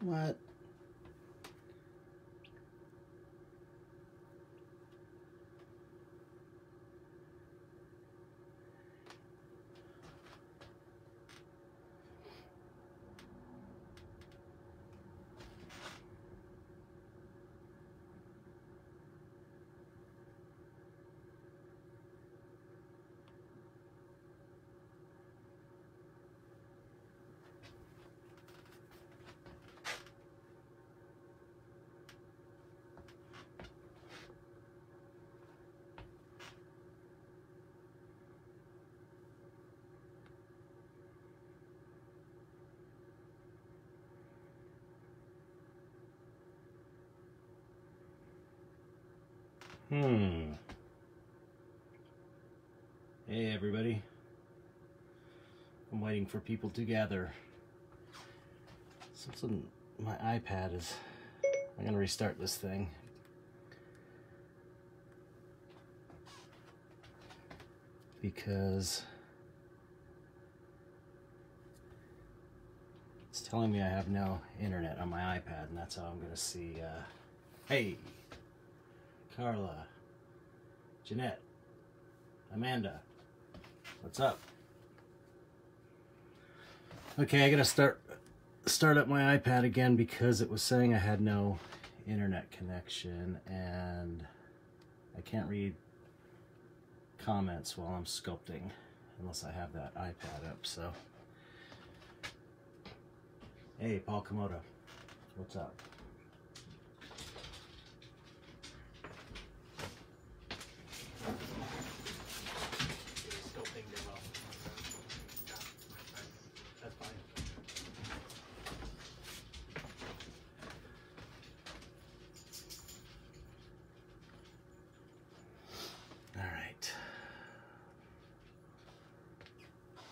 What? Hey everybody. I'm waiting for people to gather. Something, my iPad is, I'm gonna restart this thing. Because it's telling me I have no internet on my iPad, and that's how I'm gonna see, hey, Carla, Jeanette, Amanda, what's up? Okay, I gotta start up my iPad again because it was saying I had no internet connection and I can't read comments while I'm sculpting unless I have that iPad up. So, hey, Paul Komodo, what's up?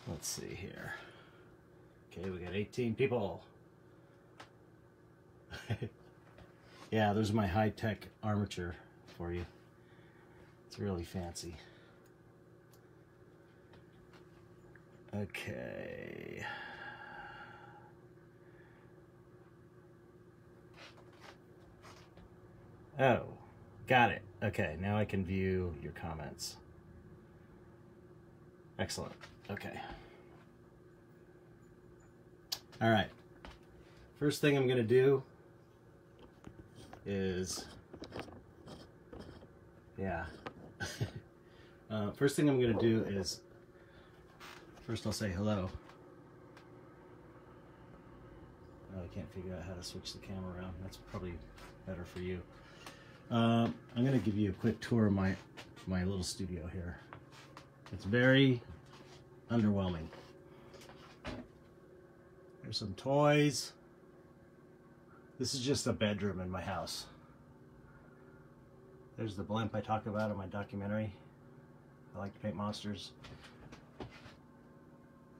Let's see here. Okay, we got 18 people. Yeah, there's my high-tech armature for you. It's really fancy. Okay. Oh, got it. Okay, now I can view your comments. Excellent. Okay. All right. First thing I'm going to do is, first thing I'm going to do is, first I'll say hello. Oh, I can't figure out how to switch the camera around. That's probably better for you. I'm going to give you a quick tour of my little studio here. It's very underwhelming. There's some toys. This is just a bedroom in my house. There's the blimp I talk about in my documentary. I like to paint monsters.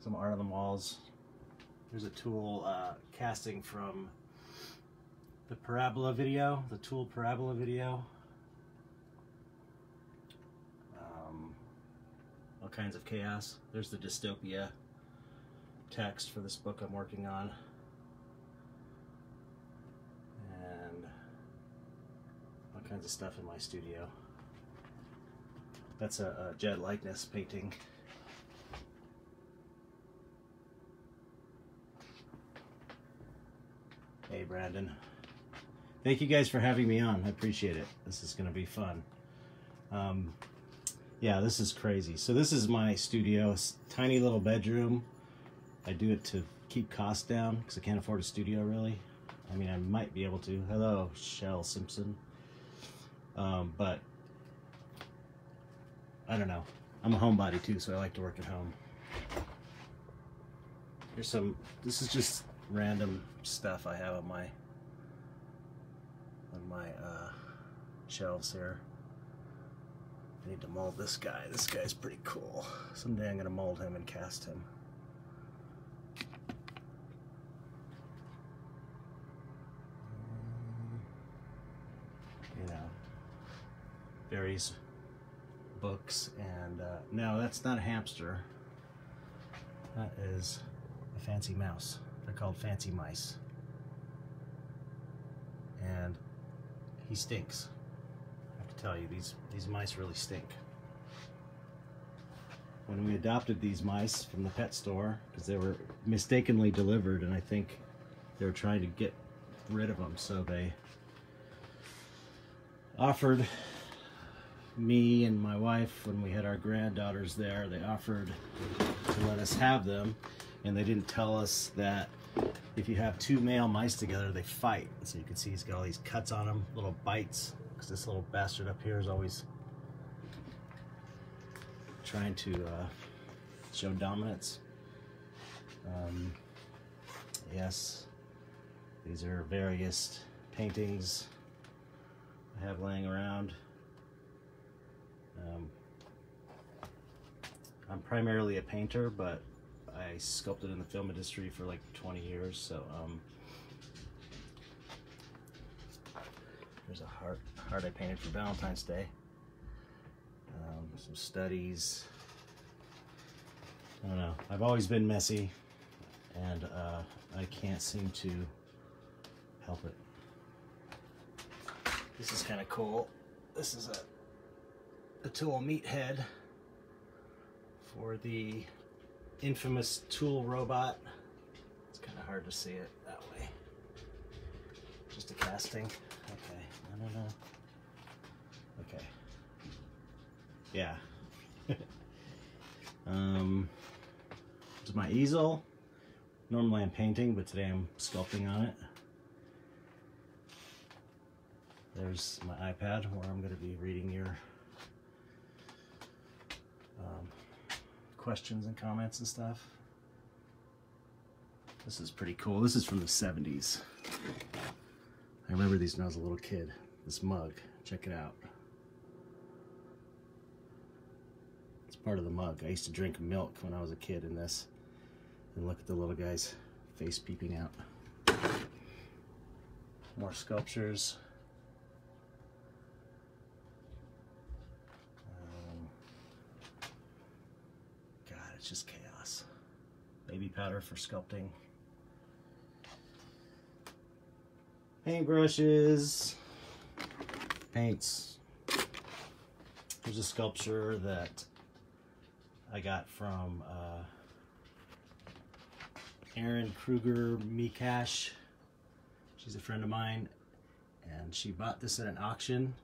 Some art on the walls. There's a tool casting from the Parabola video, the Tool Parabola video. All kinds of chaos. There's the dystopia text for this book I'm working on. And all kinds of stuff in my studio. That's a jet likeness painting. Hey Brandon. Thank you guys for having me on. I appreciate it. This is going to be fun. Yeah, this is crazy. So this is my studio. It's a tiny little bedroom. I do it to keep costs down because I can't afford a studio really. I mean, I might be able to. Hello, Shell Simpson. But I don't know. I'm a homebody too, so I like to work at home. Here's some, this is just random stuff I have on my shelves here. I need to mold this guy. This guy's pretty cool. Someday I'm gonna mold him and cast him. You know, various books and no, that's not a hamster. That is a fancy mouse. They're called fancy mice. and he stinks. I have to tell you, these mice really stink. When we adopted these mice from the pet store, because they were mistakenly delivered, and I think they were trying to get rid of them, so they offered me and my wife, when we had our granddaughters there, they offered to let us have them, and they didn't tell us that if you have two male mice together, they fight. So you can see he's got all these cuts on him, little bites, because this little bastard up here is always trying to show dominance. Yes, these are various paintings I have laying around. I'm primarily a painter, but I sculpted in the film industry for like 20 years, so there's a heart I painted for Valentine's Day. Some studies. I don't know. I've always been messy, and I can't seem to help it. This is kind of cool. This is a tool meathead for the infamous tool robot. It's kind of hard to see it that way. Just a casting. Okay. No. Okay. Yeah. This is my easel. Normally I'm painting, but today I'm sculpting on it. There's my iPad where I'm going to be reading your questions and comments and stuff. This is pretty cool. This is from the 70s. I remember these when I was a little kid. This mug. Check it out. It's part of the mug. I used to drink milk when I was a kid in this. And look at the little guy's face peeping out. More sculptures. God, it's just chaos. Baby powder for sculpting. Paintbrushes. Paints. Here's a sculpture that I got from Erin Kruger Mikash. She's a friend of mine, and she bought this at an auction.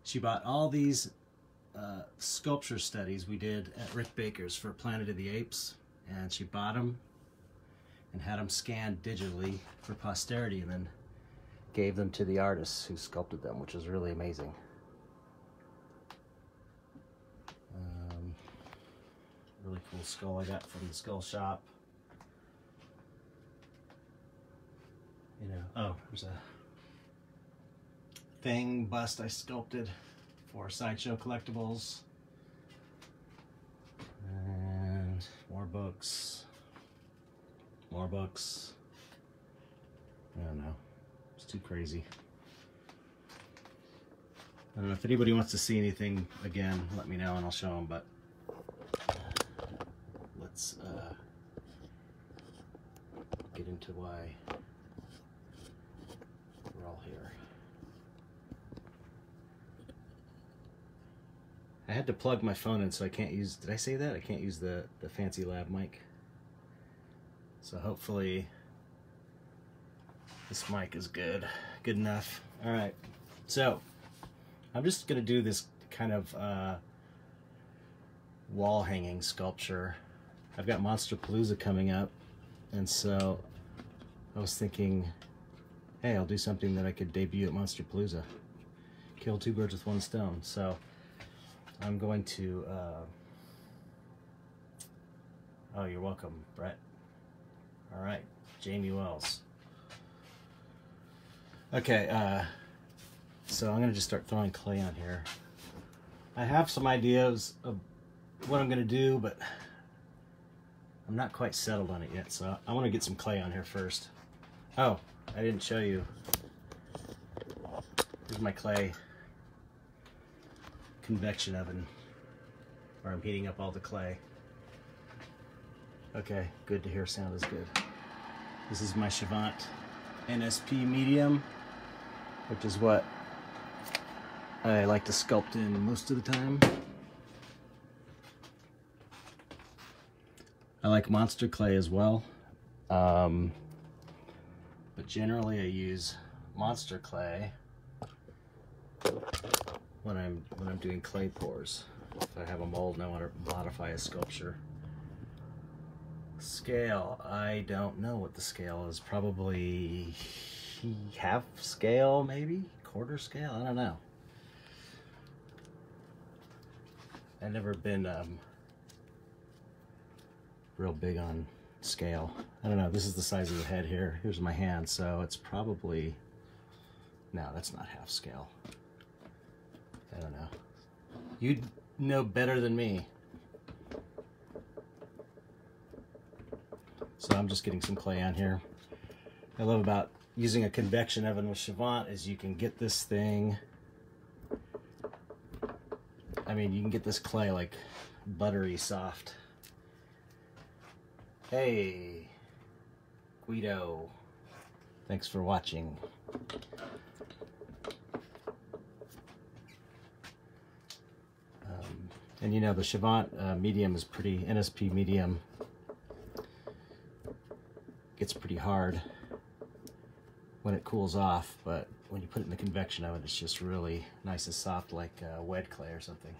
She bought all these sculpture studies we did at Rick Baker's for Planet of the Apes, and she bought them and had them scanned digitally for posterity, and then gave them to the artists who sculpted them, which was really amazing. Really cool skull I got from the skull shop. You know, oh, there's a thing bust I sculpted for Sideshow Collectibles. And more books. More books. I don't know. It's too crazy. I don't know if anybody wants to see anything again, let me know and I'll show them, but let's get into why we're all here. I had to plug my phone in, so I can't use, did I say that? I can't use the fancy lab mic. So hopefully this mic is good enough. All right, so I'm just gonna do this kind of wall hanging sculpture. I've got Monsterpalooza coming up, and so I was thinking, hey, I'll do something that I could debut at Monsterpalooza. Kill two birds with one stone. So I'm going to, oh, you're welcome, Brett. All right, Jamie Wells. Okay, so I'm gonna just start throwing clay on here. I have some ideas of what I'm gonna do, but I'm not quite settled on it yet, so I want to get some clay on here first. Oh, I didn't show you. Here's my clay convection oven, where I'm heating up all the clay. Okay, good to hear. Sound is good. This is my Chavant NSP medium, which is what I like to sculpt in most of the time. I like monster clay as well, but generally I use monster clay when I'm doing clay pours. If I have a mold and I want to modify a sculpture. Scale, I don't know what the scale is. Probably half scale, maybe quarter scale. I don't know. I've never been real big on scale. I don't know. This is the size of the head here. Here's my hand, so it's probably, no, that's not half scale. I don't know. You'd know better than me. So I'm just getting some clay on here. What I love about using a convection oven with Chavant is you can get this thing, I mean, you can get this clay like buttery soft. Hey, Guido, thanks for watching. And you know, the Chavant medium is pretty, NSP medium gets pretty hard when it cools off, but when you put it in the convection oven, it's just really nice and soft, like wet clay or something.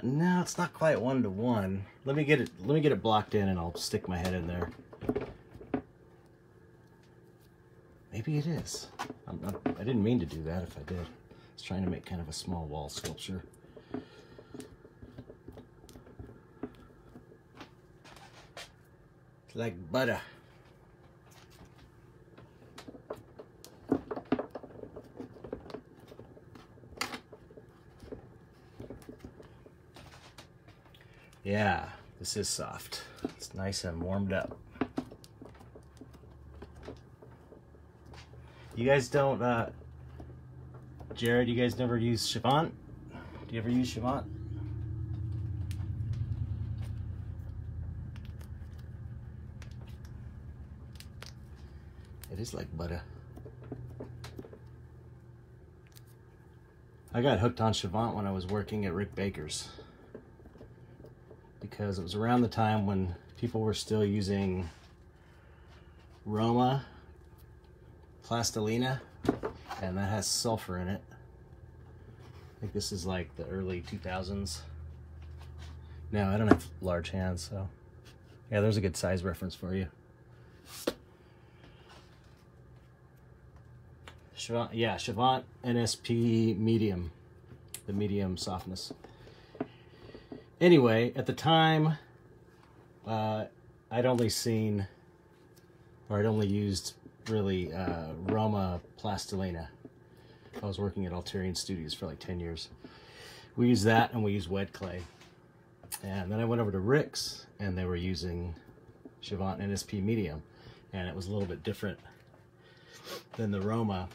No, it's not quite 1-to-1. Let me get it blocked in, and I'll stick my head in there. Maybe it is. I didn't mean to do that if I did. I was trying to make kind of a small wall sculpture. It's like butter. Yeah, this is soft. It's nice and warmed up. You guys don't, Jared, you guys never use Chavant? Do you ever use Chavant? It is like butter. I got hooked on Chavant when I was working at Rick Baker's, because it was around the time when people were still using Roma Plastilina, and that has sulfur in it. I think this is like the early 2000s. No, I don't have large hands, so yeah, there's a good size reference for you. Chavant, yeah, Chavant NSP medium, the medium softness. Anyway, at the time, I'd only seen, or I'd only used really Roma Plastilina. I was working at Alterian Studios for like 10 years. We used that, and we used wet clay. And then I went over to Rick's, and they were using Chavant NSP medium, and it was a little bit different than the Roma.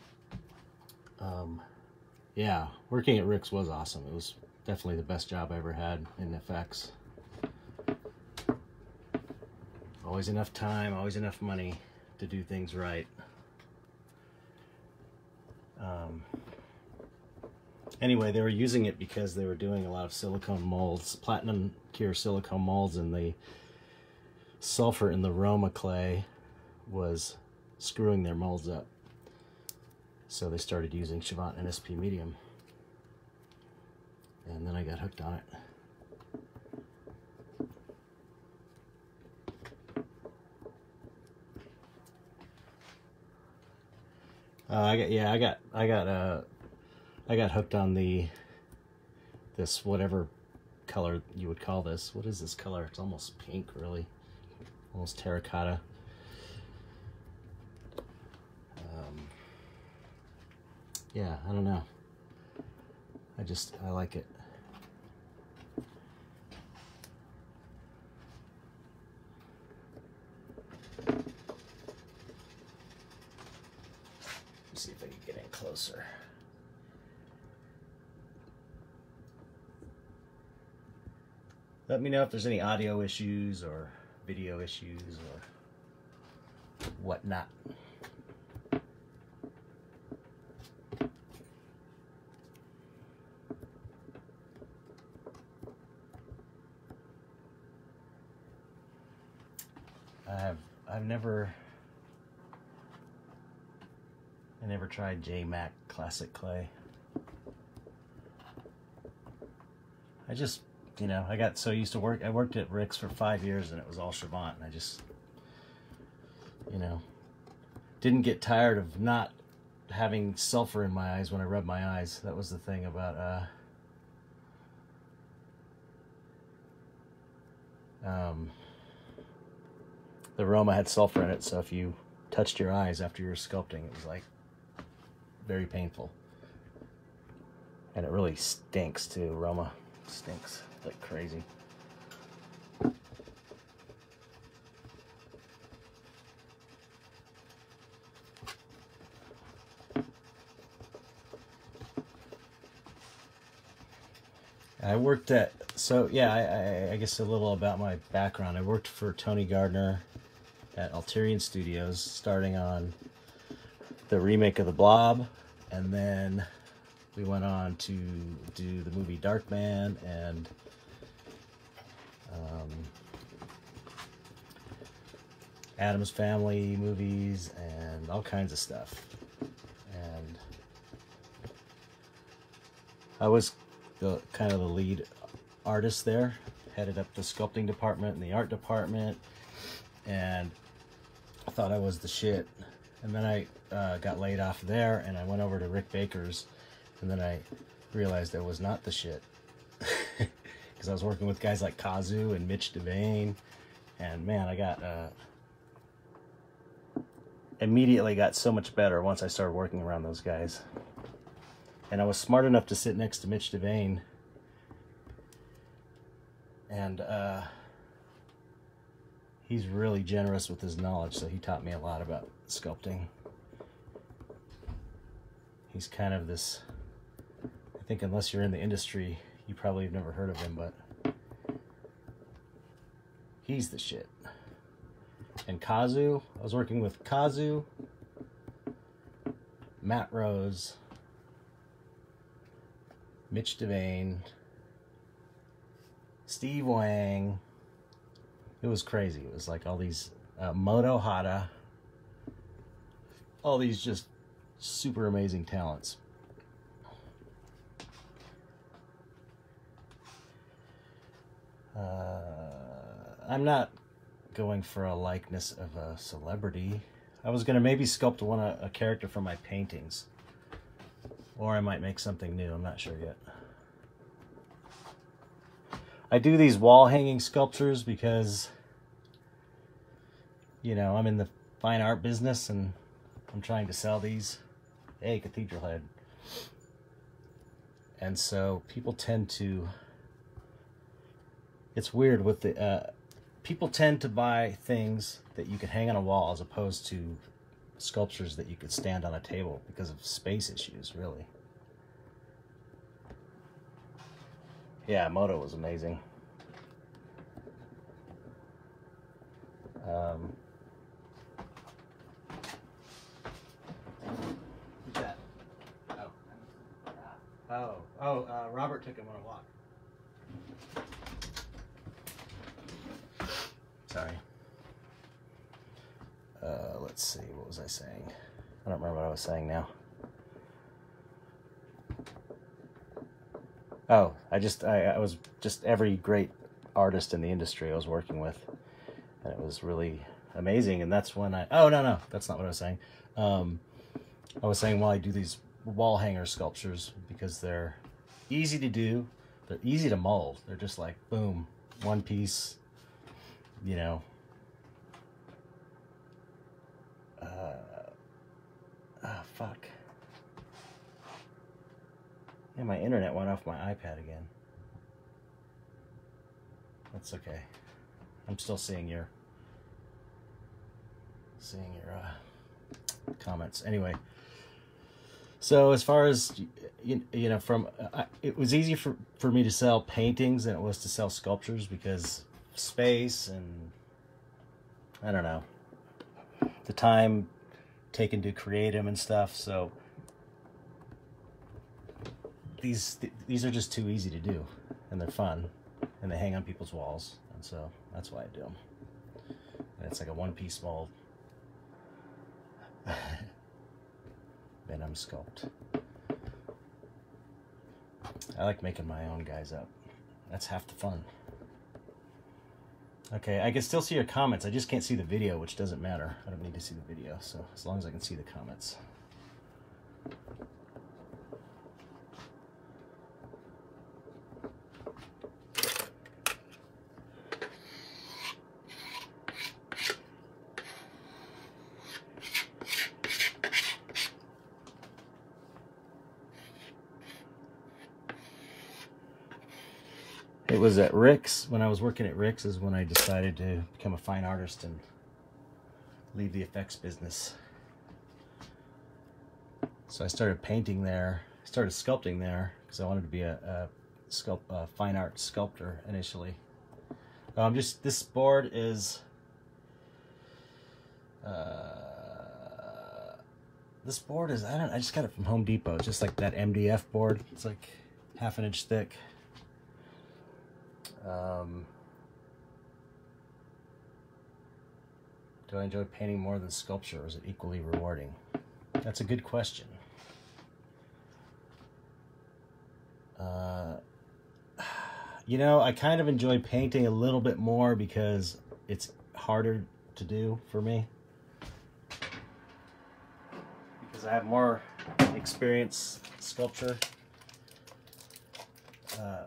Yeah, working at Rick's was awesome. It was definitely the best job I ever had in effects. Always enough time, always enough money to do things right. Anyway, they were using it because they were doing a lot of silicone molds, platinum cure silicone molds, and the sulfur in the Roma clay was screwing their molds up. So they started using Chavant NSP medium. And then I got hooked on it. I got hooked on this whatever color you would call this. What is this color? It's almost pink, really, almost terracotta. Yeah, I don't know. I like it. Let's see if I can get in closer. Let me know if there's any audio issues or video issues or whatnot. I never tried J-Mac Classic Clay. I just, you know, I got so used to I worked at Rick's for 5 years and it was all Chavant, and I just, you know, didn't get tired of not having sulfur in my eyes when I rubbed my eyes. That was the thing about the Roma had sulfur in it, so if you touched your eyes after you were sculpting, it was like very painful. And it really stinks too. Roma stinks like crazy. I worked at, so yeah, I guess a little about my background. I worked for Tony Gardner at Alterian Studios, starting on the remake of The Blob, and then we went on to do the movie Darkman and Addams Family movies and all kinds of stuff. And I was kind of the lead artist there, headed up the sculpting department and the art department, and I thought I was the shit. And then I got laid off there, and I went over to Rick Baker's, and then I realized I was not the shit. Because I was working with guys like Kazu and Mitch Devane, and man, I got immediately got so much better once I started working around those guys. And I was smart enough to sit next to Mitch Devane, and he's really generous with his knowledge, so he taught me a lot about sculpting. He's kind of this, I think unless you're in the industry, you probably have never heard of him, but he's the shit. And Kazu, I was working with Kazu, Matt Rose, Mitch Devane, Steve Wang. It was crazy. It was like all these Moto Hata, all these just super amazing talents. I'm not going for a likeness of a celebrity. I was gonna maybe sculpt a character from my paintings, or I might make something new. I'm not sure yet. I do these wall hanging sculptures because, you know, I'm in the fine art business and I'm trying to sell these. Hey, Cathedral Head. And so people tend to, it's weird with the, people tend to buy things that you could hang on a wall as opposed to sculptures that you could stand on a table because of space issues, really. Yeah, Moto was amazing. Who's that? Robert took him on a walk. Sorry. Let's see, what was I saying? I don't remember what I was saying now. Oh, I was just every great artist in the industry I was working with, and it was really amazing. And that's when no, that's not what I was saying. I was saying, well, I do these wall hanger sculptures because they're easy to do, they're easy to mold. They're just like, boom, one piece, you know. Fuck. Yeah, my internet went off my iPad again. That's okay. I'm still seeing your comments. Anyway, So as far as, it was easy for me to sell paintings than it was to sell sculptures because space and, I don't know, the time taken to create them and stuff. So these are just too easy to do, and they're fun, and they hang on people's walls, and so that's why I do them. And it's like a one-piece mold. Venom sculpt. I like making my own guys up. That's half the fun. Okay, I can still see your comments. I just can't see the video, which doesn't matter. I don't need to see the video, so as long as I can see the comments. It was at Rick's, when I was working at Rick's, is when I decided to become a fine artist and leave the effects business. So I started painting there, started sculpting there, because I wanted to be a fine art sculptor initially. This board is, I just got it from Home Depot. It's just like that MDF board. It's like 1/2 inch thick. Do I enjoy painting more than sculpture, or is it equally rewarding? That's a good question. I kind of enjoy painting a little bit more because it's harder to do for me. Because I have more experience sculpture. Trying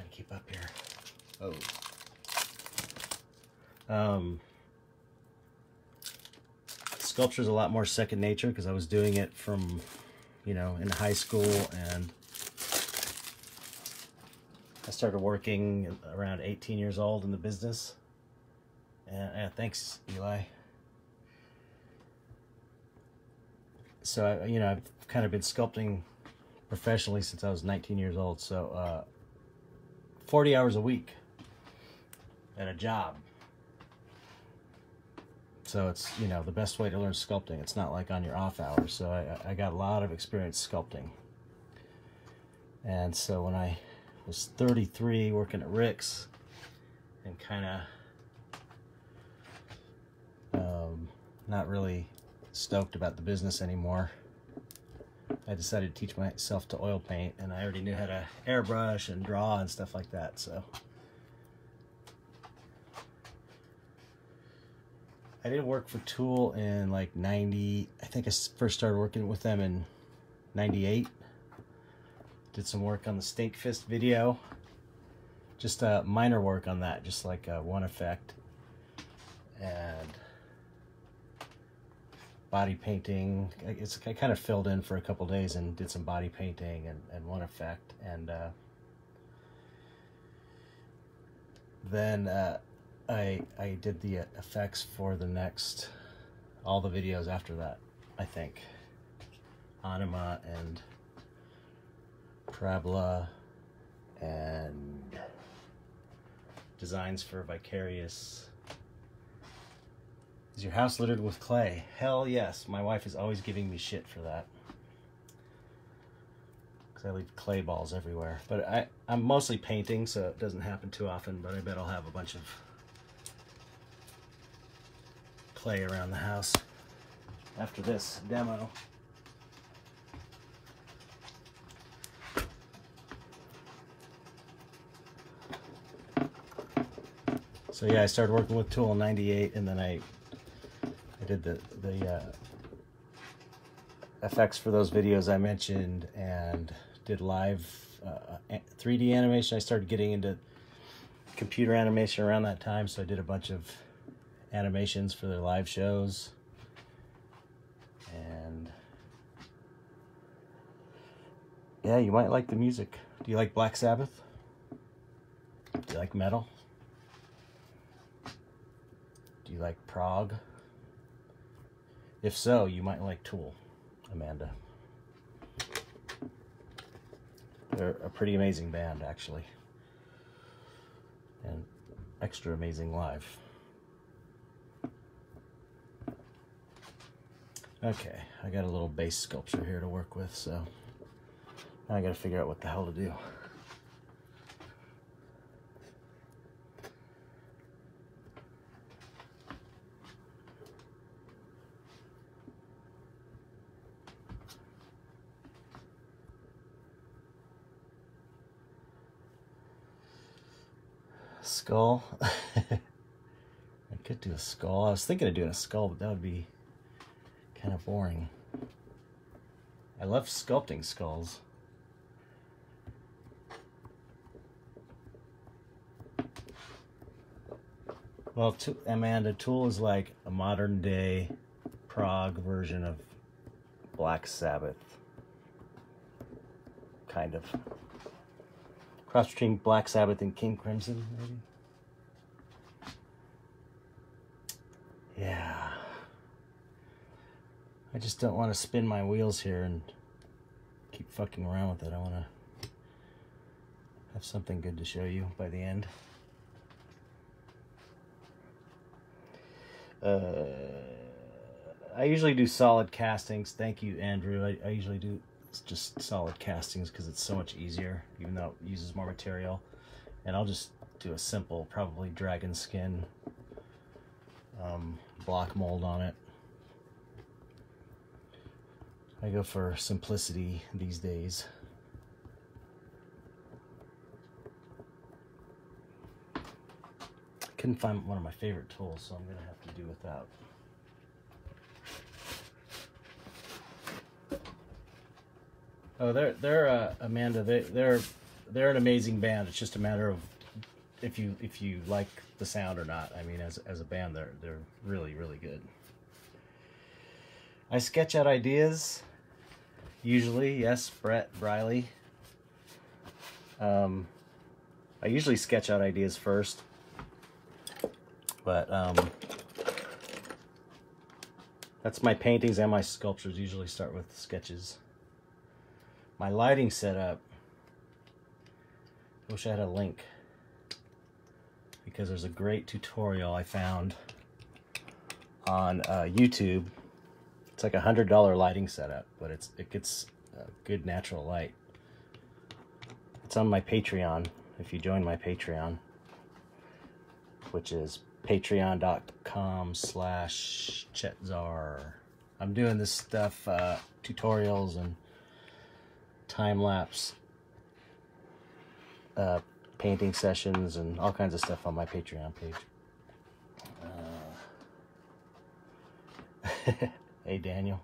to keep up here. Sculpture is a lot more second nature because I was doing it from, in high school, and I started working around 18 years old in the business. And thanks, Eli. So I've kind of been sculpting professionally since I was 19 years old. So 40 hours a week at a job. So it's, the best way to learn sculpting. It's not like on your off hours. So I got a lot of experience sculpting. And so when I was 33 working at Rick's and kind of not really stoked about the business anymore, I decided to teach myself to oil paint, and I already knew how to airbrush and draw and stuff like that. So I did work for Tool in like 90. I think I first started working with them in 98. Did some work on the Stink Fist video. Just minor work on that, just like one effect. And body painting. I kind of filled in for a couple days and did some body painting and one effect. And then I did the effects for all the videos after that, I think. Anima and Parabola and designs for Vicarious. Is your house littered with clay? Hell yes. My wife is always giving me shit for that, because I leave clay balls everywhere. But I'm mostly painting, so it doesn't happen too often, but I bet I'll have a bunch of clay around the house after this demo. So yeah, I started working with Tool in 98, and then I did the effects for those videos I mentioned, and did live 3D animation. I started getting into computer animation around that time, so I did a bunch of animations for their live shows. And yeah, you might like the music. Do you like Black Sabbath? Do you like metal? Do you like prog? If so, you might like Tool. Amanda. They're a pretty amazing band, actually. And extra amazing live. Okay, I got a little base sculpture here to work with, so now I gotta figure out what the hell to do. Skull. I could do a skull. I was thinking of doing a skull, but that would be kind of boring. I love sculpting skulls. Well, Amanda, Tool is like a modern day prog version of Black Sabbath. Kind of. Cross between Black Sabbath and King Crimson, maybe? Yeah. I just don't want to spin my wheels here and keep fucking around with it. I want to have something good to show you by the end. I usually do solid castings. Thank you, Andrew. I usually do just solid castings because it's so much easier, even though it uses more material. And I'll just do a simple, probably dragon skin block mold on it. I go for simplicity these days. I couldn't find one of my favorite tools, so I'm gonna have to do without. Oh, they're Amanda. They're an amazing band. It's just a matter of if you like the sound or not. I mean, as a band, they're really good. I sketch out ideas. Usually, yes, Brett Briley. I usually sketch out ideas first, but that's my paintings and my sculptures usually start with sketches. My lighting setup, I wish I had a link, because there's a great tutorial I found on YouTube. It's like $100 lighting setup, but it gets good natural light. It's on my Patreon, if you join my Patreon, which is patreon.com/Chet Zar. I'm doing this stuff, tutorials and time-lapse painting sessions and all kinds of stuff on my Patreon page. Hey Daniel,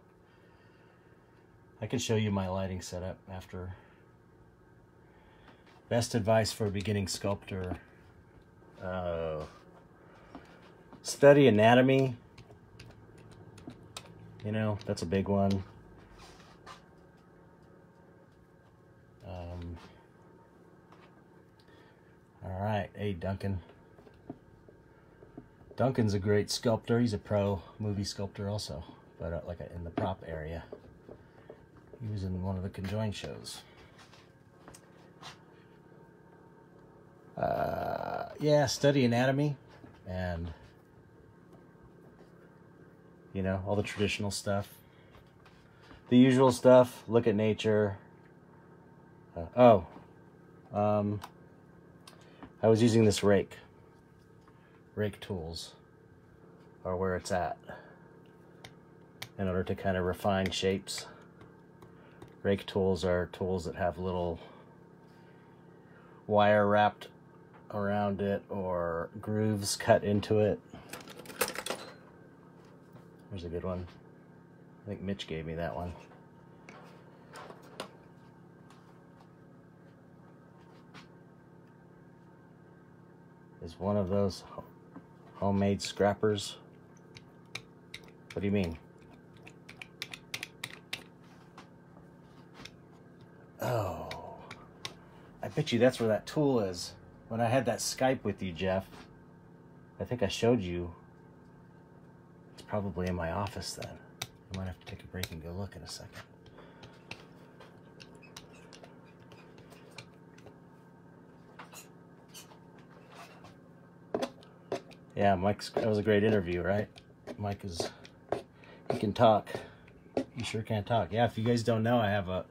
I can show you my lighting setup after. Best advice for a beginning sculptor: study anatomy. You know, that's a big one. All right, hey Duncan. Duncan's a great sculptor. He's a pro movie sculptor also, but like in the prop area. He was in one of the conjoined shows. Yeah, study anatomy and, you know, all the traditional stuff. The usual stuff, look at nature. I was using this rake. Rake tools are where it's at in order to kind of refine shapes. Rake tools are tools that have little wire wrapped around it or grooves cut into it. There's a good one. I think Mitch gave me that one. Is one of those homemade scrappers? What do you mean? Oh, I bet you that's where that tool is. When I had that Skype with you, Jeff, I think I showed you. It's probably in my office then. I might have to take a break and go look in a second. Yeah, that was a great interview, right? Mike he can talk. You sure can talk. Yeah, if you guys don't know, I have a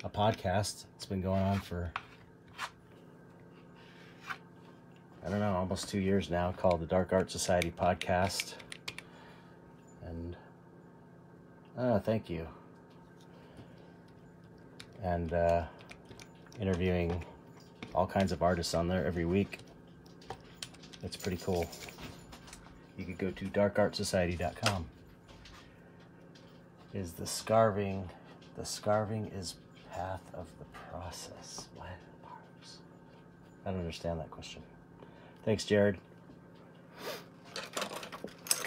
podcast. It's been going on for, I don't know, almost 2 years now, called the Dark Art Society Podcast. And, thank you. And interviewing all kinds of artists on there every week. It's pretty cool. You could go to darkartsociety.com. Is the scarving is path of the process. What? I don't understand that question. Thanks, Jared.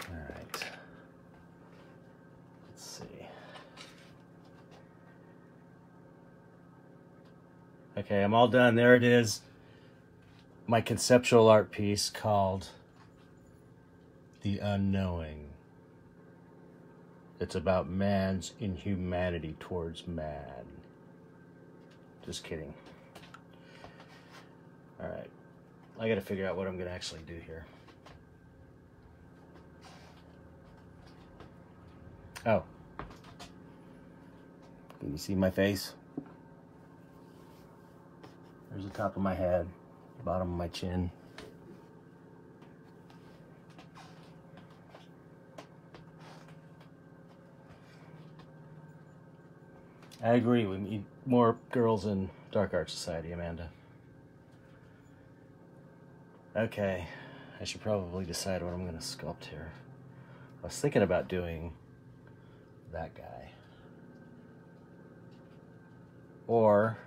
All right. Let's see. Okay, I'm all done. There it is. My conceptual art piece called The Unknowing. It's about man's inhumanity towards man. Just kidding. Alright. I gotta figure out what I'm gonna actually do here. Oh. Can you see my face? There's the top of my head, bottom of my chin. I agree, we need more girls in Dark Art Society, Amanda. Okay, I should probably decide what I'm going to sculpt here. I was thinking about doing that guy. Or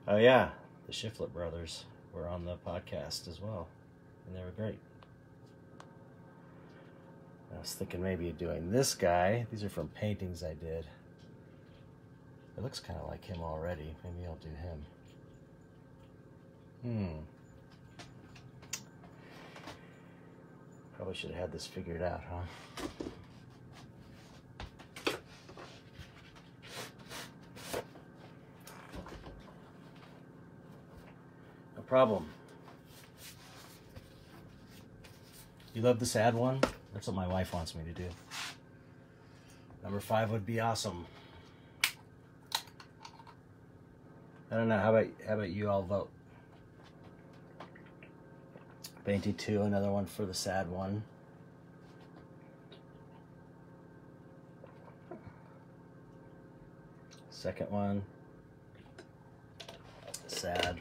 oh yeah, the Shiflett Brothers were on the podcast as well, and they were great. I was thinking maybe of doing this guy. These are from paintings I did. It looks kind of like him already. Maybe I'll do him. Probably should have had this figured out, huh? Problem. You love the sad one? That's what my wife wants me to do. Number 5 would be awesome. I don't know. How about you all vote? Painting 2, another one for the sad one. Second one. Sad.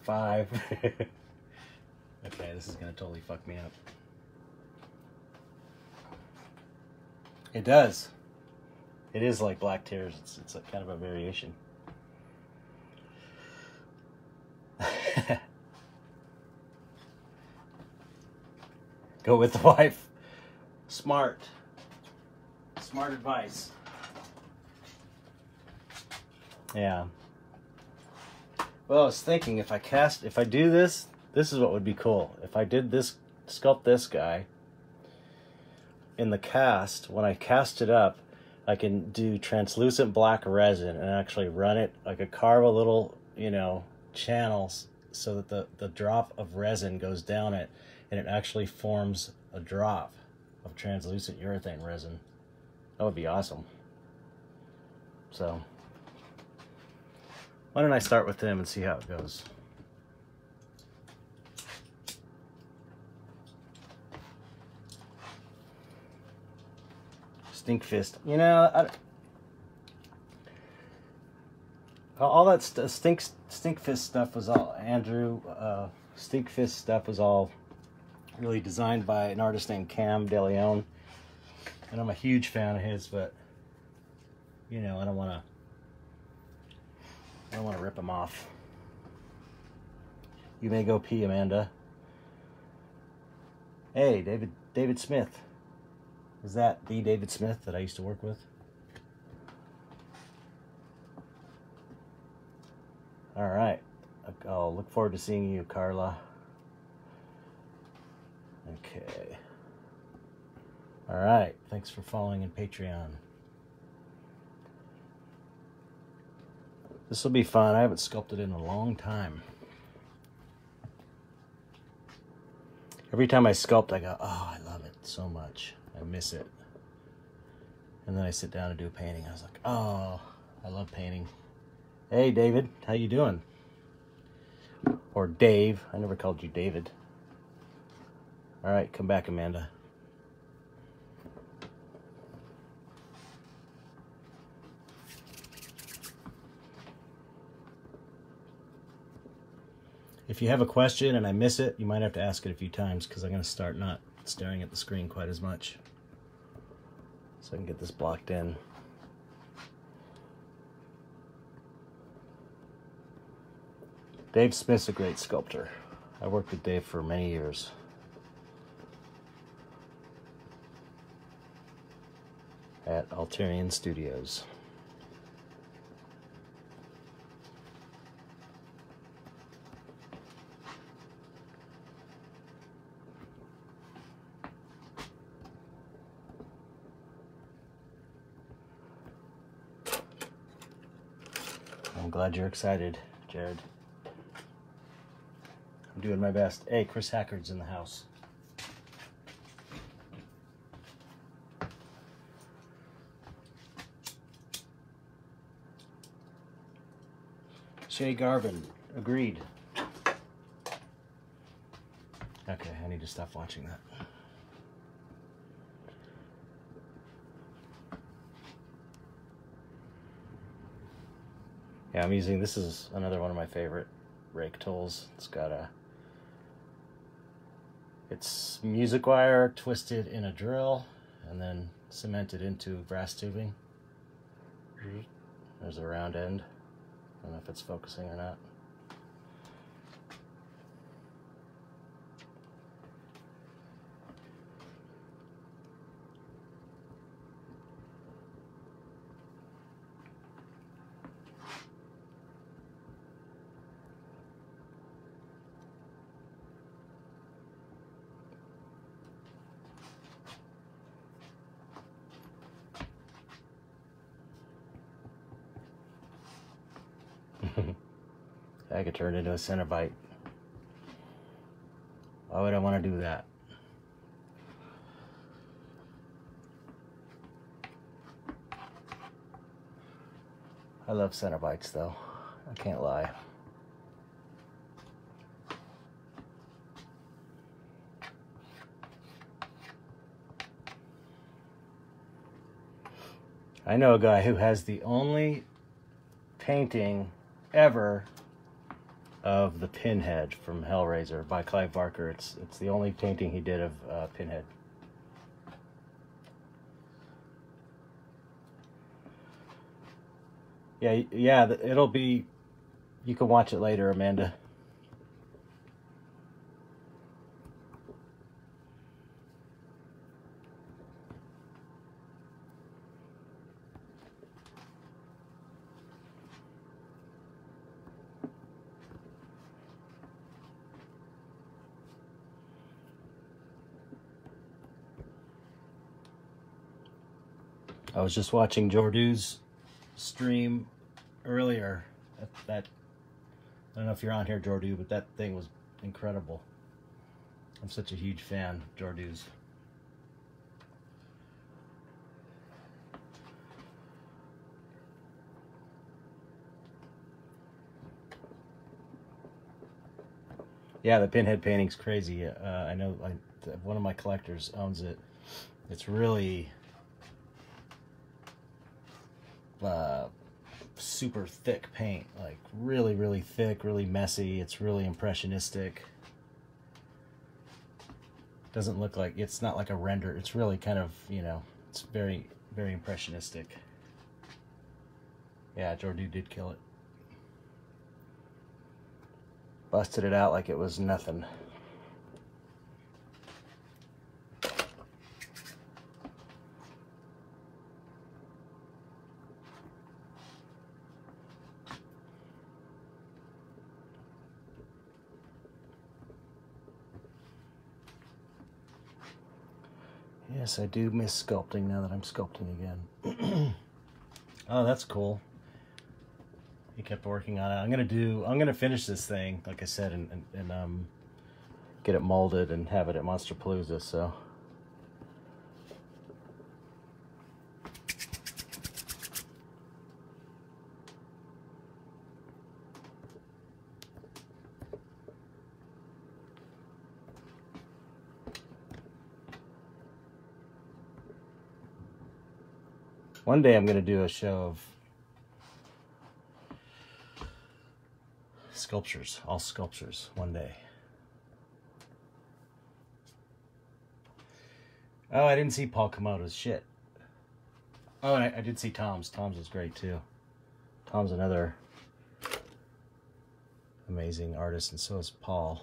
5. Okay, this is gonna totally fuck me up. It does. It is like black tears. It's a kind of a variation. Go with the wife. Smart advice. Yeah. Well, I was thinking if I do this is what would be cool. If I did this, sculpt this guy in the cast, when I cast it up, I can do translucent black resin and actually run it, I could carve a little, channels so that the drop of resin goes down it and it actually forms a drop of translucent urethane resin. That would be awesome. So why don't I start with them and see how it goes? Stinkfist. All that Stinkfist stuff was all Andrew. Stinkfist stuff was all really designed by an artist named Cam DeLeon, and I'm a huge fan of his. But I don't want to rip him off. You may go pee, Amanda. Hey, David Smith. Is that the David Smith that I used to work with? All right. I'll look forward to seeing you, Carla. Okay. All right. Thanks for following in Patreon. This will be fun. I haven't sculpted in a long time. Every time I sculpt, I go, oh, I love it so much. I miss it. And then I sit down and do a painting. I was like, oh, I love painting. Hey, David, how you doing? Or Dave. I never called you David. All right, come back, Amanda. If you have a question and I miss it, you might have to ask it a few times because I'm going to start not staring at the screen quite as much. So I can get this blocked in. Dave Smith's a great sculptor. I worked with Dave for many years. At Alterian Studios. I'm glad you're excited, Jared. I'm doing my best. Hey, Chris Hackard's in the house. Shay Garvin, agreed. Okay, I need to stop watching that. Yeah, I'm using, this is another one of my favorite rake tools. It's got it's music wire twisted in a drill and then cemented into brass tubing. There's a round end. I don't know if it's focusing or not. I could turn it into a Cenobite. Why would I want to do that? I love Cenobites though. I can't lie. I know a guy who has the only painting ever of the Pinhead from Hellraiser by Clive Barker. It's the only painting he did of Pinhead. Yeah, it'll be, you can watch it later, Amanda. I was just watching Jordu's stream earlier. That I don't know if you're on here, Jordu, but that thing was incredible. I'm such a huge fan of Jordu's. Yeah, the Pinhead painting's crazy. I know one of my collectors owns it. It's really super thick paint, like really thick, really messy. It's really impressionistic. Doesn't look like, it's not like a render. It's really kind of, you know, it's very impressionistic. Yeah, Jordu did kill it. Busted it out like it was nothing. Yes, I do miss sculpting now that I'm sculpting again. Oh, that's cool. He kept working on it. I'm gonna finish this thing, like I said, and get it molded and have it at Monsterpalooza. So. One day I'm going to do a show of sculptures, all sculptures, one day. Oh, I didn't see Paul Komodo's shit. Oh, and I did see Tom's. Tom's was great too. Tom's another amazing artist, and so is Paul.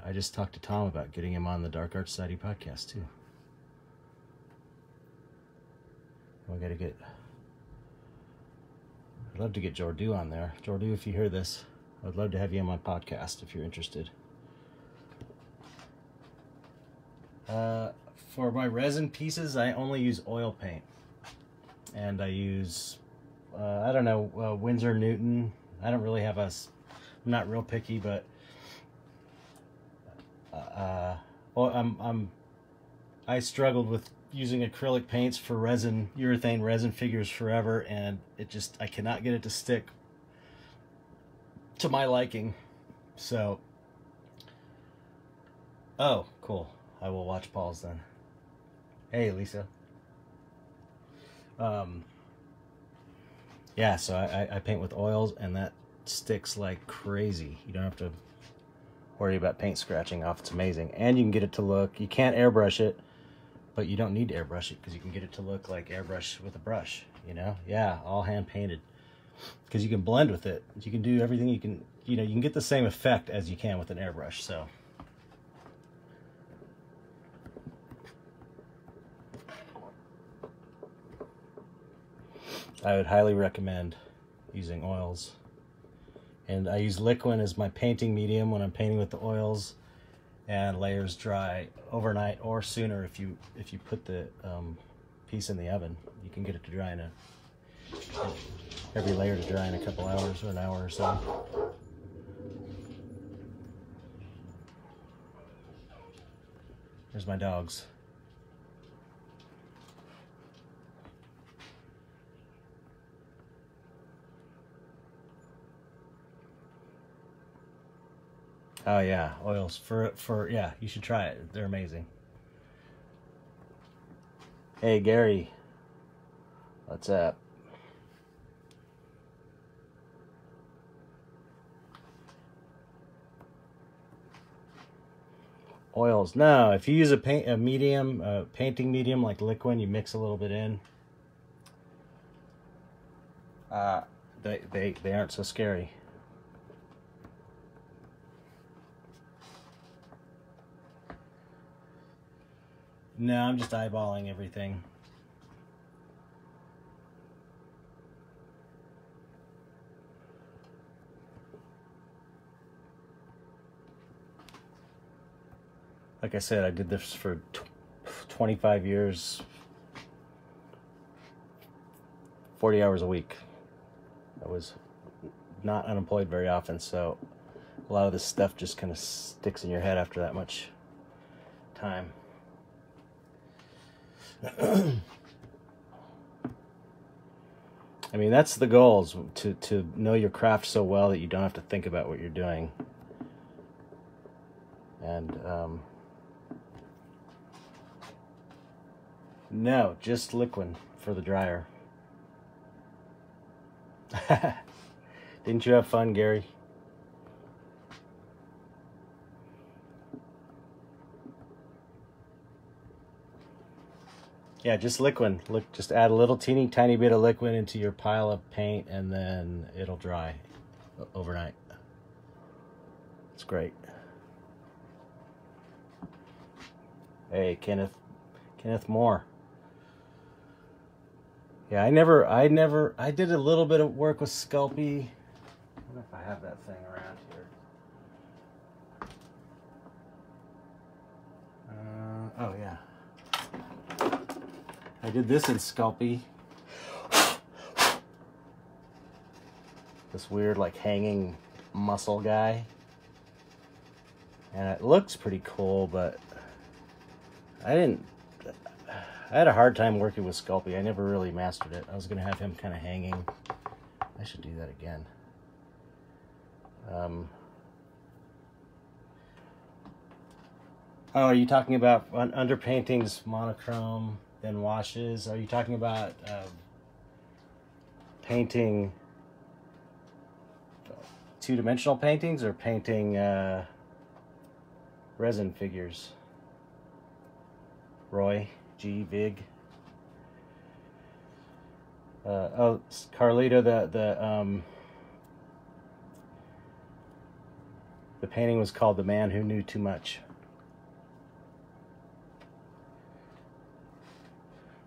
I just talked to Tom about getting him on the Dark Art Society podcast too. We got to get. I'd love to get Jordu on there. Jordu, if you hear this, I'd love to have you on my podcast if you're interested. For my resin pieces, I only use oil paint, and I use I don't know, Winsor Newton. I don't really have I'm not real picky, but. I struggled with using acrylic paints for resin, urethane resin figures forever, and I cannot get it to stick to my liking. So, oh, cool. I will watch Paul's then. Hey, Lisa. Yeah, so I paint with oils, and that sticks like crazy. You don't have to worry about paint scratching off. It's amazing. And you can get it to look, you can't airbrush it, but you don't need to airbrush it because you can get it to look like airbrush with a brush, you know? Yeah, all hand painted. Because you can blend with it. You can do everything you can, you can get the same effect as you can with an airbrush, so. I would highly recommend using oils. And I use liquid as my painting medium when I'm painting with the oils, and layers dry overnight or sooner if you put the piece in the oven. You can get it to dry every layer to dry in a couple hours or an hour or so. There's my dogs. Oh yeah, oils for yeah, you should try it. They're amazing. Hey Gary, what's up? Oils. No, if you use a painting medium like liquid, you mix a little bit in. They aren't so scary. No, I'm just eyeballing everything. Like I said, I did this for 25 years, 40 hours a week. I was not unemployed very often, so a lot of this stuff just kind of sticks in your head after that much time. I mean, that's the goal, is to know your craft so well that you don't have to think about what you're doing. And no, just liquid for the dryer. Didn't you have fun, Gary? Yeah, just liquid. Just add a little tiny bit of liquid into your pile of paint, and then it'll dry overnight. It's great. Hey, Kenneth Moore. Yeah, I did a little bit of work with Sculpey don't know if I have that thing around here. Oh yeah. I did this in Sculpey. This weird like hanging muscle guy. And it looks pretty cool, but I had a hard time working with Sculpey. I never really mastered it. I was going to have him kind of hanging. I should do that again. Oh, are you talking about underpaintings, monochrome, then washes? Are you talking about painting two-dimensional paintings or painting resin figures? Roy G. Vig. Oh, Carlito, the painting was called The Man Who Knew Too Much.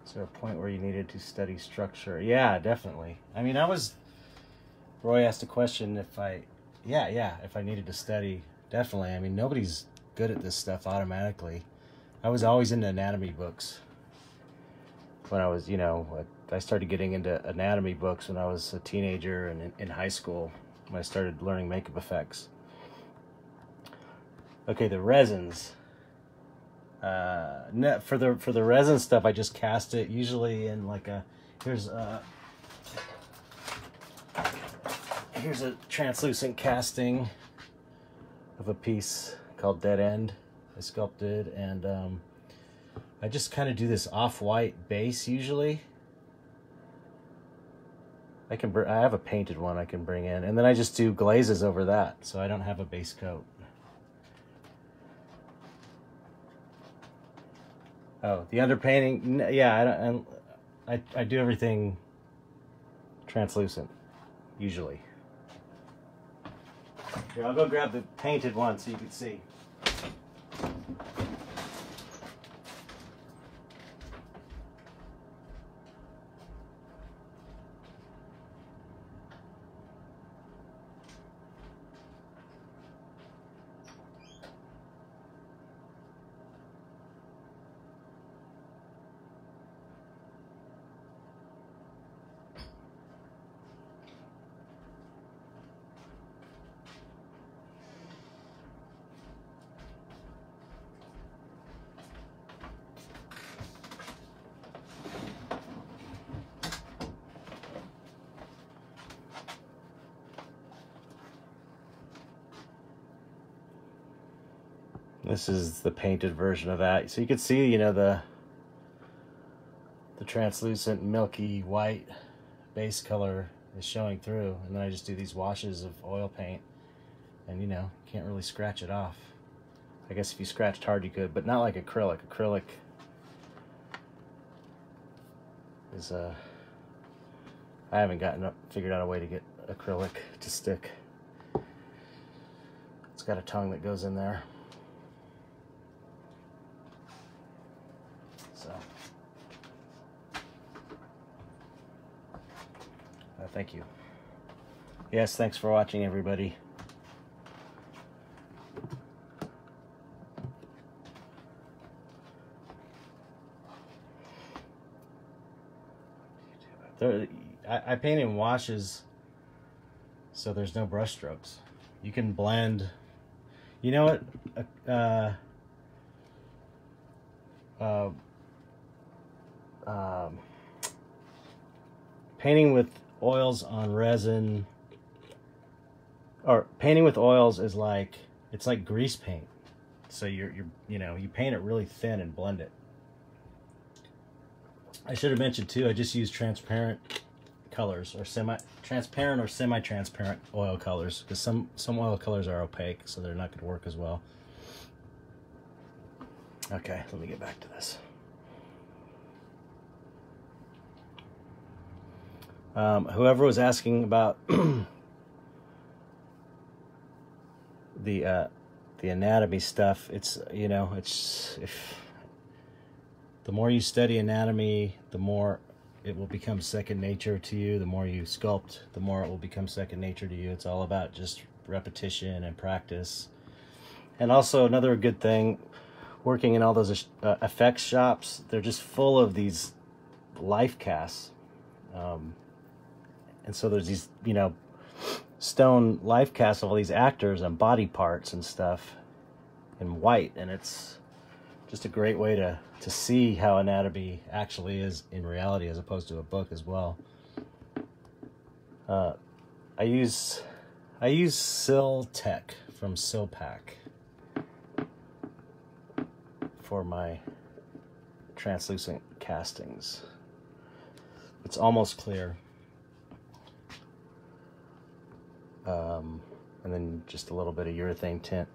Is there a point where you needed to study structure? Yeah, definitely. I mean, Roy asked a question if I needed to study. Definitely. I mean, nobody's good at this stuff automatically. I was always into anatomy books. When I was, I started getting into anatomy books when I was a teenager and in high school when I started learning makeup effects. Okay, the resins. For the resin stuff, I just cast it usually in like here's a translucent casting of a piece called Dead End I sculpted, and I just kind of do this off-white base usually. I have a painted one I can bring in, and then I just do glazes over that, so I don't have a base coat. Oh, the underpainting, yeah, I do everything translucent, usually. Here, I'll go grab the painted one so you can see. This is the painted version of that. So you can see, the translucent milky white base color is showing through. And then I just do these washes of oil paint. And, can't really scratch it off. I guess if you scratched hard you could, but not like acrylic. Acrylic is, I haven't figured out a way to get acrylic to stick. It's got a tongue that goes in there. So, thank you. Yes, thanks for watching, everybody. I paint in washes, so there's no brush strokes. You can blend. You know what? Painting with oils on resin, or painting with oils is like, it's like grease paint. So you paint it really thin and blend it. I should have mentioned too, I just use transparent colors, or semi-transparent or semi-transparent oil colors, because some oil colors are opaque, so they're not going to work as well. Okay, let me get back to this. Whoever was asking about the anatomy stuff, it's the more you study anatomy, the more it will become second nature to you. The more you sculpt, the more it will become second nature to you. It's all about just repetition and practice. And also another good thing, working in all those effects shops, they're just full of these life casts. And so there's these, you know, stone life casts of all these actors and body parts and stuff in white, and it's just a great way to see how anatomy actually is in reality as opposed to a book as well. I use Sil Tech from Silpack for my translucent castings. It's almost clear. And then just a little bit of urethane tint.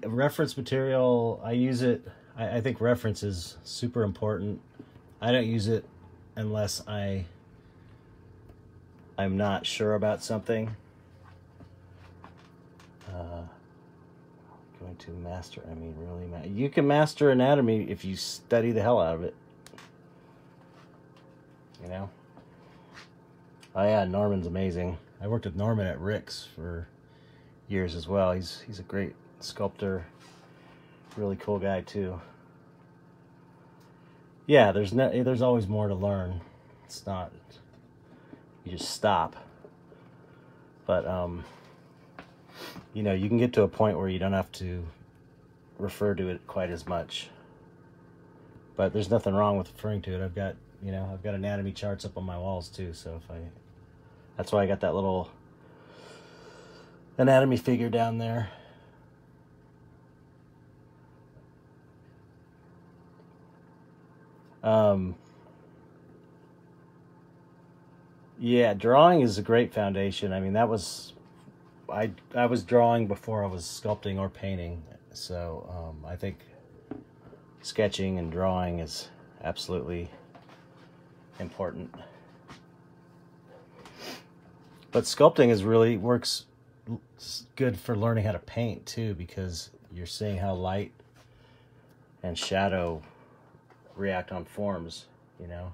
Reference material, I use it. I think reference is super important. I don't use it unless I'm not sure about something. Going to master, I mean, really, you can master anatomy if you study the hell out of it. You know? Oh yeah, Norman's amazing. I worked with Norman at Rick's for years as well. He's a great sculptor, really cool guy too. Yeah, there's always more to learn. It's not you just stop. But you know, you can get to a point where you don't have to refer to it quite as much. But there's nothing wrong with referring to it. I've got anatomy charts up on my walls too, so that's why I got that little anatomy figure down there. Yeah, drawing is a great foundation. I mean, I was drawing before I was sculpting or painting, so I think sketching and drawing is absolutely important. But sculpting works good for learning how to paint too, because you're seeing how light and shadow react on forms, you know.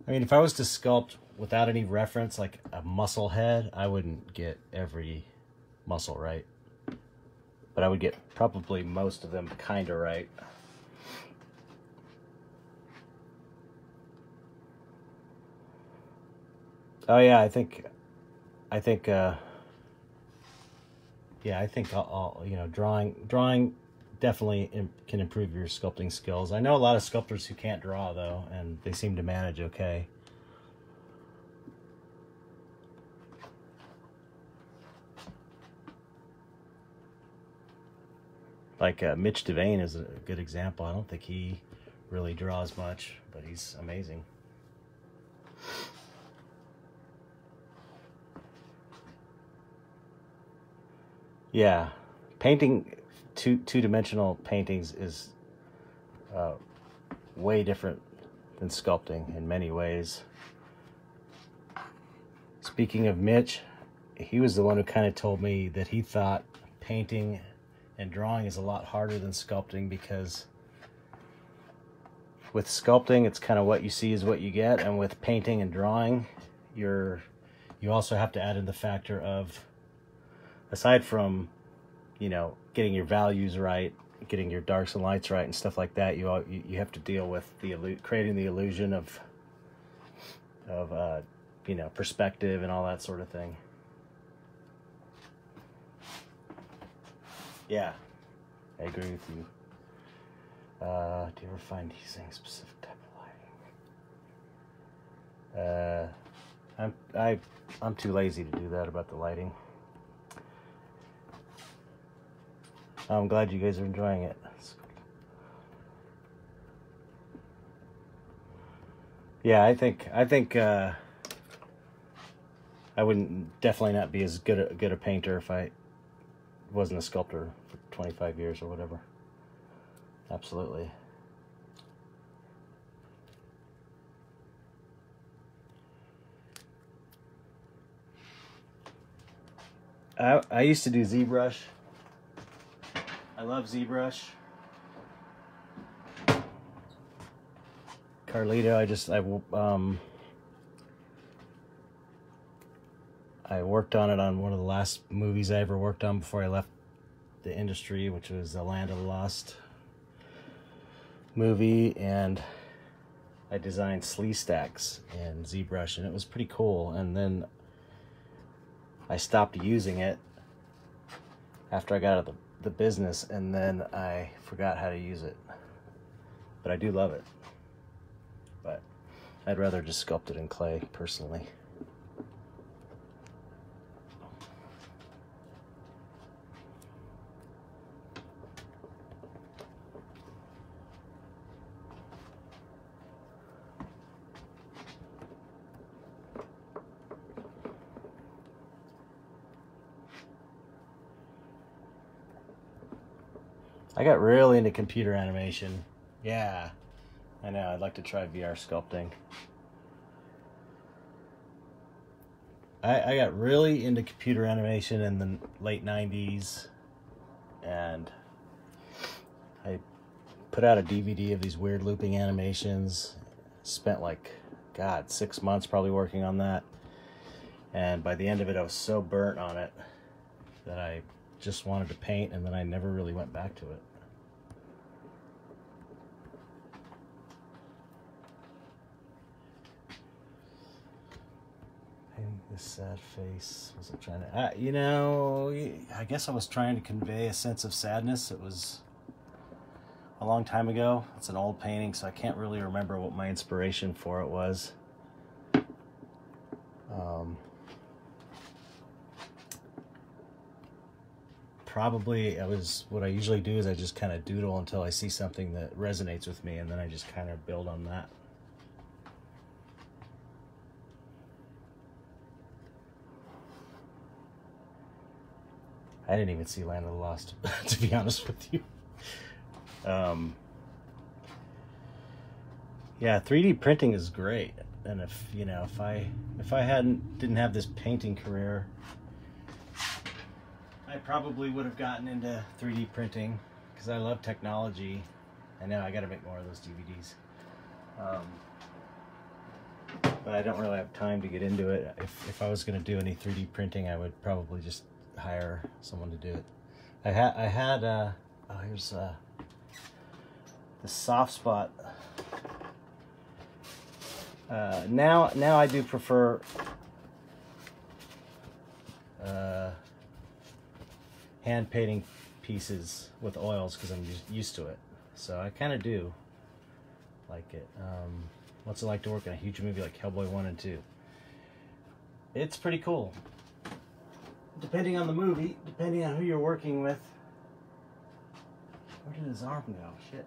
I mean, if I was to sculpt without any reference, like a muscle head, I wouldn't get every muscle right. But I would get probably most of them kind of right. Oh yeah, I think I'll you know, drawing definitely can improve your sculpting skills. I know a lot of sculptors who can't draw though, and they seem to manage okay. Like Mitch Devane is a good example. I don't think he really draws much, but he's amazing. Yeah, painting two-dimensional paintings is way different than sculpting in many ways. Speaking of Mitch, he was the one who kind of told me that he thought painting and drawing is a lot harder than sculpting, because with sculpting it's kind of what you see is what you get, and with painting and drawing you also have to add in the factor of, aside from, you know, getting your values right, getting your darks and lights right and stuff like that, you have to deal with creating the illusion of you know, perspective and all that sort of thing. Yeah, I agree with you. Do you ever find using a specific type of lighting? I'm too lazy to do that about the lighting. I'm glad you guys are enjoying it. Yeah, I think I wouldn't definitely not be as good a painter if I wasn't a sculptor for 25 years or whatever. Absolutely. I used to do ZBrush. I love ZBrush. Carlito, I worked on it on one of the last movies I ever worked on before I left the industry, which was the Land of the Lost movie, and I designed sleeve stacks in ZBrush, and it was pretty cool. And then I stopped using it after I got out of the business, and then I forgot how to use it. But I do love it. But I'd rather just sculpt it in clay, personally. I got really into computer animation. Yeah, I know. I'd like to try VR sculpting. I got really into computer animation in the late 90s, and I put out a DVD of these weird looping animations. Spent like, God, 6 months probably working on that. And by the end of it, I was so burnt on it that I just wanted to paint, and then I never really went back to it. Painting this sad face. Wasn't trying to, you know, I guess I was trying to convey a sense of sadness. It was a long time ago. It's an old painting, so I can't really remember what my inspiration for it was. Probably what I usually do is I just kind of doodle until I see something that resonates with me, and then I just kind of build on that. I didn't even see Land of the Lost, to be honest with you. Yeah, 3D printing is great, and if I didn't have this painting career, I probably would have gotten into 3D printing because I love technology. I know I got to make more of those DVDs, but I don't really have time to get into it. If I was going to do any 3D printing, I would probably just hire someone to do it. Here's the soft spot. Now I do prefer hand painting pieces with oils because I'm just used to it. So I kind of do like it. What's it like to work on a huge movie like Hellboy 1 and 2? It's pretty cool. Depending on the movie, depending on who you're working with. Where did his arm go? Shit.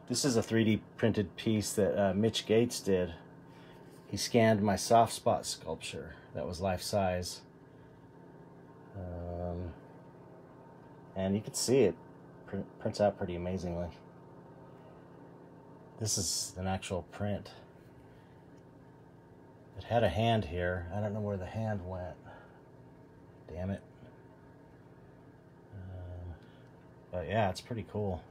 This is a 3D printed piece that Mitch Gates did. He scanned my soft spot sculpture that was life size. And you can see it prints out pretty amazingly. This is an actual print. It had a hand here. I don't know where the hand went. Damn it. But yeah, it's pretty cool.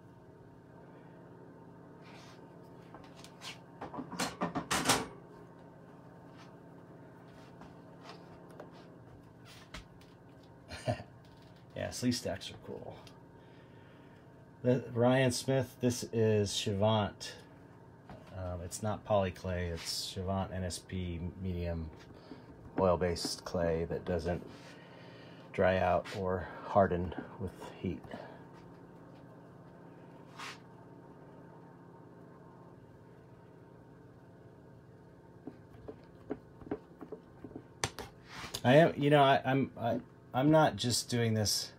Yeah, sleeve stacks are cool. Ryan Smith, this is Chivant. It's not polyclay, it's Chivant NSP medium oil-based clay that doesn't dry out or harden with heat. I'm not just doing this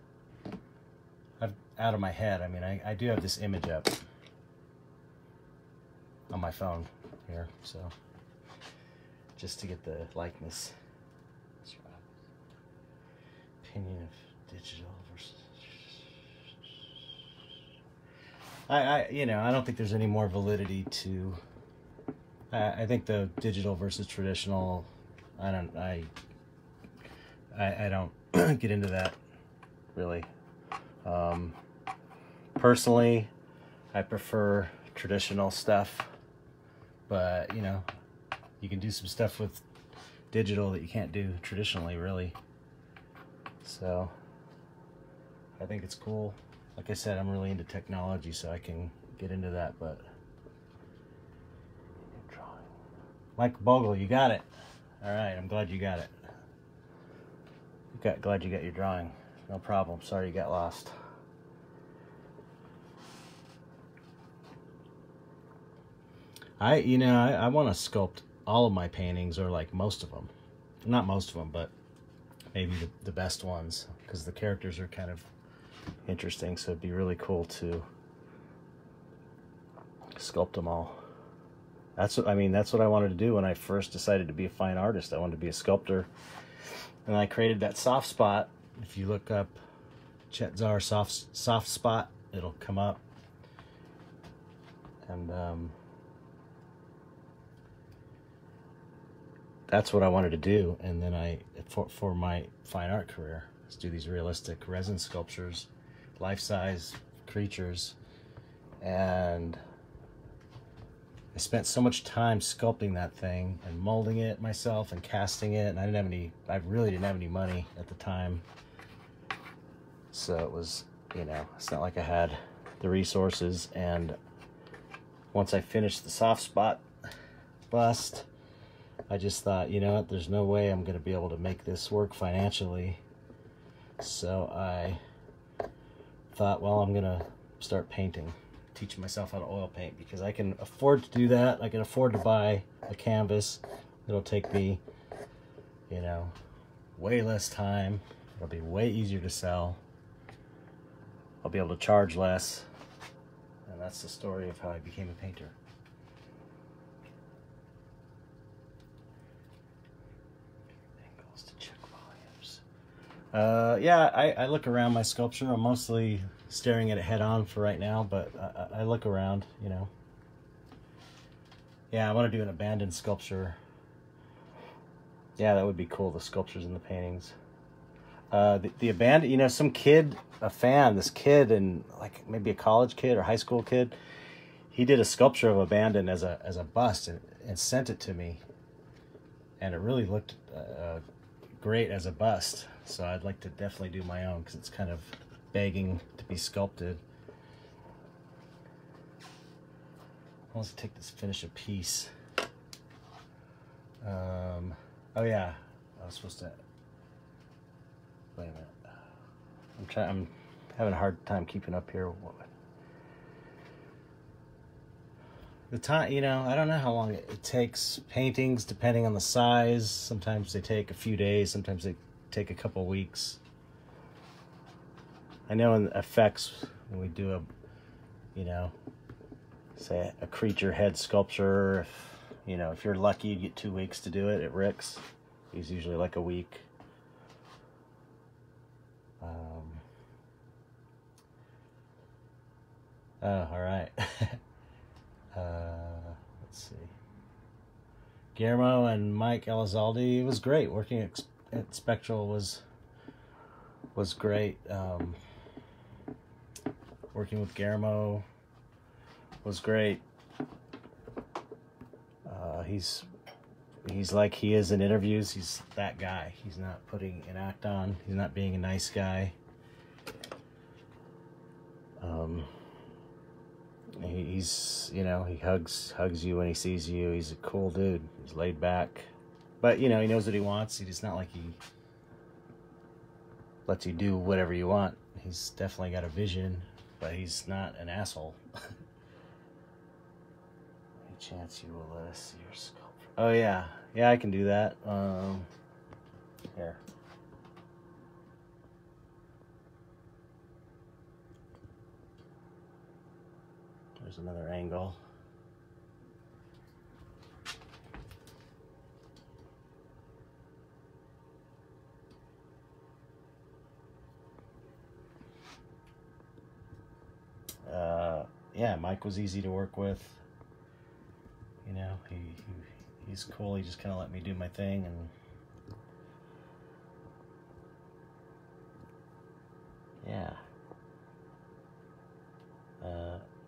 out of my head. I mean, I do have this image up on my phone here, so just to get the likeness. Opinion of Digital versus... you know, I don't think there's any more validity to... I think the digital versus traditional, I don't get into that, really. Personally, I prefer traditional stuff, but, you know, you can do some stuff with digital that you can't do traditionally, really. So, I think it's cool. Like I said, I'm really into technology, so I can get into that, but... Mike Bogle, you got it. All right, I'm glad you got it. Glad you got your drawing. No problem. Sorry you got lost. I want to sculpt all of my paintings, or like most of them. Not most of them, but maybe the best ones, because the characters are kind of interesting, so it'd be really cool to sculpt them all. That's what I wanted to do when I first decided to be a fine artist. I wanted to be a sculptor, and I created that soft spot. If you look up Chet Zar soft spot, it'll come up. And that's what I wanted to do. And then for my fine art career, is do these realistic resin sculptures, life-size creatures, and I spent so much time sculpting that thing and molding it myself and casting it, and I really didn't have any money at the time. So it was, you know, it's not like I had the resources. And once I finished the soft spot bust, I just thought, you know what, there's no way I'm going to be able to make this work financially. So I thought, well, I'm going to start painting. Teach myself how to oil paint, because I can afford to do that. I can afford to buy a canvas. It'll take me, you know, way less time. It'll be way easier to sell. I'll be able to charge less. And that's the story of how I became a painter. Angles to check volumes. Yeah, I look around my sculpture. I'm mostly staring at it head on for right now, but I look around, you know. Yeah, I want to do an abandoned sculpture. Yeah, that would be cool, the sculptures and the paintings. The abandoned, you know, some kid, this kid, and like maybe a college kid or high school kid, he did a sculpture of abandoned as a bust and sent it to me. And it really looked great as a bust. So I'd like to definitely do my own, because it's kind of begging to be sculpted. I want to take this, finish a piece. Oh yeah, I was supposed to. Wait a minute. I'm having a hard time keeping up here. The time, you know, I don't know how long it takes. Paintings, depending on the size, sometimes they take a few days, sometimes they take a couple weeks. I know in effects, when we do a, you know, say a creature head sculpture, if you're lucky, you get 2 weeks to do it at Rick's. It's usually like a week. All right. Let's see. Guillermo and Mike Elizalde, it was great. Working at Spectral was great. Working with Guillermo was great. He's like he is in interviews. He's that guy. He's not putting an act on. He's not being a nice guy. He's, you know, he hugs you when he sees you. He's a cool dude. He's laid back, but you know, he knows what he wants. He's not like he lets you do whatever you want. He's definitely got a vision, but he's not an asshole. Any chance you will let us see your sculpture? Oh yeah, I can do that. Here. There's another angle. yeah, Mike was easy to work with. You know, he's cool. He just kind of let me do my thing, and yeah.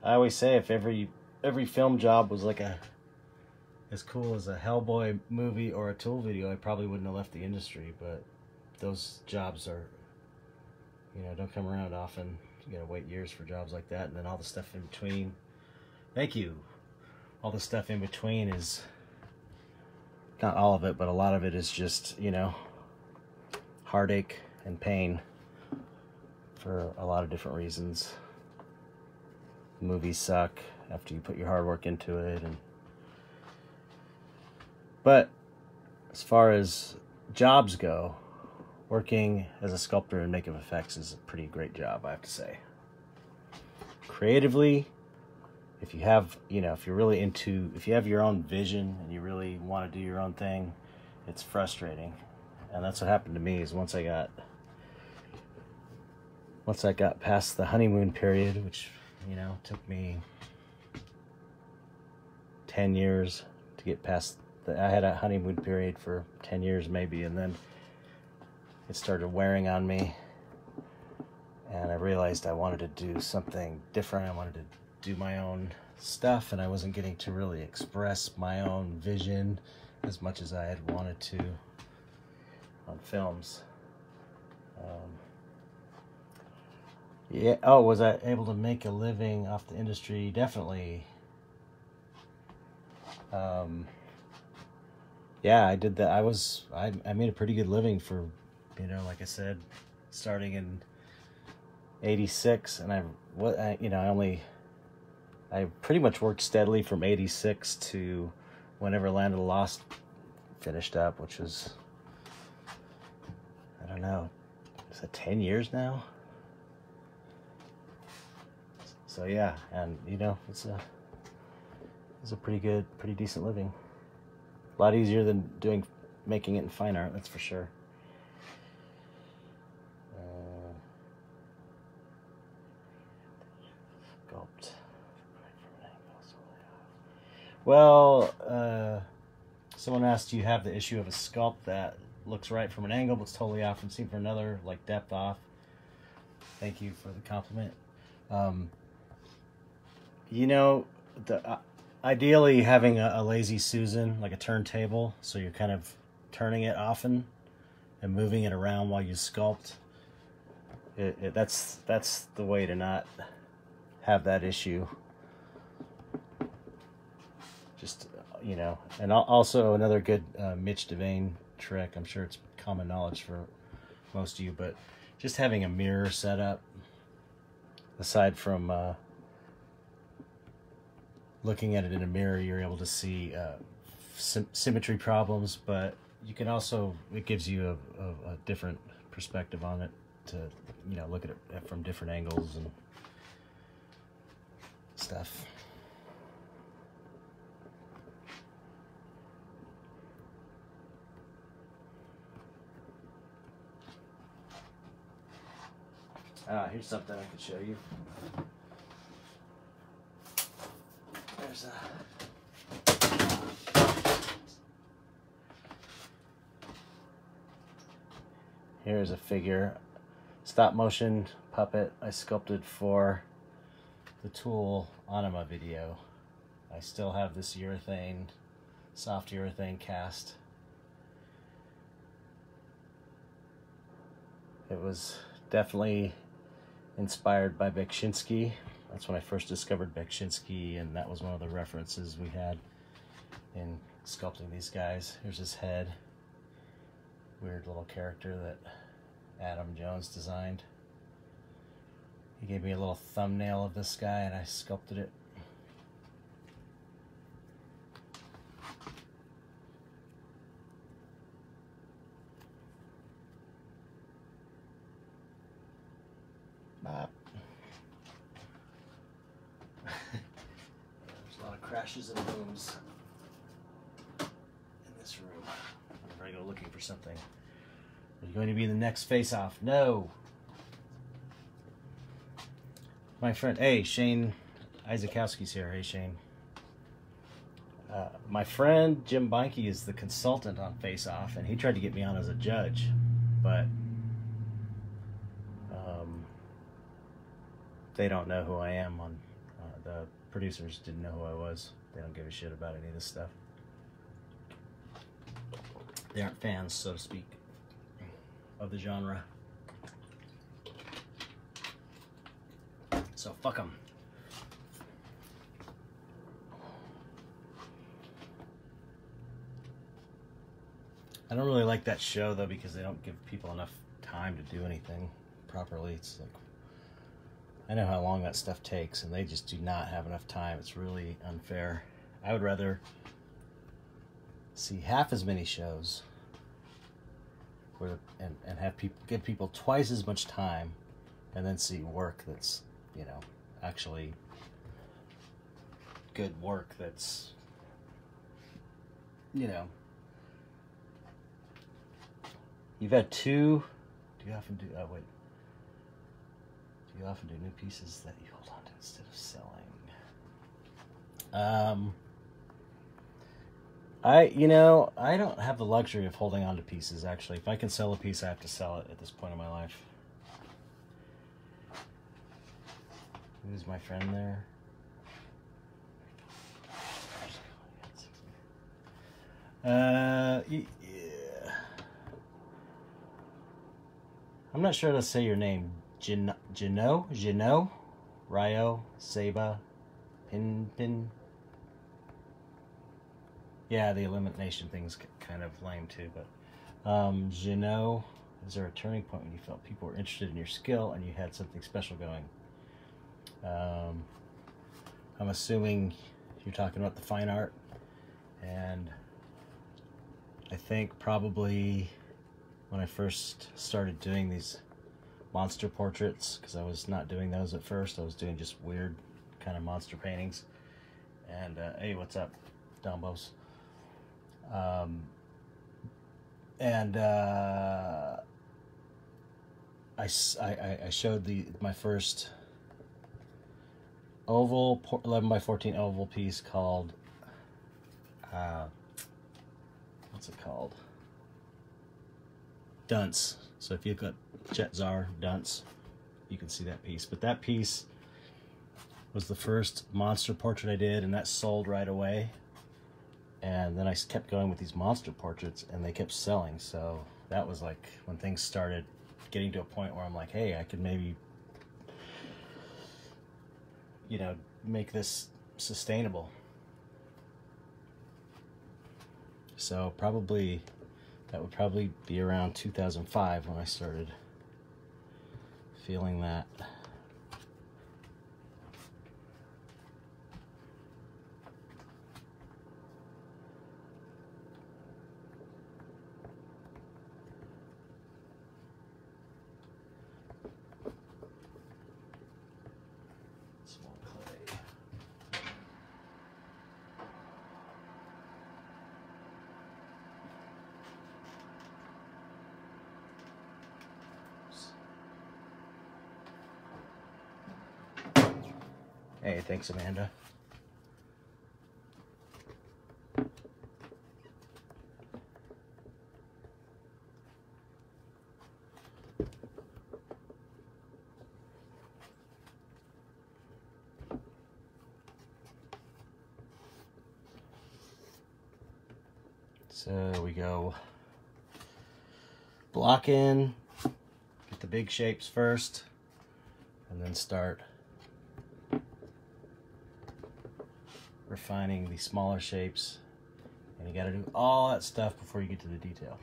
I always say if every film job was like as cool as a Hellboy movie or a Tool video, I probably wouldn't have left the industry. But those jobs are, you know, don't come around often. You gotta wait years for jobs like that, and then all the stuff in between. Thank you. All the stuff in between is, not all of it, but a lot of it is just, you know, heartache and pain for a lot of different reasons. Movies suck after you put your hard work into it, but as far as jobs go, working as a sculptor in makeup effects is a pretty great job, I have to say. Creatively, if you have, you know, if you're really into, if you have your own vision and you really want to do your own thing, it's frustrating. And that's what happened to me, is once I got past the honeymoon period, which, you know, took me 10 years to get past I had a honeymoon period for 10 years maybe, and then it started wearing on me, and I realized I wanted to do something different. I wanted to do my own stuff, and I wasn't getting to really express my own vision as much as I had wanted to on films. Yeah. Oh, was I able to make a living off the industry? Definitely. Yeah, I did that. I made a pretty good living for, you know, like I said, starting in '86, and I pretty much worked steadily from '86 to whenever Land of the Lost finished up, which was, I don't know, is that 10 years now? So yeah, and you know, it's a pretty decent living. A lot easier than making it in fine art, that's for sure. Sculpt. Well, someone asked, do you have the issue of a sculpt that looks right from an angle but it's totally off from seen from another, like depth off? Thank you for the compliment. You know, ideally having a lazy Susan, like a turntable, so you're kind of turning it often and moving it around while you sculpt. That's the way to not have that issue. Just, you know, and also another good Mitch Devane trick. I'm sure it's common knowledge for most of you, but just having a mirror set up, aside from looking at it in a mirror, you're able to see symmetry problems, but you can also, it gives you a different perspective on it to, you know, look at it from different angles and stuff. Here's something I could show you. There's here's a figure, stop motion puppet I sculpted for the Tool Anima video. I still have this urethane, soft urethane cast. It was definitely inspired by Beksinski. That's when I first discovered Beksinski, and that was one of the references we had in sculpting these guys. Here's his head. Weird little character that Adam Jones designed. He gave me a little thumbnail of this guy, and I sculpted it. There's a lot of crashes and booms in this room. Whenever I go looking for something. Are you going to be the next face-off? No. My friend, hey Shane, Isaacowski's here. Hey, Shane. My friend Jim Beinke is the consultant on Face Off, and he tried to get me on as a judge, but they don't know who I am. On the producers didn't know who I was. They don't give a shit about any of this stuff. They aren't fans, so to speak, of the genre. So fuck them. I don't really like that show though, because they don't give people enough time to do anything properly. It's like, I know how long that stuff takes, and they just do not have enough time. It's really unfair. I would rather see half as many shows where, and have people, give people twice as much time, and then see work that's, you know, actually good work that's, you know. You've had two. Do you often do? Oh wait. Do you often do new pieces that you hold on to instead of selling? I don't have the luxury of holding on to pieces. Actually, if I can sell a piece, I have to sell it at this point in my life. Who's my friend there? Yeah. I'm not sure how to say your name. Jino, Ryo, Saba, Pin. Yeah, the elimination thing's kind of lame too, but Jino, is there a turning point when you felt people were interested in your skill and you had something special going? I'm assuming you're talking about the fine art, and I think probably when I first started doing these monster portraits, because I was not doing those at first, I was doing just weird kind of monster paintings. And hey, what's up, Dumbos? I showed my first oval 11 by 14 oval piece called what's it called? Dunce. So if you've got Chet Zar Dunce, you can see that piece. But that piece was the first monster portrait I did, and that sold right away. And then I kept going with these monster portraits, and they kept selling. So that was like when things started getting to a point where I'm like, hey, I could maybe, you know, make this sustainable. So probably, that would probably be around 2005 when I started feeling that. Small clay. Hey, thanks, Amanda. So we go block in, get the big shapes first, and then start refining the smaller shapes. And you got to do all that stuff before you get to the detail.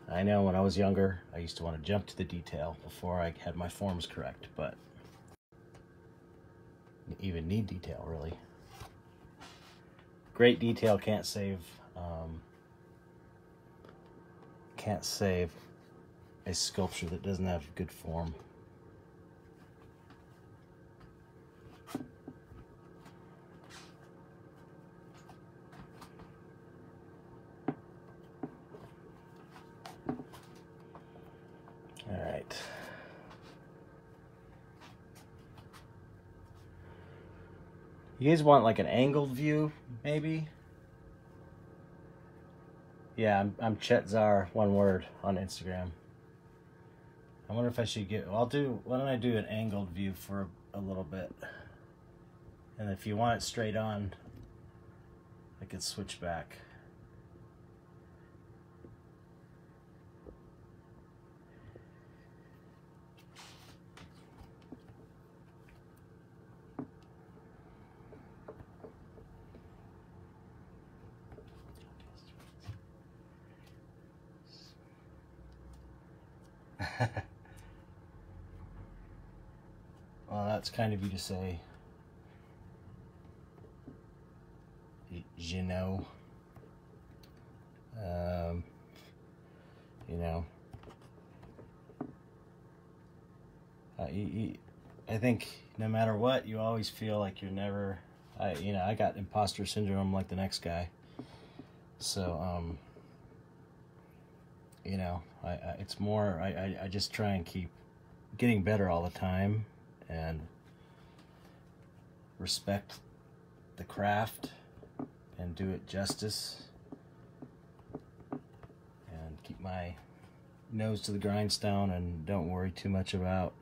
I know when I was younger, I used to want to jump to the detail before I had my forms correct, but you even need detail, really. Great detail can't save a sculpture that doesn't have good form. All right. You guys want like an angled view, maybe? Yeah, I'm Chet Zar, one word, on Instagram. I wonder if I should get, why don't I do an angled view for a little bit? And if you want it straight on, I could switch back. Well, that's kind of you to say. You know. You know. I think no matter what, you always feel like you're never. I got imposter syndrome like the next guy. So, it's more. I just try and keep getting better all the time, and respect the craft and do it justice, and keep my nose to the grindstone and don't worry too much about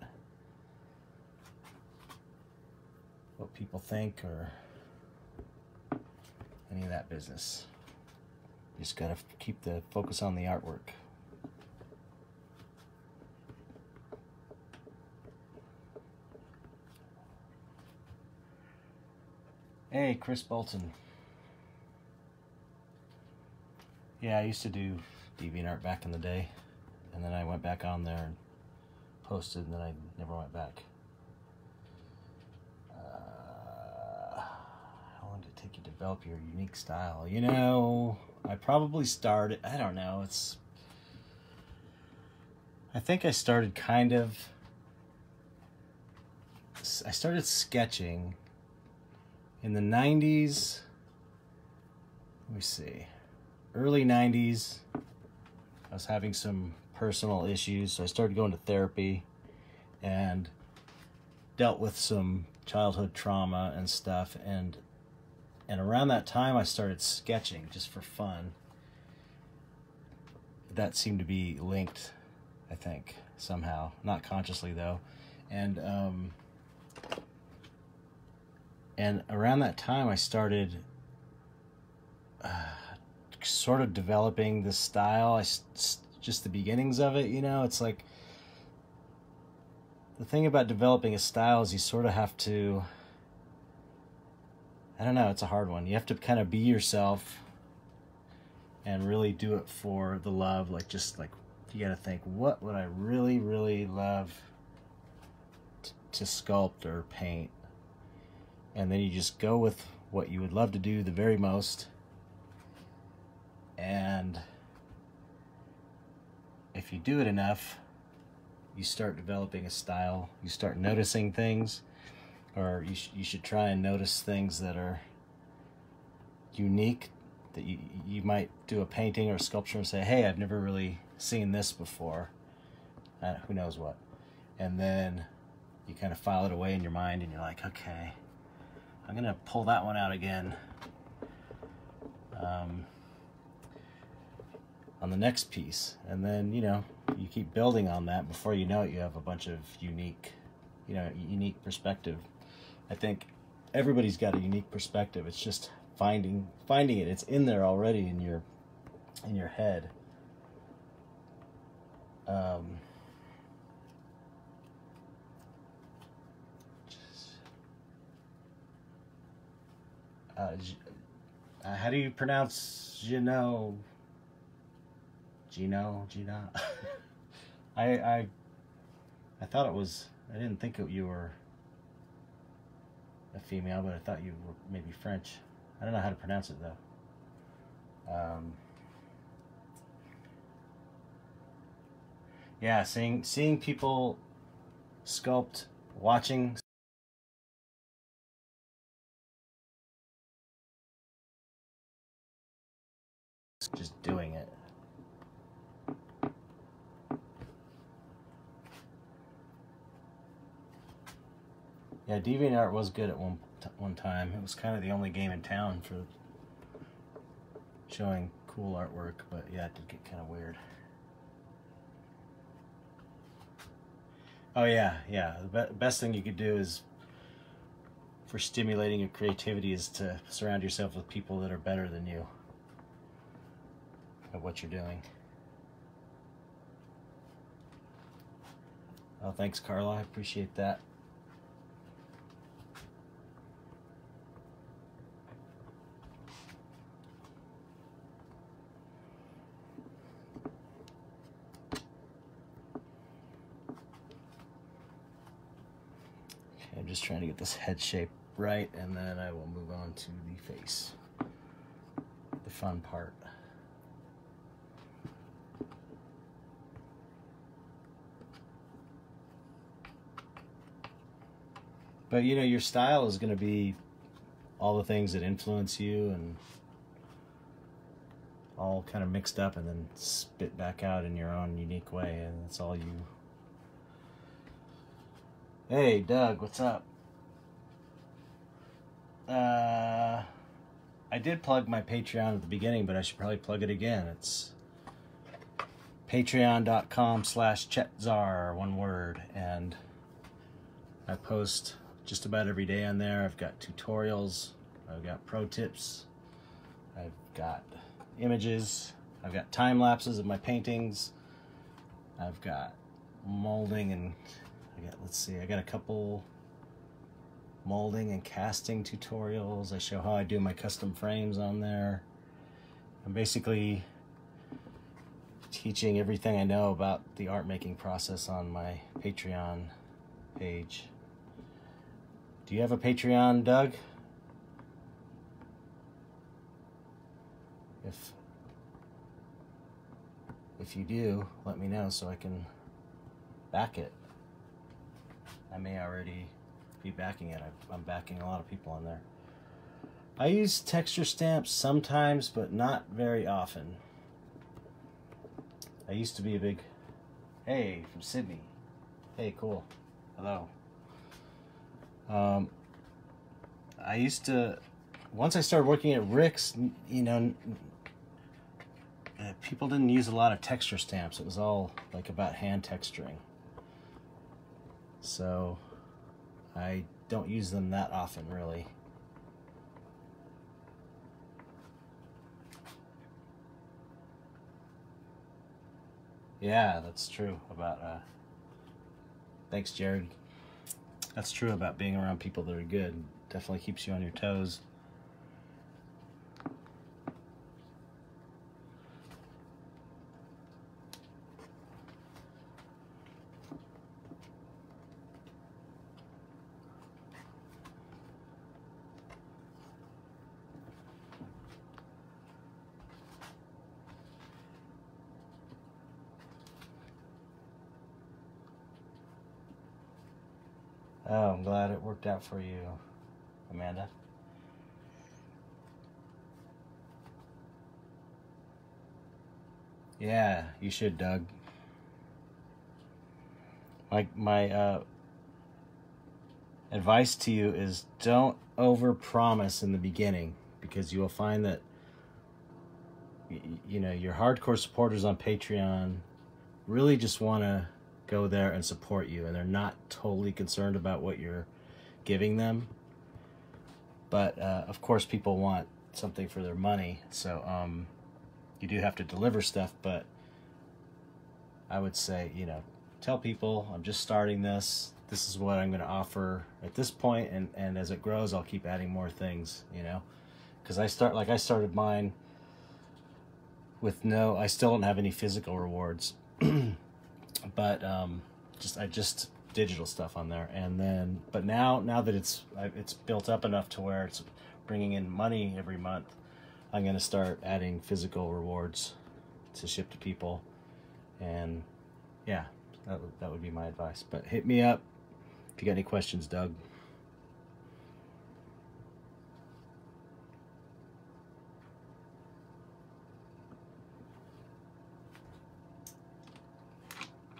what people think or any of that business. You just gotta keep the focus on the artwork. Hey, Chris Bolton. Yeah, I used to do DeviantArt back in the day, and then I went back on there and posted, and then I never went back. How long did it take you to develop your unique style? You know, I probably started, I don't know, I think I started I started sketching in the 90s, let me see, early 90s. I was having some personal issues, so I started going to therapy and dealt with some childhood trauma and stuff, and around that time I started sketching just for fun. That seemed to be linked, I think, somehow, not consciously though. And around that time I started sort of developing this style. Just the beginnings of it, it's like, the thing about developing a style is you sort of have to, I don't know, it's a hard one. You have to kind of be yourself and really do it for the love. Just like you gotta think, what would I really, really love to sculpt or paint? And then you just go with what you would love to do the very most. And if you do it enough, you start developing a style. You start noticing things, or you should try and notice things that are unique, that you might do a painting or a sculpture and say, hey, I've never really seen this before. Who knows what. And then you kind of file it away in your mind and you're like, okay, I'm gonna pull that one out again on the next piece. And then, you keep building on that. Before you know it, you have a bunch of unique perspective. I think everybody's got a unique perspective. It's just finding it. It's in there already in your head. How do you pronounce Gino? I thought it was, I didn't think you were a female, but I thought you were maybe French. I don't know how to pronounce it though. Yeah, seeing people sculpt, watching just doing it. Yeah, DeviantArt was good at one time. It was kind of the only game in town for showing cool artwork, but yeah, it did get kind of weird. Oh yeah, yeah. The best thing you could do is, for stimulating your creativity, is to surround yourself with people that are better than you at what you're doing. Oh, thanks, Carla. I appreciate that. Okay, I'm just trying to get this head shape right, and then I will move on to the face, the fun part. But you know, your style is going to be all the things that influence you and all kind of mixed up and then spit back out in your own unique way, and that's all you. Hey Doug, what's up? I did plug my Patreon at the beginning, but I should probably plug it again. It's patreon.com/Chet Zar, one word, and I post just about every day on there. I've got tutorials, I've got pro tips, I've got images, I've got time lapses of my paintings, I've got molding, and I got a couple molding and casting tutorials. I show how I do my custom frames on there. I'm basically teaching everything I know about the art making process on my Patreon page. Do you have a Patreon, Doug? If you do, let me know so I can back it. I may already be backing it. I'm backing a lot of people on there. I use texture stamps sometimes, but not very often. I used to be a big... Hey, from Sydney. Hey, cool. Hello. I used to... Once I started working at Rick's, you know, people didn't use a lot of texture stamps. It was all like about hand texturing. So I don't use them that often, really. Yeah, that's true about, thanks, Jared. That's true about being around people that are good. Definitely keeps you on your toes. Oh, I'm glad it worked out for you, Amanda. Yeah, you should, Doug. My advice to you is don't overpromise in the beginning, because you will find that you know, your hardcore supporters on Patreon really just want to go there and support you, and they're not totally concerned about what you're giving them. But of course people want something for their money, so you do have to deliver stuff. But I would say, you know, tell people I'm just starting this is what I'm going to offer at this point, and as it grows I'll keep adding more things, you know, because I started mine with I still don't have any physical rewards. But just digital stuff on there, and then but now that it's built up enough to where it's bringing in money every month, I'm going to start adding physical rewards to ship to people. And yeah, that would be my advice. But hit me up if you got any questions, Doug.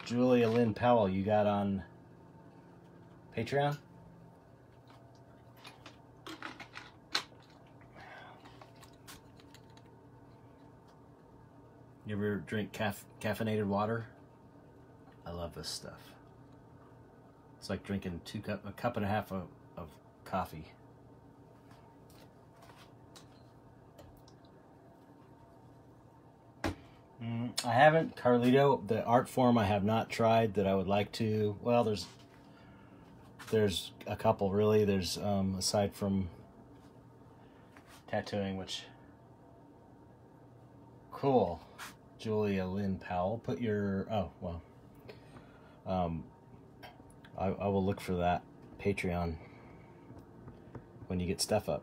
Julia Lynn Powell, you got on Patreon? You ever drink caffeinated water? I love this stuff. It's like drinking a cup and a half of coffee. I haven't, Carlito, the art form I have not tried that I would like to. Well, there's a couple really. There's aside from tattooing, which cool. Julia Lynn Powell, put your I will look for that Patreon when you get stuff up.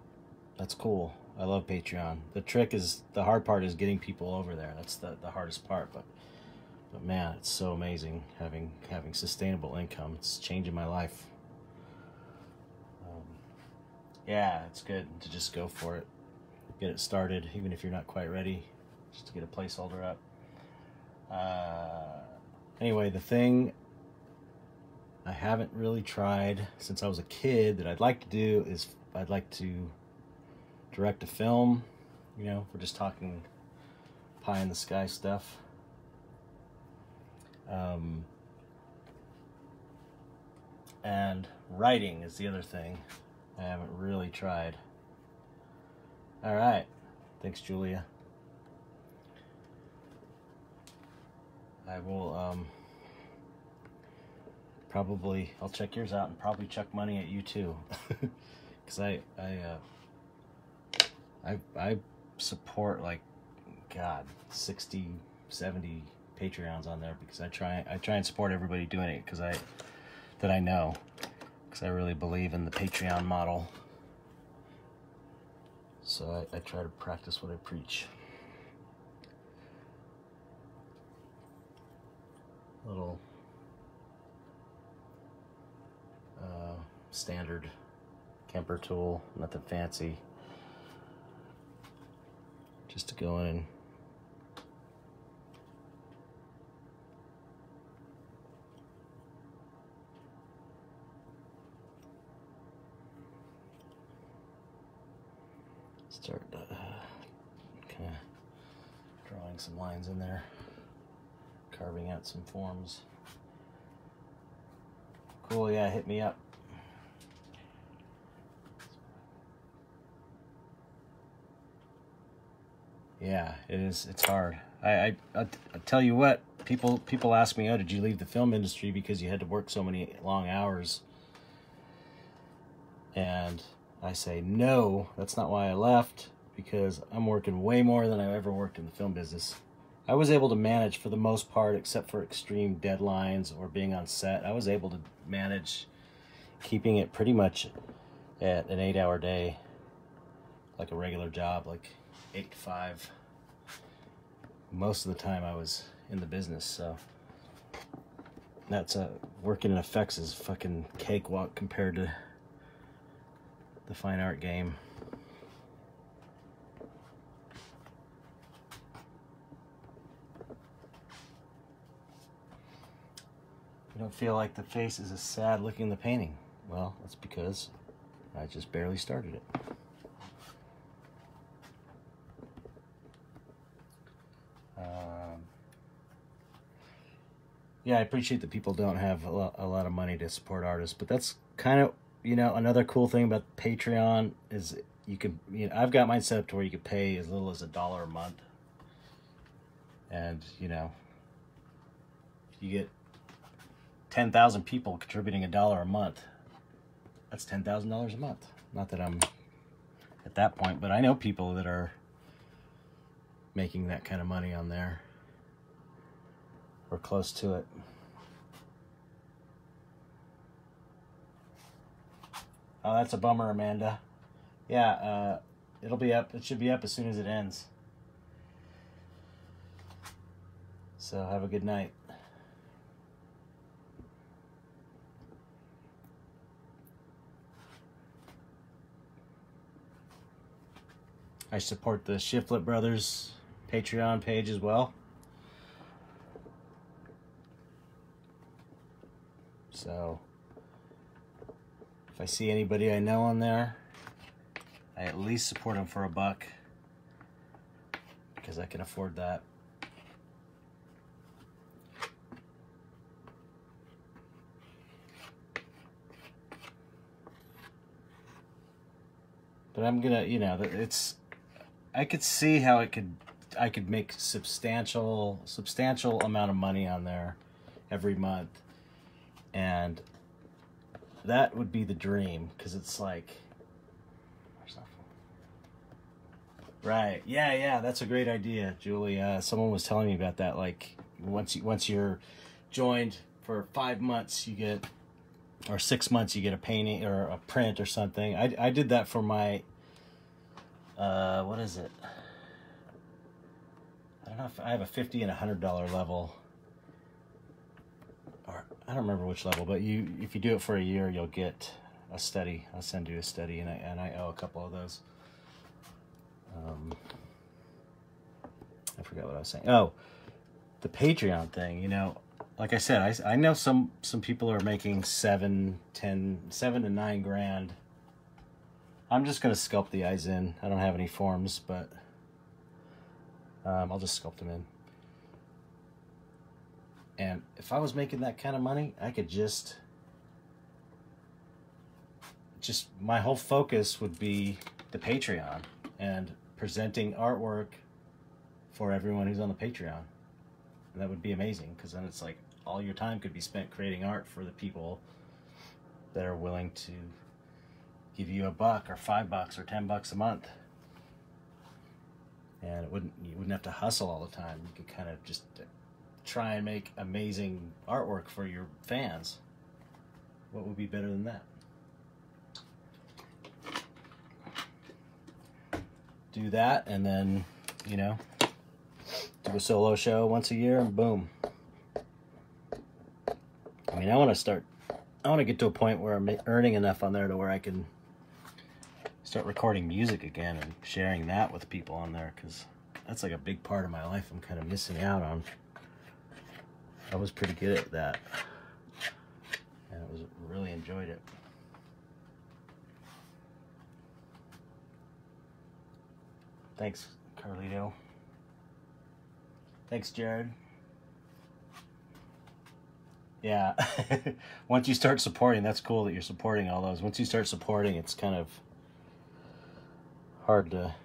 That's cool. I love Patreon. The hard part is getting people over there. That's the hardest part, but man, it's so amazing having sustainable income. It's changing my life. Yeah, it's good to just go for it. Get it started, even if you're not quite ready, just to get a placeholder up. Anyway, the thing I haven't really tried since I was a kid that I'd like to do is I'd like to direct a film. You know, we're just talking pie in the sky stuff. And writing is the other thing I haven't really tried. All right. Thanks, Julia. I will I'll check yours out and probably chuck money at you too. Because I support like, God, 60, 70 Patreons on there because I try and support everybody doing it that I know, because I really believe in the Patreon model. So I try to practice what I preach. Little standard Kemper tool, nothing fancy. Just to go in and start kind of drawing some lines in there, carving out some forms. Cool, yeah, hit me up. Yeah, it is. It's hard. I tell you what, people ask me, oh, did you leave the film industry because you had to work so many long hours? And I say, no, that's not why I left, because I'm working way more than I ever worked in the film business. I was able to manage for the most part, except for extreme deadlines or being on set. I was able to manage keeping it pretty much at an 8-hour day, like a regular job, like 8 to 5. Most of the time I was in the business, so that's working in effects is fucking cakewalk compared to the fine art game. You don't feel like the face is as sad looking in the painting. Well, that's because I just barely started it. Yeah, I appreciate that people don't have a lot of money to support artists, but that's kind of, you know, another cool thing about Patreon is you can, you know, I've got mine set up to where you could pay as little as $1 a month, and you know, you get 10,000 people contributing $1 a month. That's $10,000 a month. Not that I'm at that point, but I know people that are making that kind of money on there, or close to it. Oh, that's a bummer, Amanda. Yeah, it'll be up. It should be up as soon as it ends. So have a good night. I support the Shiflett Brothers Patreon page as well. So if I see anybody I know on there, I at least support them for $1 because I can afford that. But I'm gonna, you know, it's, I could see how I could make substantial amount of money on there every month, and that would be the dream, because it's like, right, yeah, that's a great idea, Julie. Someone was telling me about that. Like once you're joined for 5 months, you get, or 6 months, you get a painting or a print or something. I did that for my what is it? I don't know if I have a $50 and $100 level, or I don't remember which level, but if you do it for a year, you'll get a study. I'll send you a study, and I owe a couple of those. I forgot what I was saying. Oh, the Patreon thing. You know, like I said, I know some people are making $7 to 9 grand. I'm just gonna sculpt the eyes in. I don't have any forms, but I'll just sculpt them in. And if I was making that kind of money, I could just my whole focus would be the Patreon and presenting artwork for everyone who's on the Patreon. And that would be amazing, because then it's like all your time could be spent creating art for the people that are willing to give you $1 or $5 or $10 a month. And you wouldn't have to hustle all the time. You could kind of just try and make amazing artwork for your fans. What would be better than that? Do that, and then, you know, do a solo show once a year, and boom. I mean, I want to get to a point where I'm earning enough on there to where I can start recording music again and sharing that with people on there, because that's like a big part of my life I'm kind of missing out on. I was pretty good at that, and really enjoyed it. Thanks, Carlito. Thanks, Jared. Yeah. Once you start supporting, that's cool that you're supporting all those. Once you start supporting, it's kind of hard to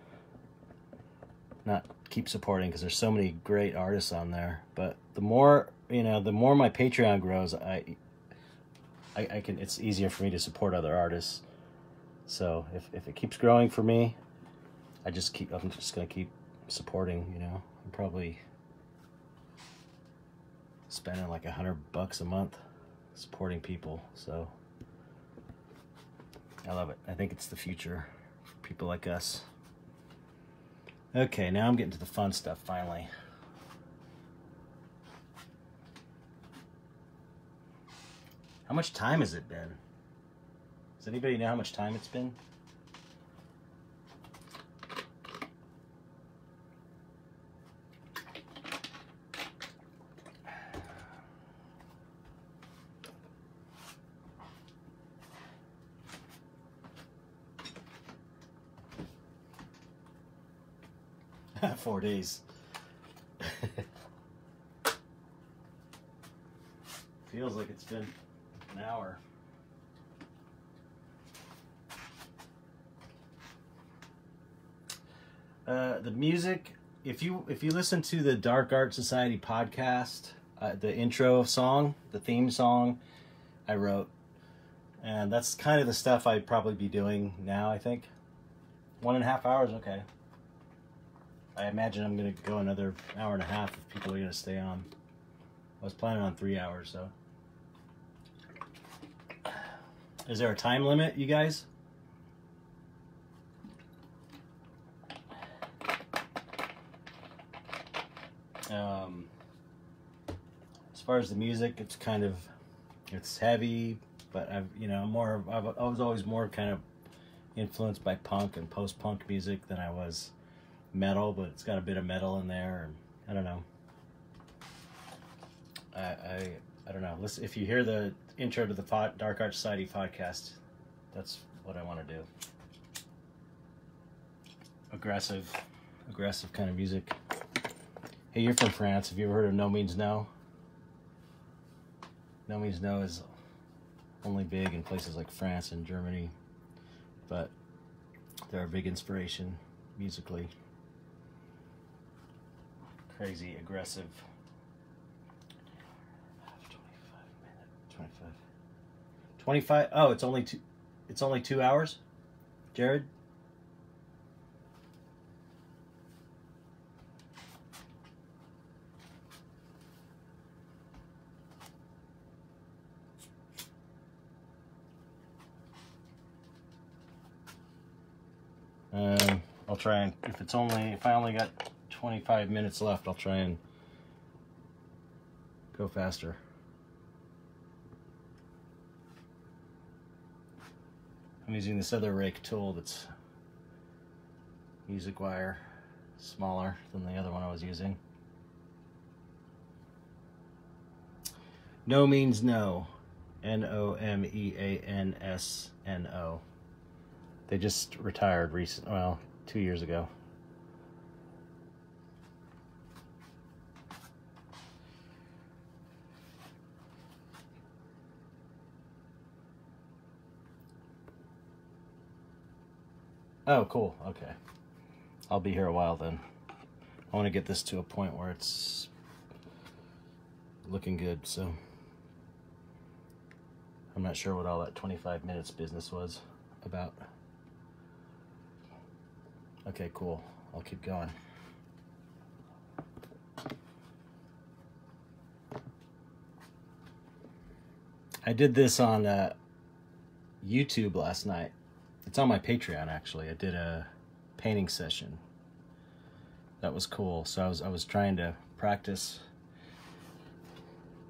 not keep supporting, because there's so many great artists on there. But the more, you know, the more my Patreon grows, I can, it's easier for me to support other artists. So if it keeps growing for me, I'm just gonna keep supporting, you know. I'm probably spending like $100 a month supporting people, so I love it. I think it's the future for people like us. Okay, now I'm getting to the fun stuff finally. How much time has it been? Does anybody know how much time it's been? Yeah. 4 days. Feels like it's been an hour. The music, if you listen to the Dark Art Society podcast, the intro song, the theme song I wrote, and that's kind of the stuff I'd probably be doing now, I think. 1.5 hours, okay. I imagine I'm going to go another 1.5 hours if people are going to stay on. I was planning on 3 hours, so. Is there a time limit, you guys? As far as the music, it's kind of, it's heavy, but I was always more kind of influenced by punk and post-punk music than I was metal, but it's got a bit of metal in there, and I don't know. I don't know. Listen, if you hear the intro to the Dark Art Society podcast, that's what I want to do. Aggressive kind of music. Hey, you're from France. Have you ever heard of No Means No? No Means No is only big in places like France and Germany, but They're a big inspiration musically. Crazy, aggressive. 25. Oh, it's only 2 hours, Jared. I'll try and if I only got 25 minutes left, I'll try and go faster. I'm using this other rake tool that's music wire, smaller than the other one I was using. No means no. Nomeansno. They just retired recently, well, 2 years ago. Oh, cool. Okay. I'll be here a while then. I want to get this to a point where it's looking good, so I'm not sure what all that 25 minutes business was about. Okay, cool. I'll keep going. I did this on YouTube last night. It's on my Patreon, actually. I did a painting session. That was cool. So I was trying to practice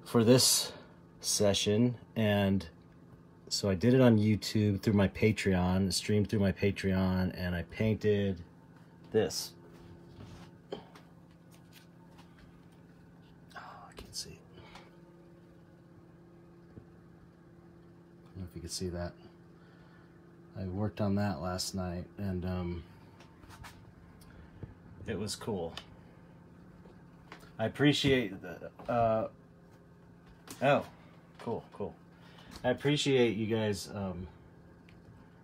for this session, and so I did it on YouTube through my Patreon, streamed through my Patreon, and I painted this. Oh, I can't see it. I don't know if you can see that. I worked on that last night, and it was cool. I appreciate the, oh, cool. I appreciate you guys,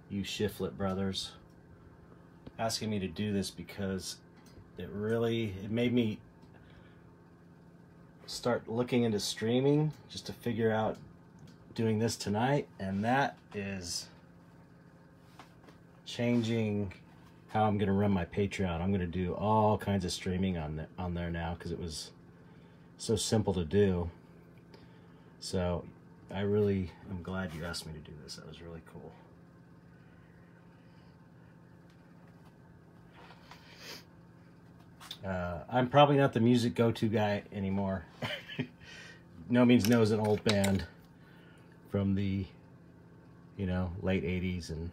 you Shiflett Brothers, asking me to do this, because it made me start looking into streaming just to figure out doing this tonight, and that is changing how I'm gonna run my Patreon. I'm gonna do all kinds of streaming on there now, because it was so simple to do. So I really am glad you asked me to do this. That was really cool. I'm probably not the music go-to guy anymore. No Means No is an old band from the, late 80s and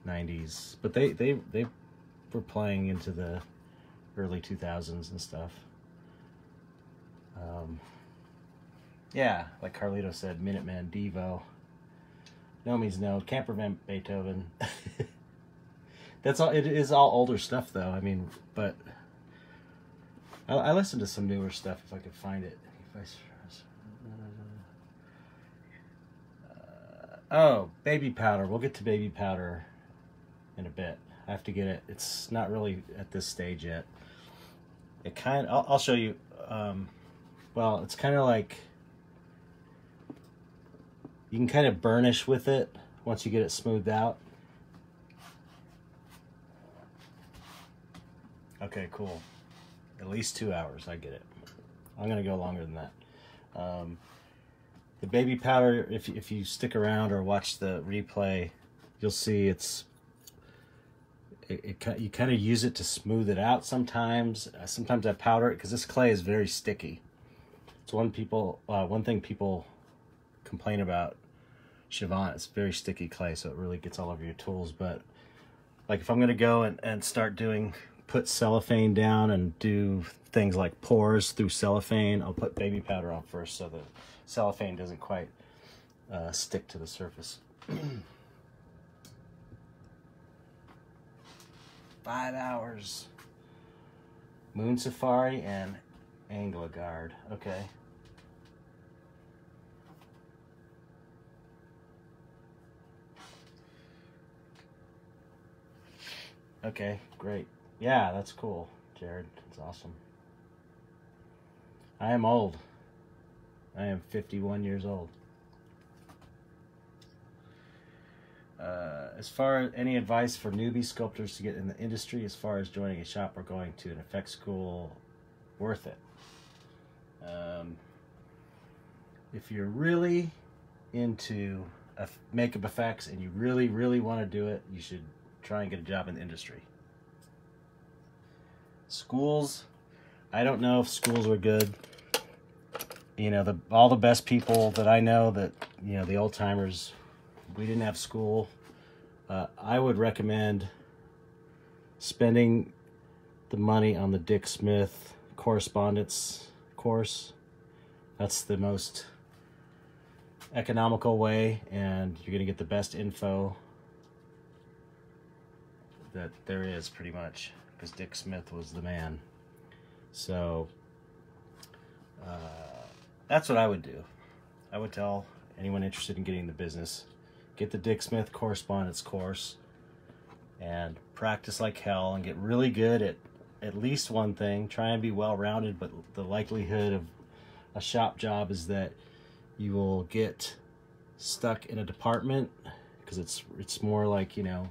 90s, but they were playing into the early 2000s and stuff. Yeah, like Carlito said, Minuteman, Devo. No Means No, can't prevent Beethoven. That's all. It is all older stuff, though. I mean, but I listen to some newer stuff if I could find it. Oh, Baby Powder. We'll get to Baby Powder in a bit. I have to get it. It's not really at this stage yet. It I'll show you. Well, it's kind of like, you can kind of burnish with it once you get it smoothed out. Okay, cool. At least 2 hours. I get it. I'm gonna go longer than that. The Baby Powder, if you stick around or watch the replay, you'll see you kind of use it to smooth it out sometimes. Sometimes I powder it because this clay is very sticky. It's one thing people complain about Chivant. It's very sticky clay, so it really gets all over your tools. But like if I'm gonna go and start put cellophane down and do things like pours through cellophane, I'll put Baby Powder on first so the cellophane doesn't quite stick to the surface. 5 hours. Moon Safari and Anglo-Guard. Okay. Okay, great. Yeah, that's cool, Jared. That's awesome. I am old. I am 51 years old. As far as any advice for newbie sculptors to get in the industry, as far as joining a shop or going to an effects school, worth it. If you're really into makeup effects and you really, really want to do it, you should try and get a job in the industry. Schools, I don't know if schools are good. You know, all the best people that I know that, you know, the old timers, we didn't have school. I would recommend spending the money on the Dick Smith correspondence course. That's the most economical way, and you're going to get the best info that there is, pretty much, because Dick Smith was the man. So that's what I would do. I would tell anyone interested in getting in the business, get the Dick Smith correspondence course and practice like hell and get really good at least one thing. Try and be well-rounded, but the likelihood of a shop job is that you will get stuck in a department, because it's more like, you know,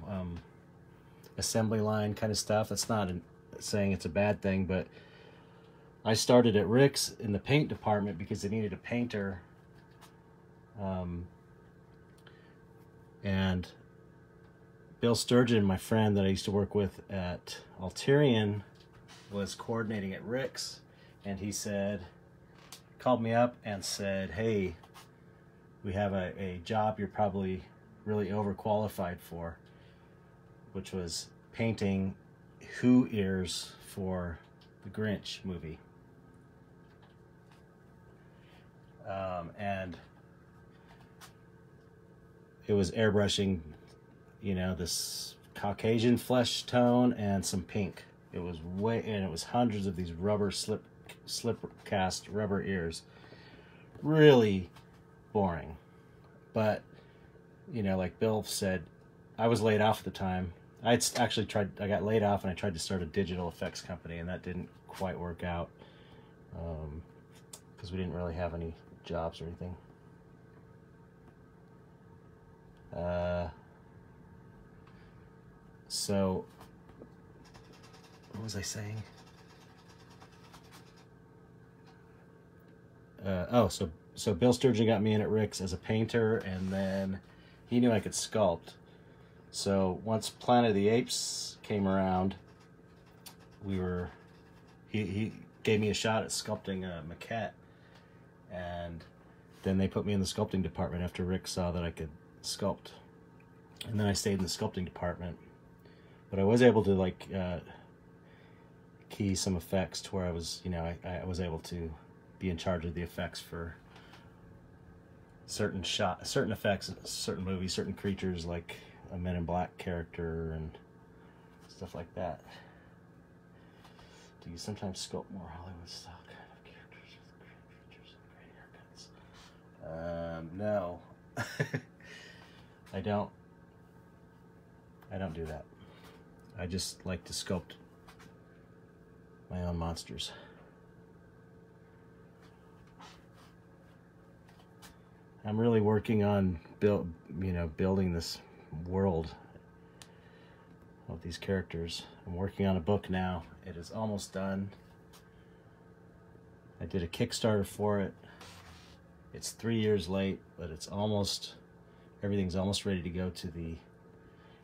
assembly line kind of stuff. That's not saying it's a bad thing, but I started at Rick's in the paint department because they needed a painter, and Bill Sturgeon, my friend that I used to work with at Alterian, was coordinating at Rick's, and he called me up and said, hey, we have a job you're probably really overqualified for, which was painting Who ears for the Grinch movie. And it was airbrushing, you know, this Caucasian flesh tone and some pink. It was and it was hundreds of these rubber slip cast rubber ears. Really boring. But, you know, like Bill said, I was laid off at the time. I got laid off and I tried to start a digital effects company, and that didn't quite work out because we didn't really have any jobs or anything. So what was I saying? So Bill Sturgeon got me in at Rick's as a painter, and then he knew I could sculpt. So once Planet of the Apes came around, he gave me a shot at sculpting a maquette, and then they put me in the sculpting department after Rick saw that I could sculpt. And then I stayed in the sculpting department, but I was able to key some effects to where I was, you know, I was able to be in charge of the effects for certain effects, certain movies, certain creatures, like a Men in Black character and stuff like that. Do you sometimes sculpt more Hollywood style kind of characters with great features and great haircuts? No. I don't do that. I just like to sculpt my own monsters. I'm really working on building this world of these characters. I'm working on a book now. It is almost done. I did a Kickstarter for it. It's 3 years late, but everything's almost ready to go to the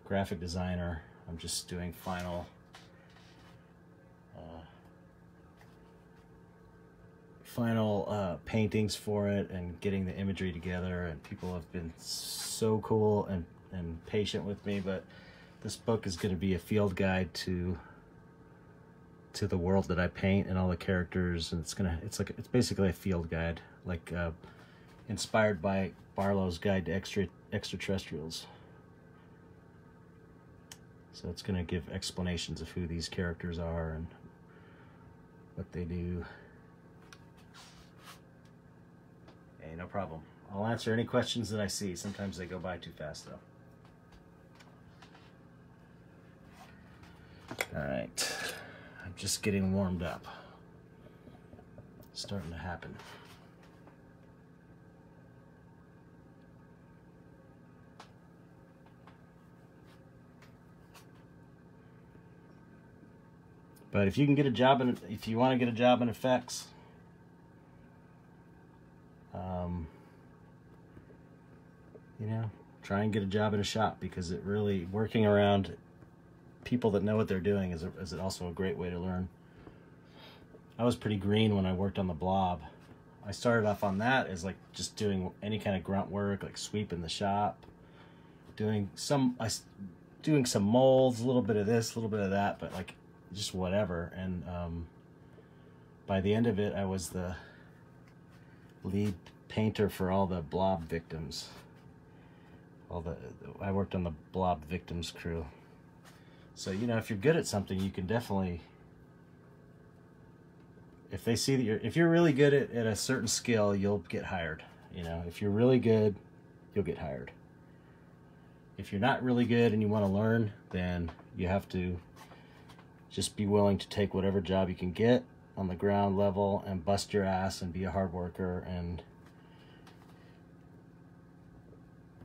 graphic designer. I'm just doing final paintings for it and getting the imagery together, and people have been so cool and patient with me. But this book is going to be a field guide to the world that I paint and all the characters, and it's basically a field guide, like inspired by Barlow's Guide to Extraterrestrials. So it's going to give explanations of who these characters are and what they do. Hey, no problem. I'll answer any questions that I see. Sometimes they go by too fast, though. All right, I'm just getting warmed up. It's starting to happen. But if you can get a job in, if you want to get a job in effects, you know, try and get a job in a shop, because it really, working around people that know what they're doing is also a great way to learn. I was pretty green when I worked on the Blob. I started off on that as like just doing any kind of grunt work, like sweeping the shop, doing some molds, a little bit of this, a little bit of that, but like just whatever. And by the end of it, I was the lead painter for all the Blob victims. I worked on the Blob victims crew. So, you know, if you're good at something, you can definitely, if they see that if you're really good at a certain skill, you'll get hired. You know, if you're really good, you'll get hired. If you're not really good and you want to learn, then you have to just be willing to take whatever job you can get on the ground level and bust your ass and be a hard worker. And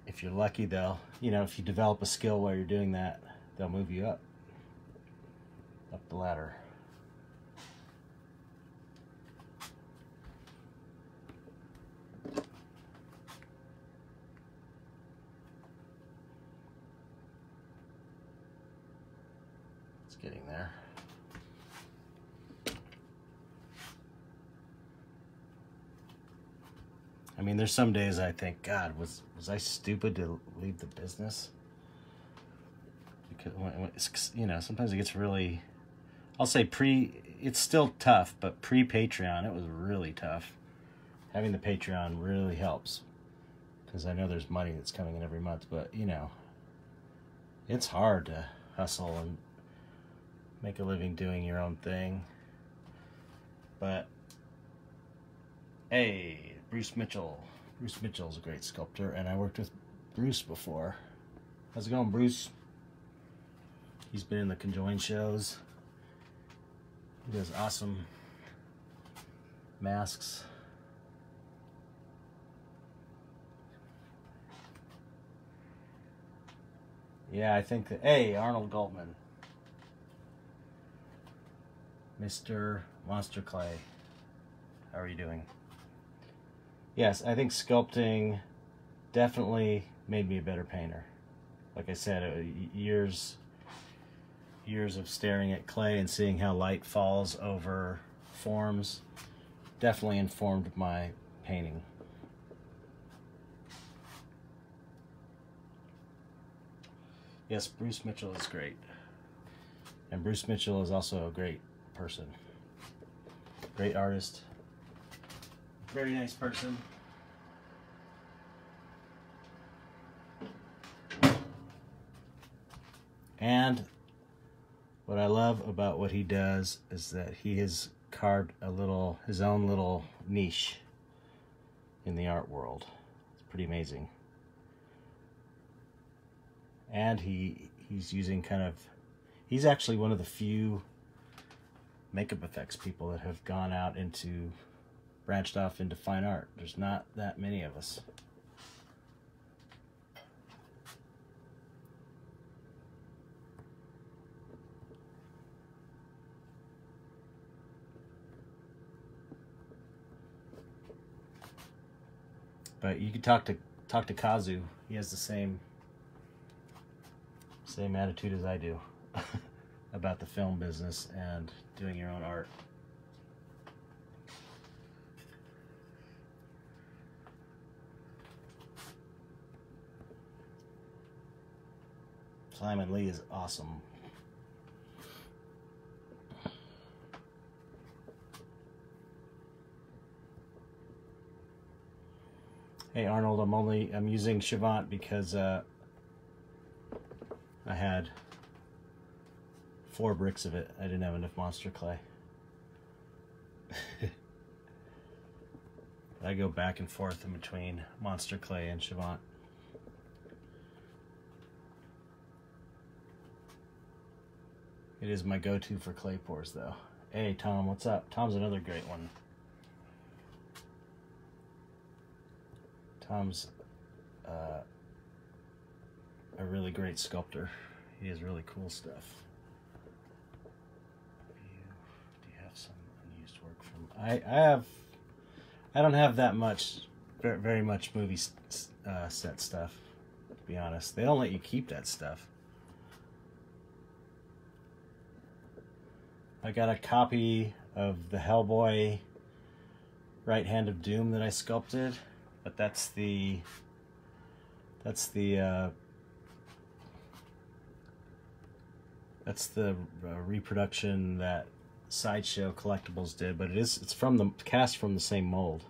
if you're lucky, they'll, you know, if you develop a skill while you're doing that, they'll move you up the ladder. It's getting there. I mean, there's some days I think, God, was I stupid to leave the business? Because when it's, you know, sometimes it gets really, I'll say it's still tough, but pre-Patreon, it was really tough. Having the Patreon really helps, because I know there's money that's coming in every month, but, you know, it's hard to hustle and make a living doing your own thing. But, hey, Bruce Mitchell. Bruce Mitchell's a great sculptor, and I worked with Bruce before. How's it going, Bruce? He's been in the conjoined shows. He does awesome masks. Yeah, I think that, hey, Arnold Goldman. Mr. Monster Clay. How are you doing? Yes, I think sculpting definitely made me a better painter. Like I said, years of staring at clay and seeing how light falls over forms definitely informed my painting. Yes, Bruce Mitchell is great. And Bruce Mitchell is also a great person. Great artist. Very nice person. And what I love about what he does is that he has carved his own little niche in the art world. It's pretty amazing. And he's using he's actually one of the few makeup effects people that have gone out into, branched off into fine art. There's not that many of us. But you can talk to Kazu. He has the same attitude as I do about the film business and doing your own art. Simon Lee is awesome. Hey Arnold, I'm using Chavant because I had 4 bricks of it. I didn't have enough monster clay. I go back and forth in between monster clay and Chavant. It is my go-to for clay pours, though. Hey, Tom, what's up? Tom's another great one. Tom's a really great sculptor. He has really cool stuff. Do you have some unused work from? I don't have that much, very much movie set stuff. To be honest, they don't let you keep that stuff. I got a copy of the Hellboy Right Hand of Doom that I sculpted, but that's the reproduction that Sideshow Collectibles did, but it's from the cast from the same mold.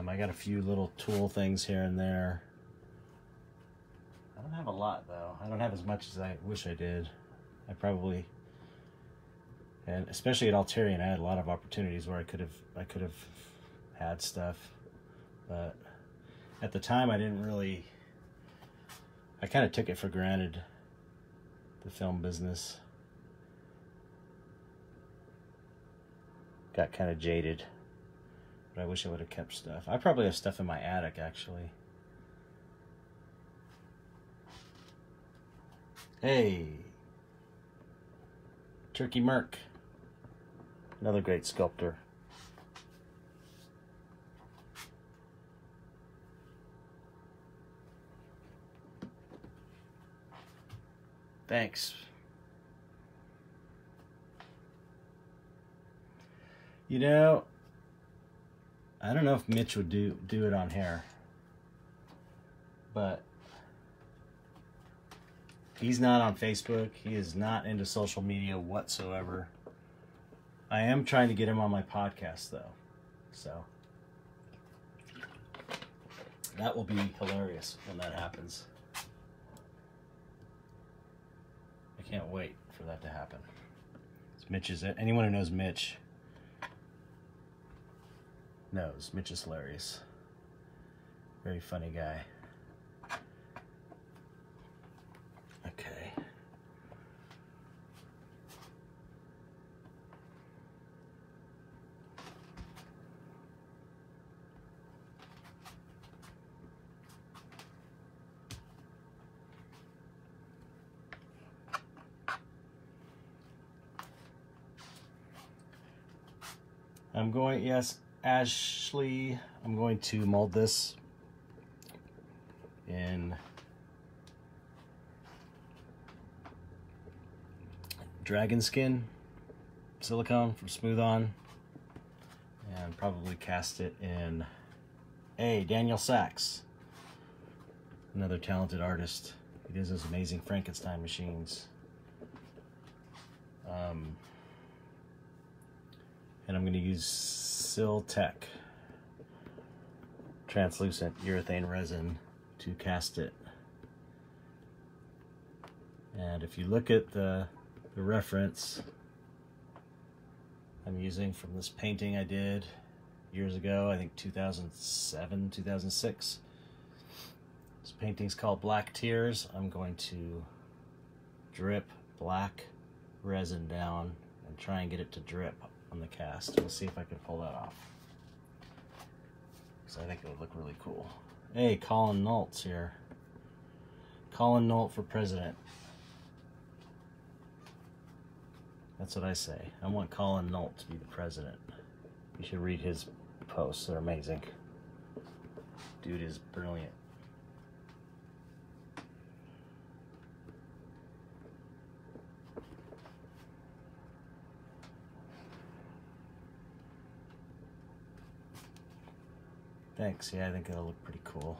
I got a few little tool things here and there. I don't have a lot though. I don't have as much as I wish I did. I probably, and especially at Alterian, I had a lot of opportunities where I could have had stuff, but at the time I didn't really. I kind of took it for granted, the film business. Got kind of jaded, but I wish I would have kept stuff. I probably have stuff in my attic, actually. Hey, Turkey Merc, another great sculptor. Thanks. You know, I don't know if Mitch would do it on hair, but he's not on Facebook. He is not into social media whatsoever. I am trying to get him on my podcast though, so that will be hilarious when that happens. I can't wait for that to happen. Anyone who knows Mitch knows Mitch is hilarious. Very funny guy. Okay. Yes, Ashley, I'm going to mold this in dragon skin silicone from Smooth On, and probably cast it in Daniel Sachs, another talented artist. He does those amazing Frankenstein machines. And I'm going to use Siltec translucent urethane resin to cast it. And if you look at the reference I'm using from this painting I did years ago, I think 2007, 2006. This painting's called Black Tears. I'm going to drip black resin down and try and get it to drip on the cast. We'll see if I can pull that off, because I think it would look really cool. Hey, Colin Nolt's here. Colin Nolt for president. That's what I say. I want Colin Nolt to be the president. You should read his posts. They're amazing. Dude is brilliant. Thanks. Yeah, I think it'll look pretty cool.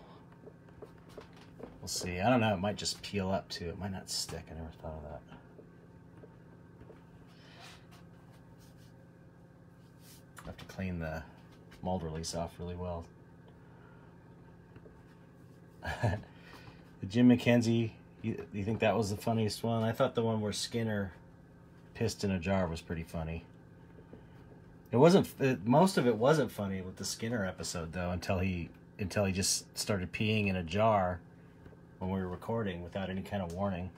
We'll see. I don't know. It might just peel up too. It might not stick. I never thought of that. I have to clean the mold release off really well. The Jim McKenzie, you think that was the funniest one? I thought the one where Skinner pissed in a jar was pretty funny. It wasn't. Most of it wasn't funny with the Skinner episode though, until he just started peeing in a jar when we were recording without any kind of warning.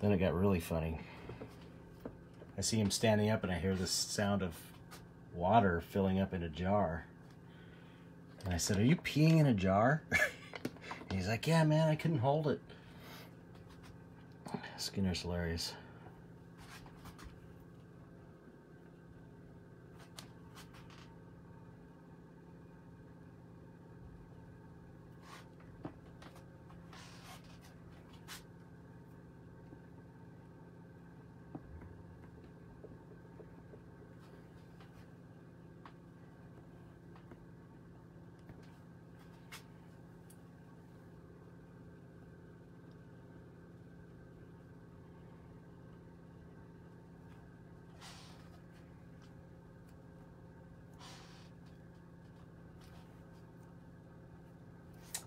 Then it got really funny. I see him standing up and I hear this sound of water filling up in a jar. And I said, "Are you peeing in a jar?" And he's like, "Yeah, man, I couldn't hold it." Skinner's hilarious.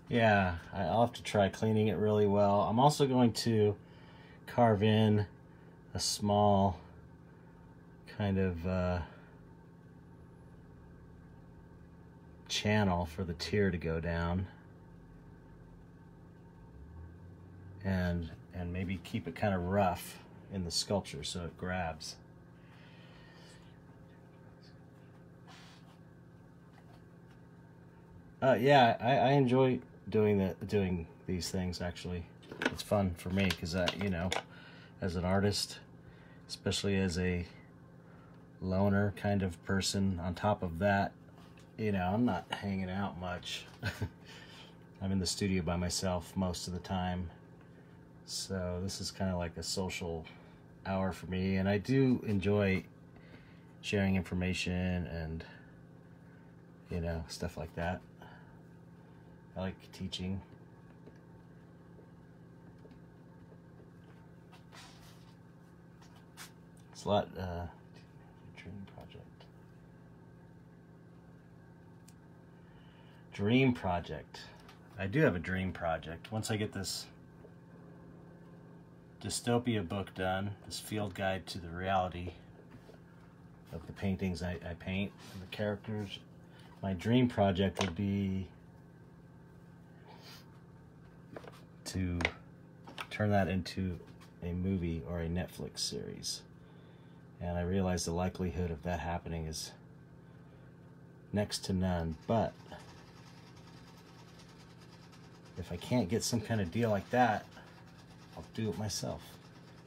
Yeah, I'll have to try cleaning it really well. I'm also going to carve in a small kind of channel for the tear to go down, and maybe keep it kind of rough in the sculpture so it grabs. Yeah, I enjoy doing these things. Actually, it's fun for me because you know, as an artist, especially as a loner kind of person, on top of that, you know, I'm not hanging out much. I'm in the studio by myself most of the time, so this is kind of like a social hour for me, and I do enjoy sharing information and, you know, stuff like that. I like teaching. It's a lot, dream project. Dream project. I do have a dream project. Once I get this dystopia book done, this field guide to the reality of the paintings I paint and the characters, my dream project would be to turn that into a movie or a Netflix series. And I realize the likelihood of that happening is next to none, but if I can't get some kind of deal like that, I'll do it myself.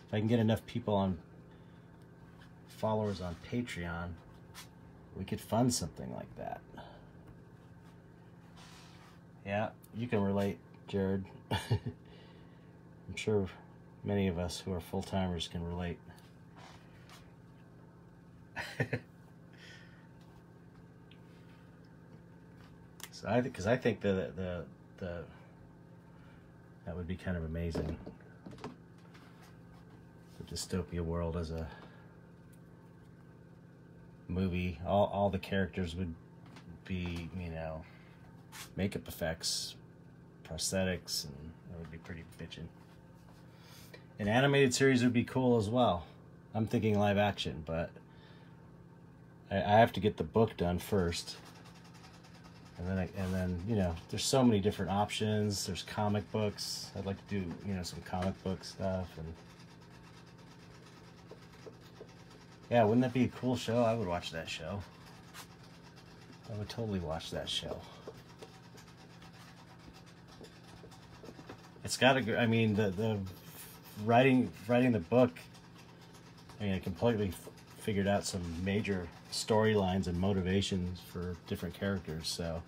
If I can get enough people on, followers on Patreon, we could fund something like that. Yeah, you can relate, Jared. I'm sure many of us who are full-timers can relate. So I think that that would be kind of amazing. The dystopia world as a movie. All the characters would be, you know, makeup effects, prosthetics, and it would be pretty bitchin'. An animated series would be cool as well. I'm thinking live action, but I have to get the book done first. And then, you know, there's so many different options. There's comic books. I'd like to do, you know, some comic book stuff. And yeah, wouldn't that be a cool show? I would watch that show. I would totally watch that show. It's got to. I mean, the writing the book. I mean, I completely figured out some major storylines and motivations for different characters. So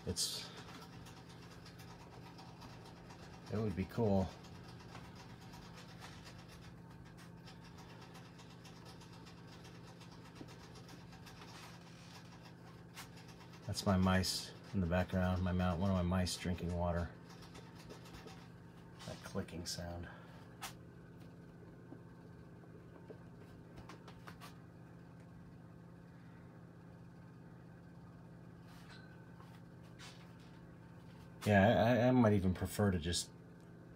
it would be cool. That's my mice in the background. One of my mice drinking water. That clicking sound. Yeah, I might even prefer to just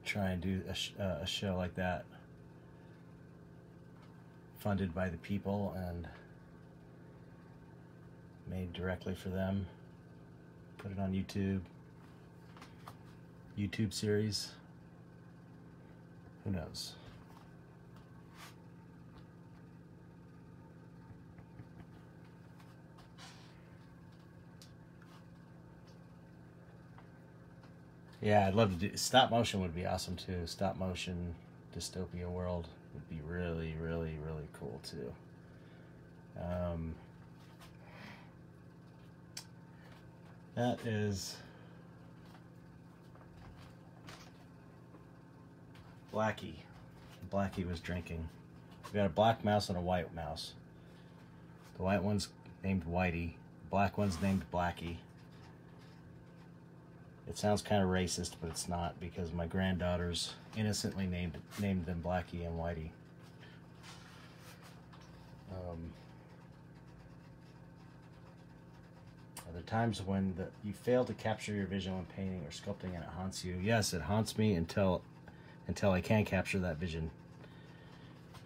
try and do a show like that, funded by the people and made directly for them. Put it on YouTube series. Who knows? Yeah, I'd love to do stop motion. Would be awesome too. Stop motion dystopia world would be really, really, really cool too. That is Blackie. Blackie was drinking. We got a black mouse and a white mouse. The white one's named Whitey. The black one's named Blackie. It sounds kind of racist, but it's not, because my granddaughters innocently named them Blackie and Whitey. Are there times when you fail to capture your vision when painting or sculpting and it haunts you? Yes, it haunts me until I can capture that vision.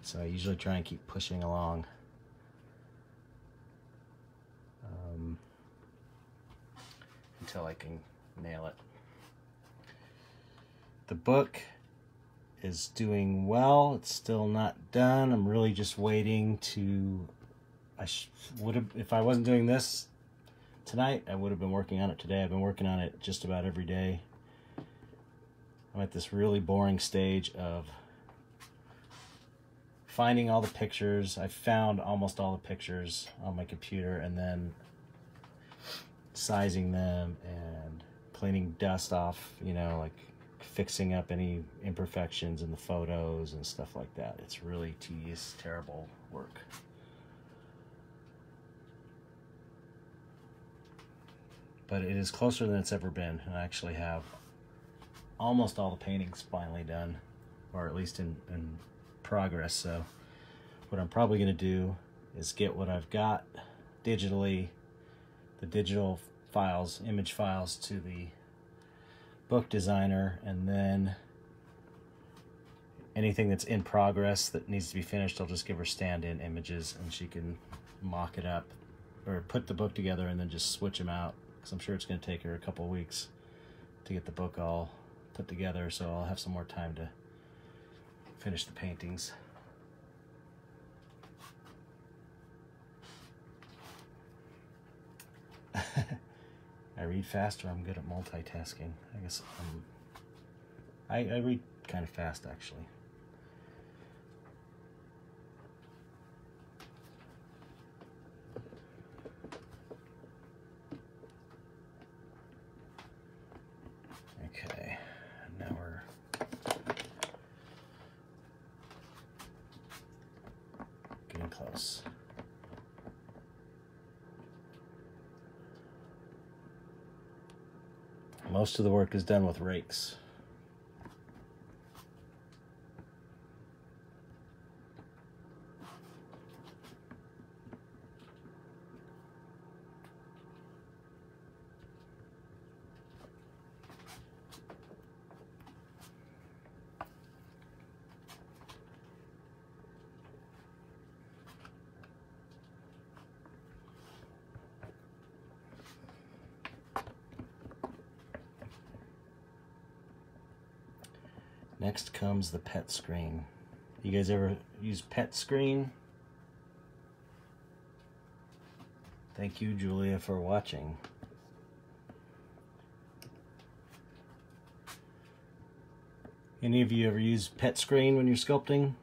So I usually try and keep pushing along. Until I can nail it. The book is doing well. It's still not done. I'm really just waiting to... if I wasn't doing this tonight, I would have been working on it today. I've been working on it just about every day. I'm at this really boring stage of finding all the pictures. I found almost all the pictures on my computer, and then sizing them and cleaning dust off, you know, like fixing up any imperfections in the photos and stuff like that. It's really tedious, terrible work. But it is closer than it's ever been. I actually have almost all the paintings finally done, or at least in progress. So what I'm probably going to do is get what I've got digitally, the digital files, image files, to the book designer, and then anything that's in progress that needs to be finished, I'll just give her stand-in images and she can mock it up or put the book together and then just switch them out, because I'm sure it's going to take her a couple weeks to get the book all put together, so I'll have some more time to finish the paintings. I read faster. I'm good at multitasking. I guess I read kind of fast, actually. Okay, now we're getting close. Most of the work is done with rakes. Next comes the pet screen. You guys ever use pet screen? Thank you, Julia, for watching. Any of you ever use pet screen when you're sculpting?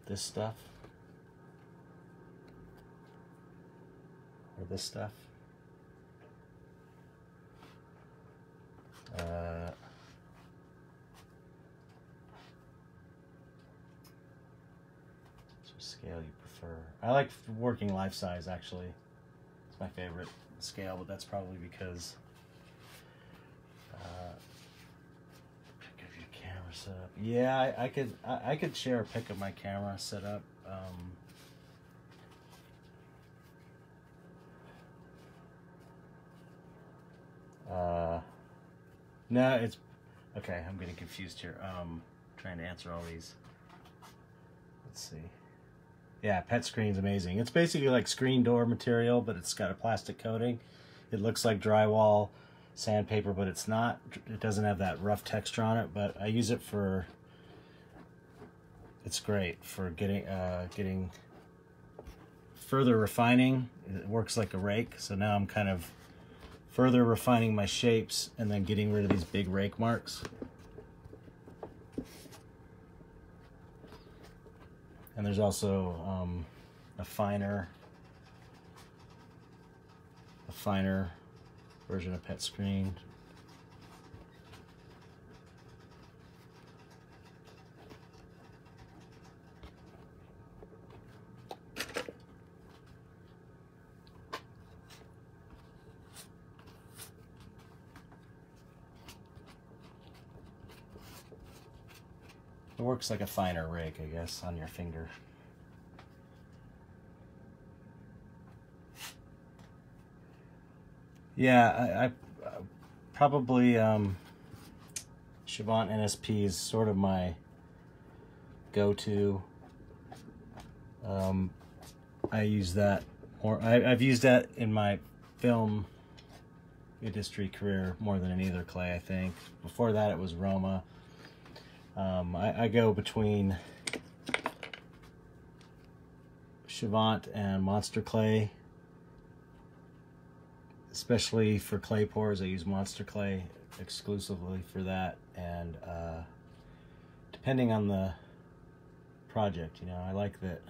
This stuff? Or this stuff? Scale you prefer? I like working life size, actually. It's my favorite scale, but that's probably because pick of your camera setup. Yeah, I could share a pic of my camera setup. No, it's okay. I'm getting confused here. Trying to answer all these. Let's see. Yeah, pet screen's amazing. It's basically like screen door material, but it's got a plastic coating. it looks like drywall sandpaper, but it's not. It doesn't have that rough texture on it, but I use it for, it's great for getting further refining. It works like a rake, so now I'm kind of further refining my shapes and then getting rid of these big rake marks. And there's also a finer version of pet screen. It works like a finer rake, I guess, on your finger. Yeah, I probably Chavant NSP is sort of my go-to. I use that more. I've used that in my film industry career more than any other clay, I think. Before that, it was Roma. I go between Chavant and Monster Clay. Especially for clay pours, I use Monster Clay exclusively for that, and depending on the project, you know, I like that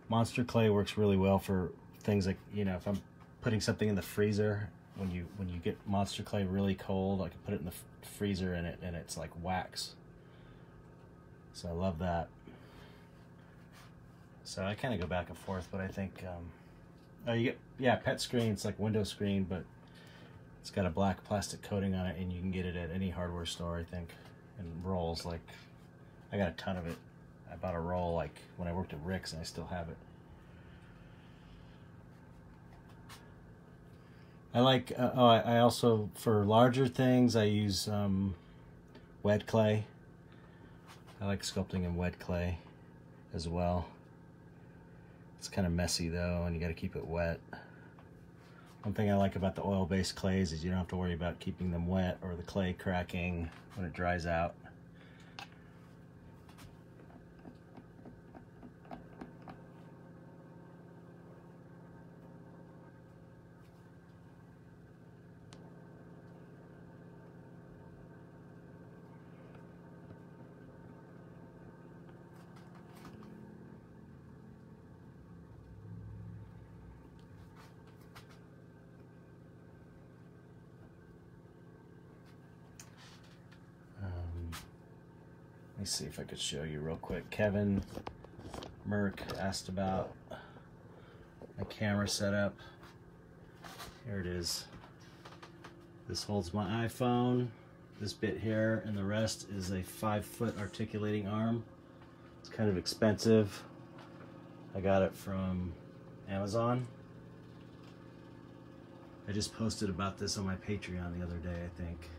Monster Clay works really well for things like, you know, if I'm putting something in the freezer, when you get Monster Clay really cold, I can put it in the freezer and it's like wax. So I love that. So I kind of go back and forth, but I think you get, yeah, pet screen, it's like window screen, but it's got a black plastic coating on it, and you can get it at any hardware store, I think. And rolls, like, I got a ton of it. I bought a roll, like, when I worked at Rick's, and I still have it. I like, I also, for larger things, I use wet clay. I like sculpting in wet clay as well. It's kind of messy though, and you got to keep it wet. One thing I like about the oil-based clays is you don't have to worry about keeping them wet or the clay cracking when it dries out. Let me see if I could show you real quick. Kevin Merck asked about my camera setup. Here it is. This holds my iPhone, this bit here, and the rest is a 5-foot articulating arm. It's kind of expensive. I got it from Amazon. I just posted about this on my Patreon the other day, I think.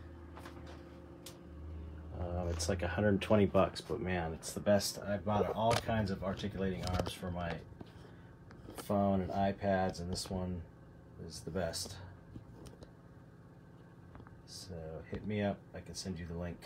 It's like 120 bucks, but man, it's the best. I bought all kinds of articulating arms for my phone and iPads, and this one is the best. So hit me up, I can send you the link.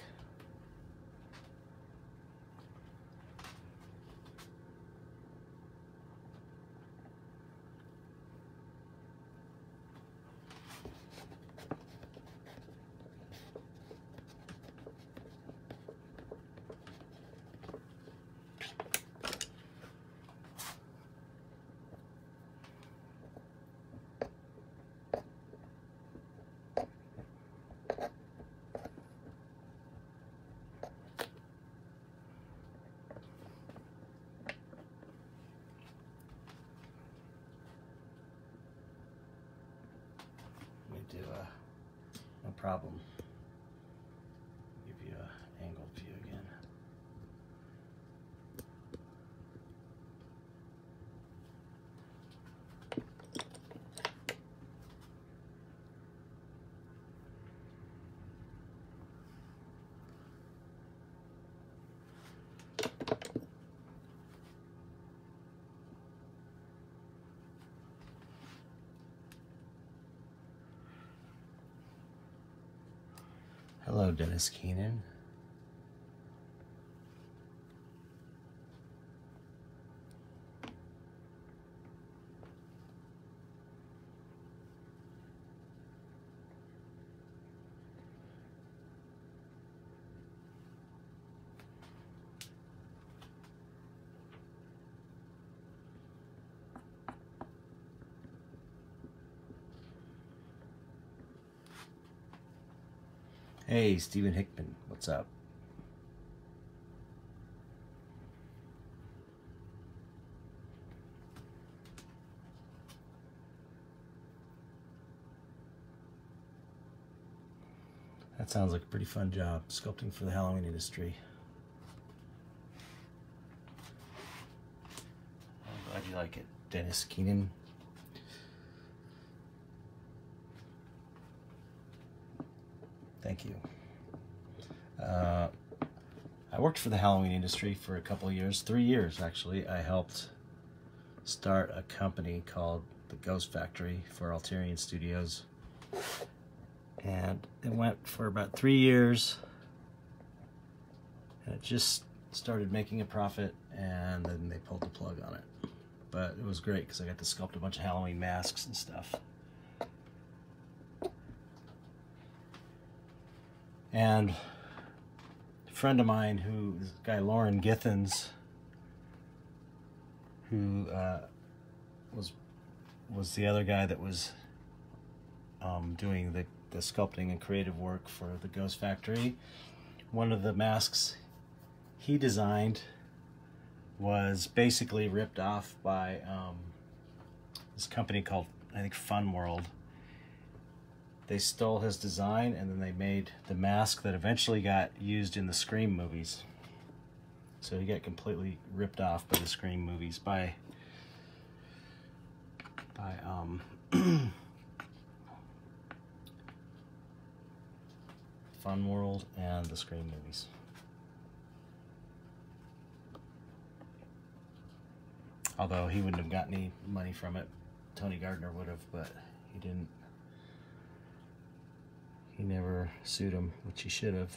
No problem. Give you an angled view again. Hello, Dennis Keenan. Hey, Stephen Hickman, what's up? That sounds like a pretty fun job, sculpting for the Halloween industry. I'm glad you like it, Dennis Keenan. Thank you. I worked for the Halloween industry for a couple of years, 3 years actually. I helped start a company called the Ghost Factory for Alterian Studios. And it went for about 3 years. And it just started making a profit, and then they pulled the plug on it. But it was great because I got to sculpt a bunch of Halloween masks and stuff. And a friend of mine, this guy Lauren Githens, who was the other guy that was doing the sculpting and creative work for the Ghost Factory. One of the masks he designed was basically ripped off by this company called, I think, Fun World. They stole his design, and then they made the mask that eventually got used in the Scream movies. So he got completely ripped off by the Scream movies, by Fun World and the Scream movies. Although he wouldn't have gotten any money from it. Tony Gardner would have, but he didn't. He never sued him, which he should have.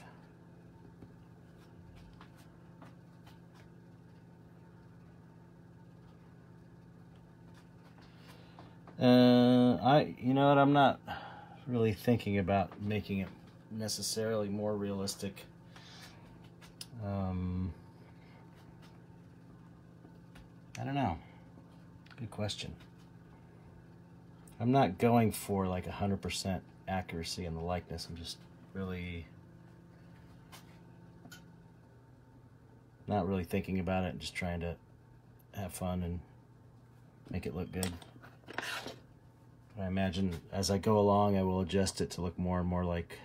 You know what, I'm not really thinking about making it necessarily more realistic. I don't know. Good question. I'm not going for like 100% accuracy in the likeness. I'm just really not really thinking about it, just trying to have fun and make it look good. I imagine as I go along, I will adjust it to look more and more like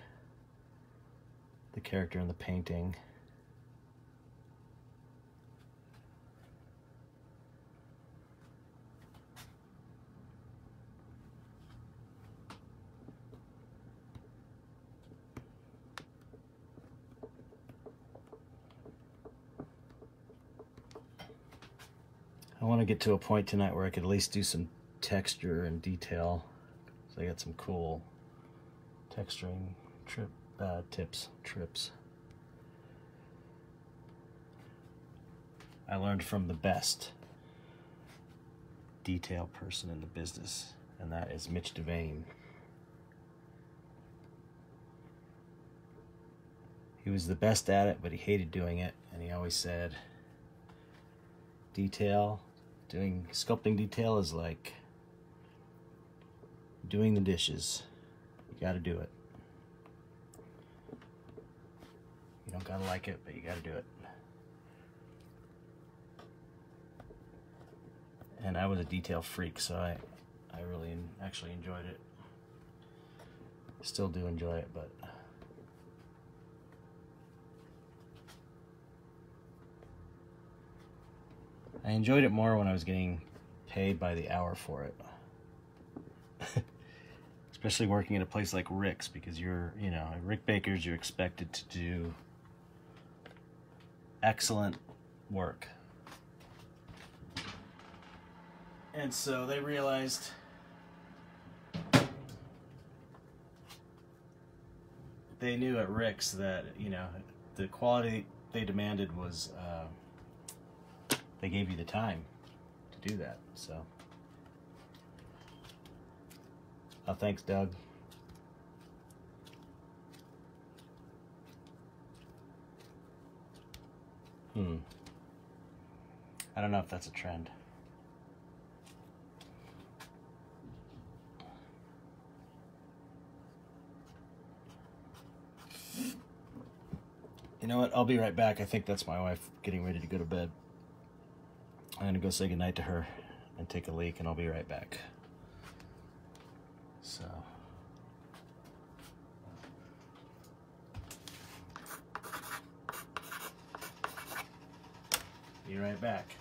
the character in the painting. I want to get to a point tonight where I could at least do some texture and detail. So I got some cool texturing trips. I learned from the best detail person in the business, and that is Mitch Devane. He was the best at it, but he hated doing it, and he always said, doing sculpting detail is like doing the dishes. You gotta do it. You don't gotta like it, but you gotta do it. And I was a detail freak, so I really actually enjoyed it. Still do enjoy it, but I enjoyed it more when I was getting paid by the hour for it. Especially working at a place like Rick's, because at Rick Baker's, you're expected to do excellent work. And so they realized they knew at Rick's that, you know, the quality they demanded was, they gave you the time to do that, so. Oh, thanks, Doug. I don't know if that's a trend. You know what? I'll be right back. I think that's my wife getting ready to go to bed. I'm gonna go say goodnight to her and take a leak, and I'll be right back. So. Be right back.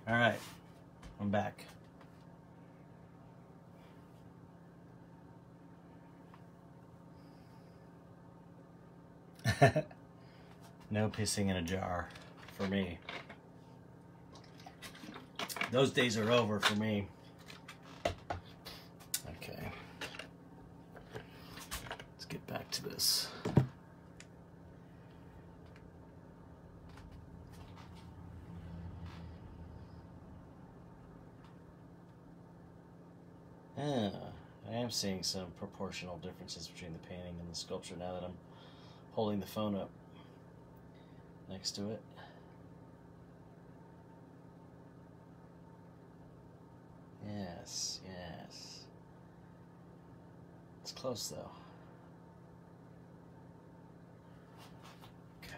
All right, I'm back. No pissing in a jar for me. Those days are over for me. Okay. Let's get back to this. I am seeing some proportional differences between the painting and the sculpture now that I'm holding the phone up next to it. Yes, yes. It's close though. Okay.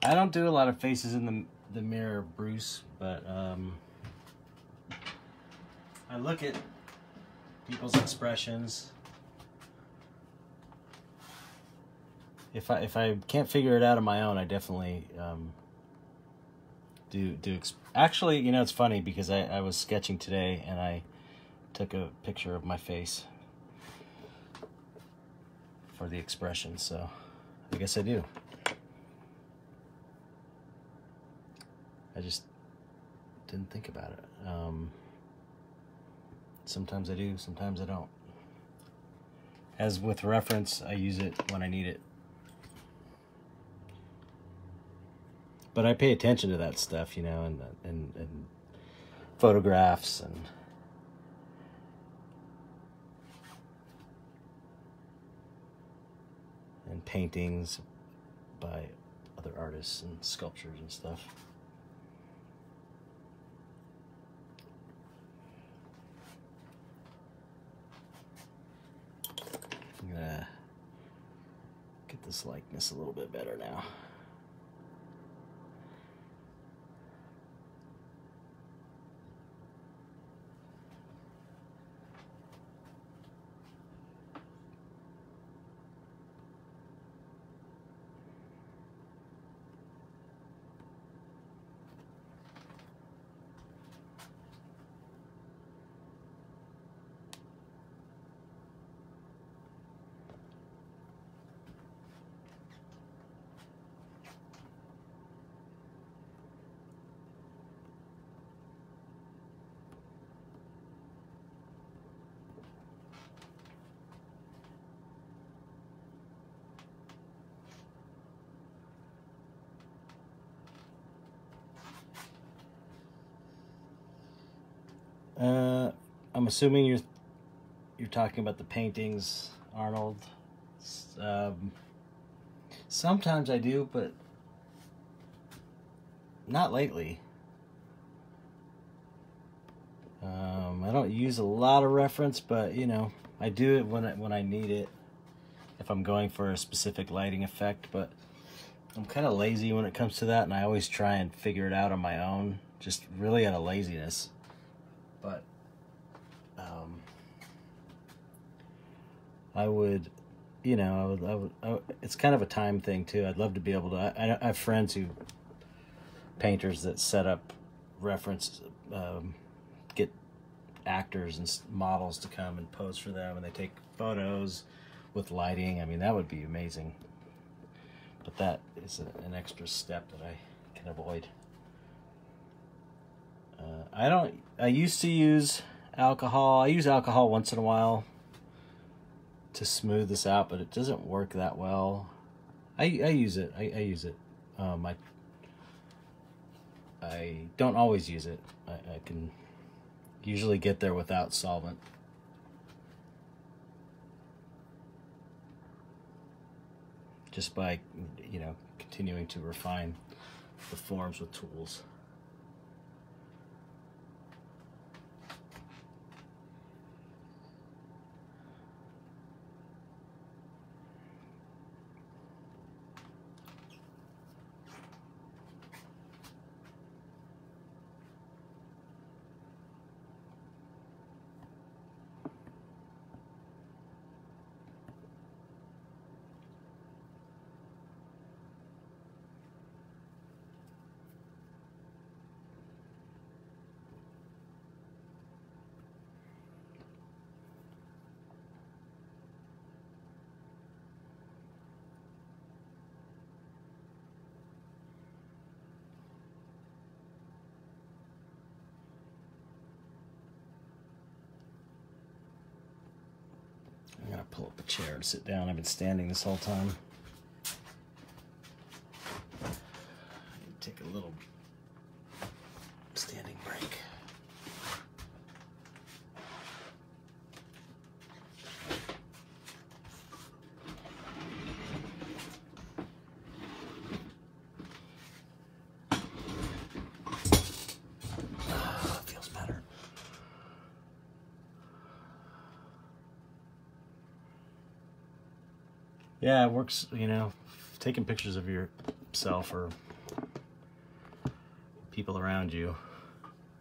I don't do a lot of faces in the mirror, Bruce, but I look at people's expressions. If I can't figure it out on my own, I definitely actually, you know, it's funny because I was sketching today and I took a picture of my face for the expression, so I guess I do. I just didn't think about it. Sometimes I do, sometimes I don't. As with reference, I use it when I need it. But I pay attention to that stuff, you know, and photographs and paintings by other artists and sculptors and stuff. I'm gonna get this likeness a little bit better now. I'm assuming you're talking about the paintings, Arnold. Sometimes I do, but not lately. I don't use a lot of reference, but you know, I do it when I need it, if I'm going for a specific lighting effect. But I'm kind of lazy when it comes to that, and I always try and figure it out on my own, just really out of laziness. But I would, you know, I would, it's kind of a time thing too. I'd love to be able to, I have friends who, painters that set up reference, get actors and models to come and pose for them, and they take photos with lighting. I mean, that would be amazing. But that is an extra step that I can avoid. I used to use alcohol. I use alcohol once in a while to smooth this out, but it doesn't work that well. I use it. I use it. I don't always use it. I can usually get there without solvent. Just by, you know, continuing to refine the forms with tools. I'm gonna pull up a chair and sit down. I've been standing this whole time. Take a little standing break. Feels better. Yeah, it works, you know, taking pictures of yourself or people around you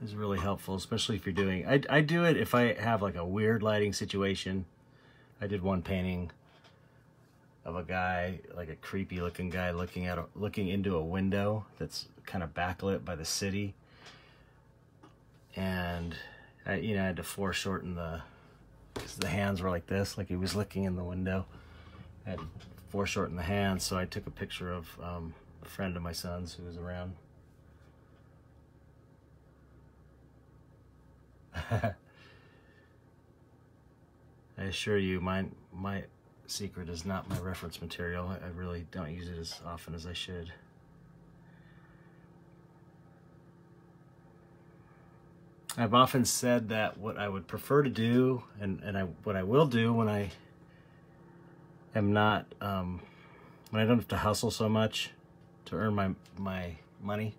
is really helpful, especially if you're doing, I do it if I have like a weird lighting situation. I did one painting of a guy, like a creepy looking guy looking into a window that's kind of backlit by the city. And I had to foreshorten because the hands were like this, like he was looking in the window. I had to foreshorten the hands, so I took a picture of a friend of my son's who was around. I assure you, my secret is not my reference material. I really don't use it as often as I should. I've often said that what I would prefer to do, and what I will do when I am not when I don't have to hustle so much to earn my money,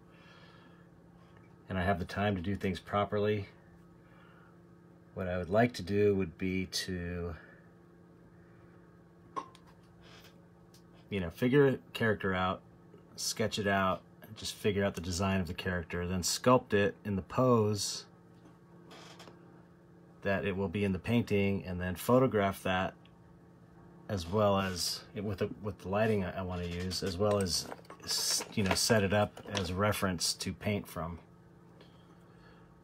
and I have the time to do things properly, what I would like to do would be to, you know, figure a character out, sketch it out, just figure out the design of the character, then sculpt it in the pose that it will be in the painting, and then photograph that, as well as with the lighting I want to use, as well as, you know, set it up as a reference to paint from.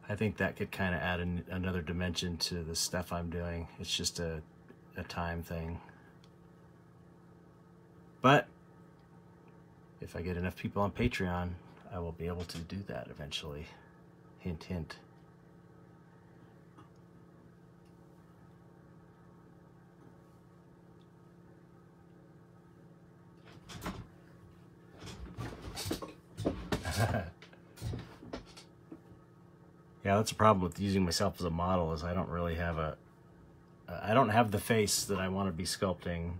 I think that could kind of add another dimension to the stuff I'm doing. It's just a time thing. But if I get enough people on Patreon, I will be able to do that eventually. Hint, hint. Yeah, that's a problem with using myself as a model, is I don't really have I don't have the face that I want to be sculpting.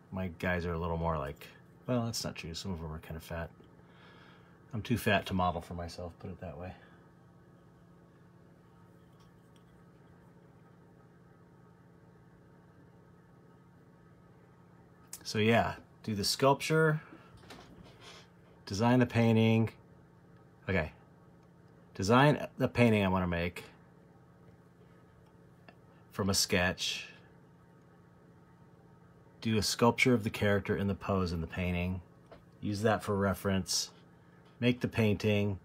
My guys are a little more like, well, that's not true. Some of them are kind of fat. I'm too fat to model for myself, put it that way. So yeah, do the sculpture, design the painting. Okay, design the painting I want to make from a sketch. Do a sculpture of the character in the pose in the painting. Use that for reference. Make the painting,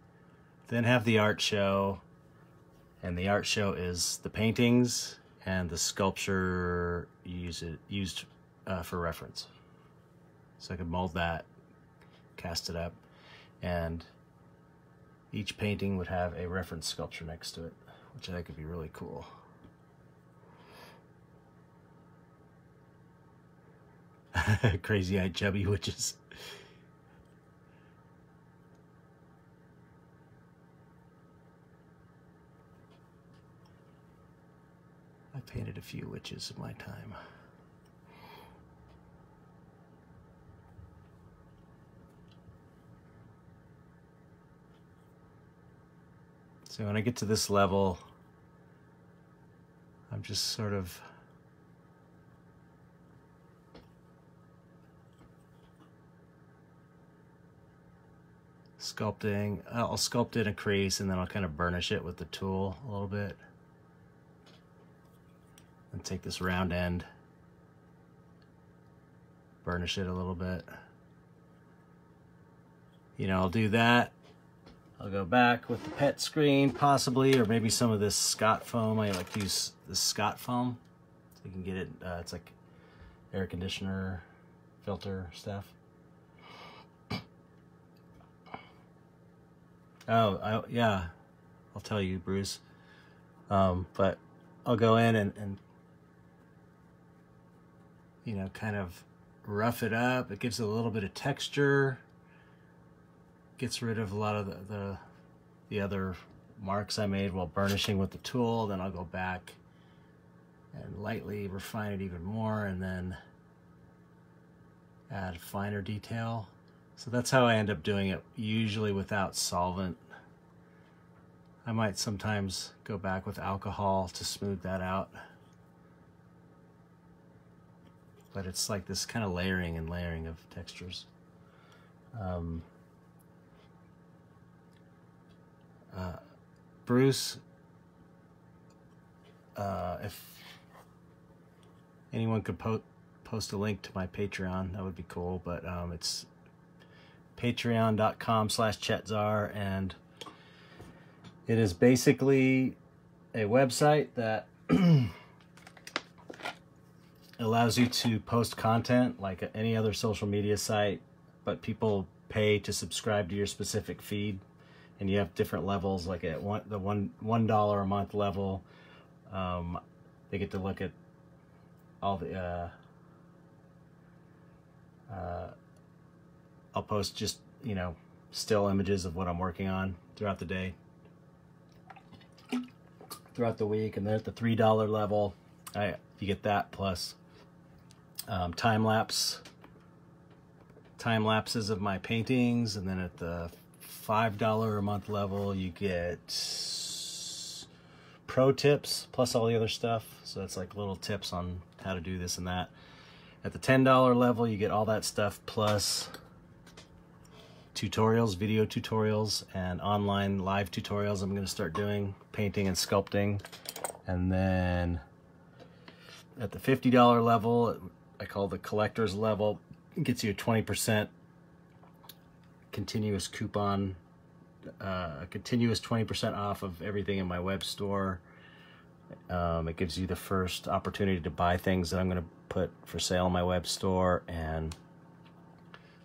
then have the art show. And the art show is the paintings, and the sculpture used for reference. So I could mold that, cast it up, and each painting would have a reference sculpture next to it, which I think would be really cool. Crazy-eyed chubby witches. I painted a few witches in my time. So when I get to this level, I'm just sort of sculpting. I'll sculpt in a crease, and then I'll kind of burnish it with the tool a little bit. And take this round end, burnish it a little bit. You know, I'll do that. I'll go back with the pet screen, possibly, or maybe some of this Scott foam. I like to use this Scott foam, so you can get it. It's like air conditioner, filter stuff. Oh, yeah, I'll tell you, Bruce. But I'll go in and you know, kind of rough it up. It gives it a little bit of texture. Gets rid of a lot of the other marks I made while burnishing with the tool. Then I'll go back and lightly refine it even more, and then add finer detail. So that's how I end up doing it, usually without solvent. I might sometimes go back with alcohol to smooth that out. But it's like this kind of layering and layering of textures. Bruce, if anyone could post a link to my Patreon, that would be cool. But it's patreon.com/Chet Zar, and it is basically a website that allows you to post content like any other social media site, but people pay to subscribe to your specific feed. And you have different levels, like at the $1 a month level, they get to look at all the, I'll post just, you know, still images of what I'm working on throughout the day. throughout the week. And then at the $3 level, you get that plus time lapses of my paintings. And then at the $5 a month level, you get pro tips plus all the other stuff. So that's like little tips on how to do this and that. At the $10 level, you get all that stuff plus tutorials, video tutorials, and online live tutorials I'm going to start doing, painting and sculpting. And then at the $50 level, I call the collector's level, it gets you a 20% continuous coupon, a continuous 20% off of everything in my web store. It gives you the first opportunity to buy things that I'm going to put for sale on my web store, and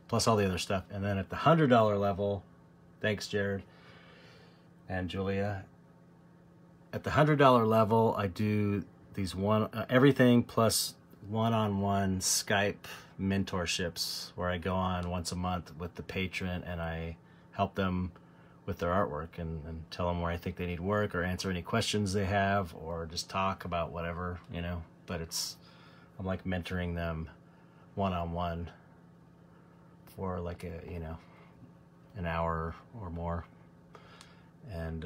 plus all the other stuff. And then at the $100 level, thanks Jared and Julia, at the $100 level, I do these everything plus one-on-one Skype mentorships where I go on once a month with the patron and I help them with their artwork and tell them where I think they need work, or answer any questions they have, or just talk about whatever, you know. But I'm like mentoring them one-on-one for like an hour or more. And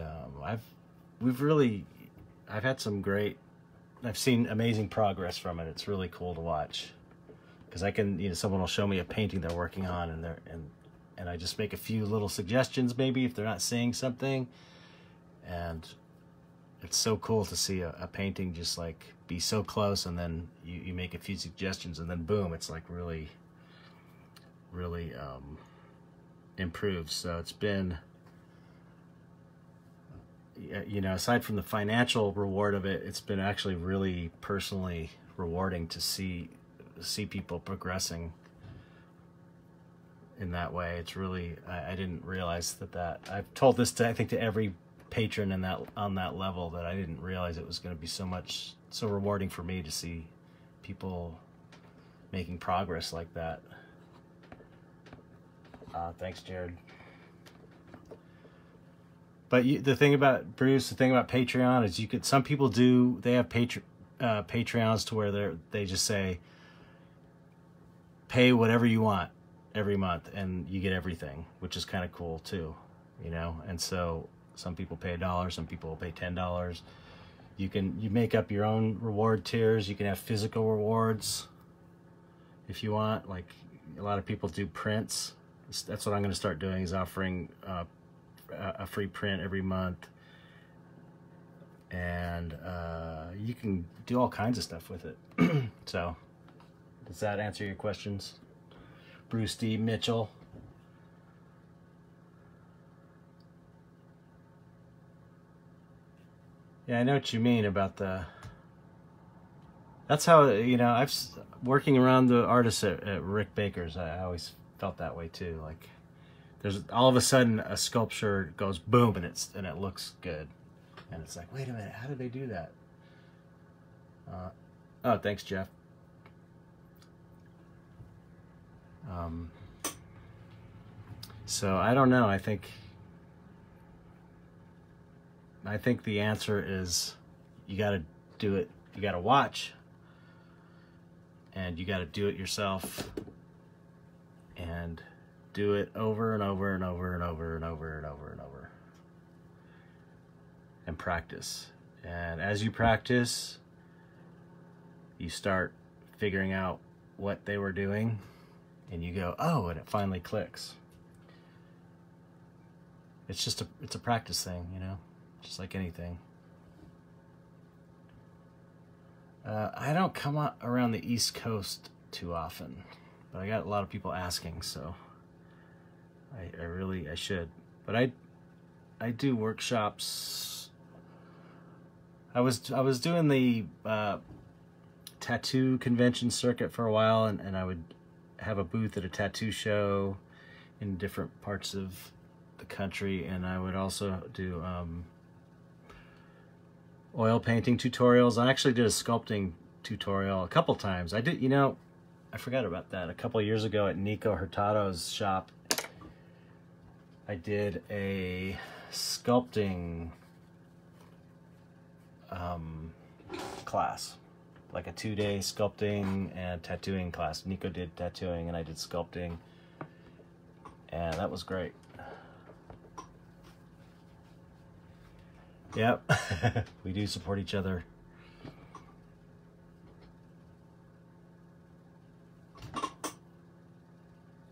I've seen amazing progress from it. It's really cool to watch, because I can, someone will show me a painting they're working on, and I just make a few little suggestions maybe if they're not seeing something, and it's so cool to see a painting just like be so close, and then you make a few suggestions, and then boom, it's like really improves. So it's been, aside from the financial reward of it, it's been actually really personally rewarding to see people progressing in that way. It's really, I didn't realize that I've told this to, I think, to every patron on that level, that I didn't realize it was going to be so rewarding for me to see people making progress like that. Thanks, Jared. But the thing about Patreon is some people they have Patreons to where they just say, pay whatever you want every month and you get everything, which is kind of cool too, and so some people pay $1, some people will pay $10. You make up your own reward tiers. You can have physical rewards if you want. Like a lot of people do prints. That's what I'm going to start doing, is offering a free print every month, and you can do all kinds of stuff with it. So does that answer your questions, Bruce D. Mitchell? Yeah, I know what you mean about that's how, I've working around the artists at Rick Baker's, I always felt that way too. Like there's all of a sudden a sculpture goes boom and it looks good, and it's like, wait a minute, how did they do that? Oh, thanks, Jeff. So I don't know. I think the answer is you got to do it. You got to watch, and you got to do it yourself, and do it over and over and over and over and over and over and over, and practice. And as you practice, you start figuring out what they were doing, and you go, oh, and it finally clicks. It's a practice thing, just like anything. I don't come around the East Coast too often, but I got a lot of people asking, so I should. But I do workshops. I was doing the tattoo convention circuit for a while, and I would have a booth at a tattoo show in different parts of the country, and I would also do oil painting tutorials. I actually did a sculpting tutorial a couple times. I did, I forgot about that. A couple of years ago at Nico Hurtado's shop, I did a sculpting class, like a 2-day sculpting and tattooing class. Nico did tattooing and I did sculpting, and that was great. Yep. We do support each other.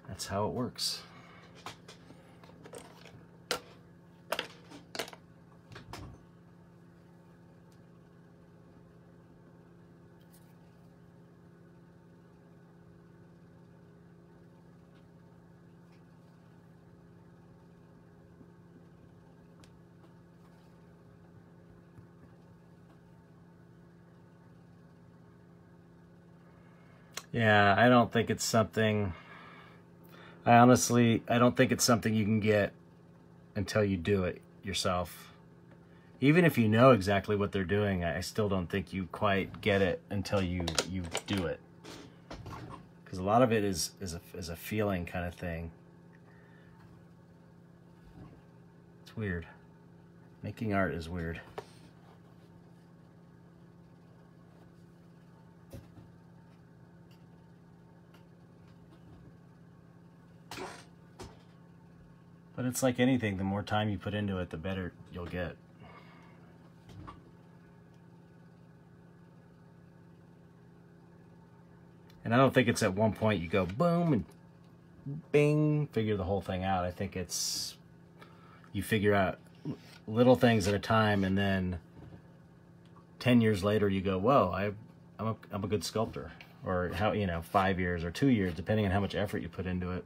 That's how it works. Yeah, I don't think it's something, I don't think it's something you can get until you do it yourself. Even if you know exactly what they're doing, I still don't think you quite get it until you do it. Because a lot of it is a feeling kind of thing. It's weird. Making art is weird. But it's like anything, the more time you put into it, the better you'll get. And I don't think it's at one point you go boom and bing, figure the whole thing out. I think it's, you figure out little things at a time, and then 10 years later you go, whoa, I'm a good sculptor. Or how, 5 years or 2 years, depending on how much effort you put into it.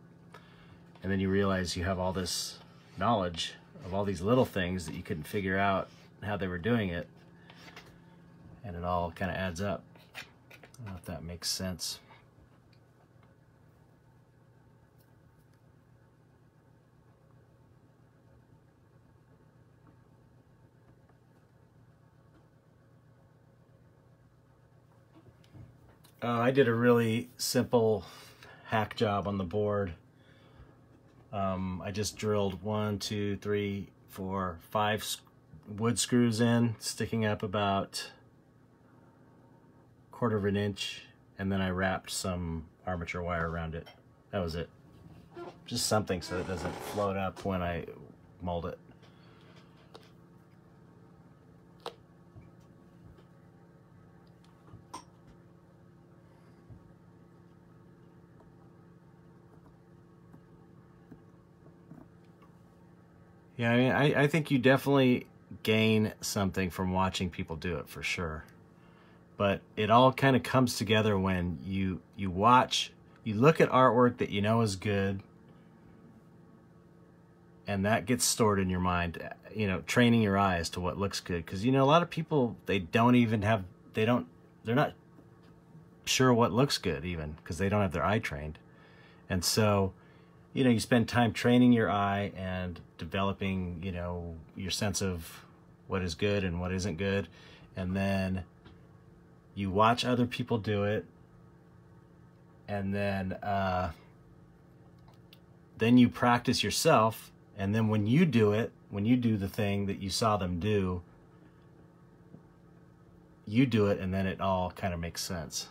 And then you realize you have all this knowledge of all these little things that you couldn't figure out how they were doing it. And it all kind of adds up. I don't know if that makes sense. I did a really simple hack job on the board. I just drilled 1, 2, 3, 4, 5 wood screws in, sticking up about 1/4 inch, and then I wrapped some armature wire around it. That was it. Just something so it doesn't float up when I mold it. Yeah, I mean, I think you definitely gain something from watching people do it, for sure. But it all kind of comes together when you watch, you look at artwork that you know is good, and that gets stored in your mind, training your eyes to what looks good. Because, a lot of people, they're not sure what looks good even, because they don't have their eye trained. And so, you spend time training your eye and developing, your sense of what is good and what isn't good. And then you watch other people do it. And then you practice yourself. And then when you do it, when you do the thing that you saw them do, you do it, and then it all kind of makes sense.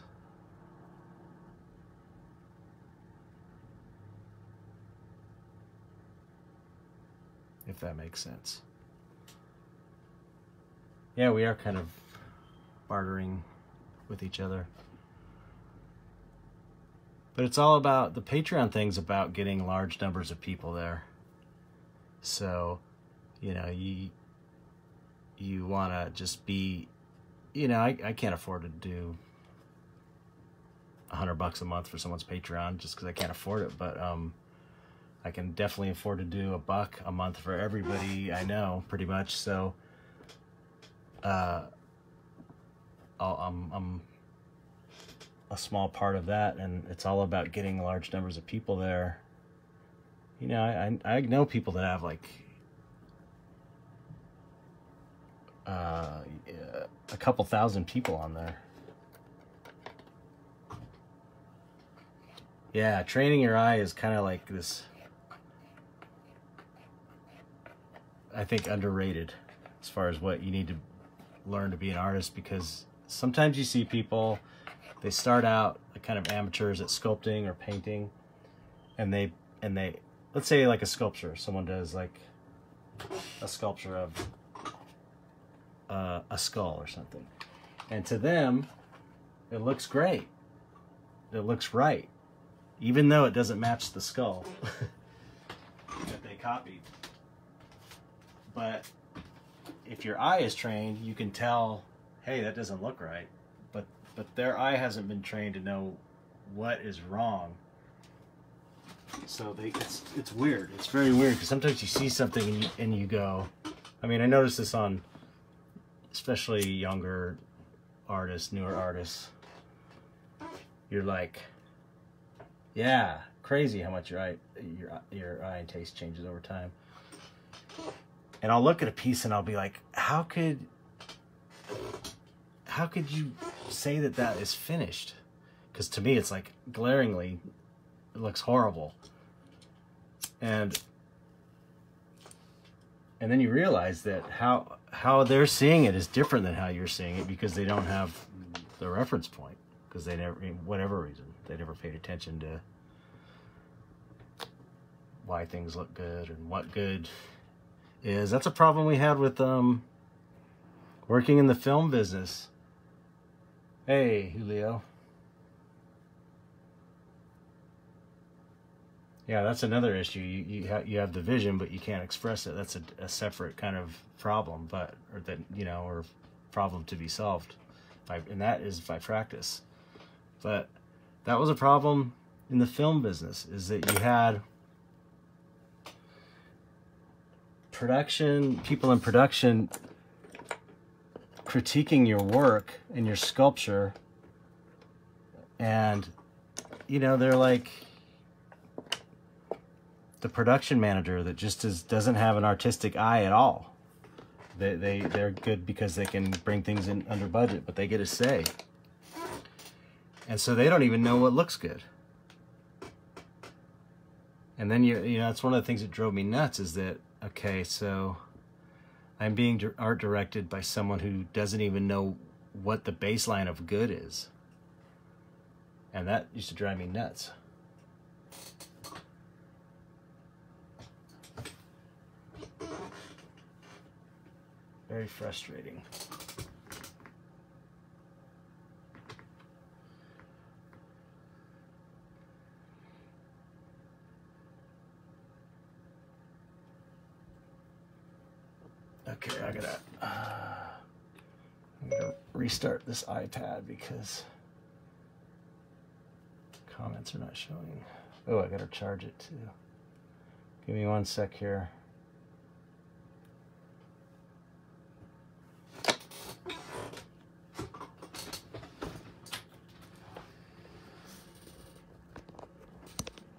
If that makes sense. Yeah, we are kind of bartering with each other. But it's all about, the Patreon thing's about getting large numbers of people there. So, you want to just be, I can't afford to do $100 a month for someone's Patreon just because I can't afford it, but I can definitely afford to do $1 a month for everybody I know, pretty much. So I'm a small part of that, and it's all about getting large numbers of people there. I know people that have like a couple thousand people on there. Yeah, training your eye is kind of like this, I think, underrated as far as what you need to learn to be an artist, because sometimes you see people, they start out like kind of amateurs at sculpting or painting, and they let's say like a sculpture, someone does like a sculpture of a skull or something, and to them it looks great, it looks right, even though it doesn't match the skull that they copied. But if your eye is trained, you can tell, hey, that doesn't look right. But their eye hasn't been trained to know what is wrong. So it's weird. It's very weird, because sometimes you see something and you go, I mean, I noticed this on especially younger artists, newer artists. You're like, yeah, crazy how much your eye and taste changes over time. And I'll look at a piece and I'll be like, how could you say that that is finished? Because to me, it's like glaringly, it looks horrible. And then you realize that how they're seeing it is different than how you're seeing it, because they don't have the reference point, because they never, whatever reason, they never paid attention to why things look good and what good is. That's a problem we had with working in the film business. Hey, Julio. Yeah, that's another issue. You have the vision, but you can't express it. That's a separate kind of problem, or problem to be solved. And that is by practice. But that was a problem in the film business, is that you had people in production critiquing your work and your sculpture, and they're like the production manager that just doesn't have an artistic eye at all. They're good because they can bring things in under budget, but they get a say, and so they don't even know what looks good. And then that's one of the things that drove me nuts, is that, okay, so I'm being art directed by someone who doesn't even know what the baseline of good is. And that used to drive me nuts. Very frustrating. Okay, I'm gonna restart this iPad because comments are not showing. Oh, I gotta charge it too. Give me 1 sec here.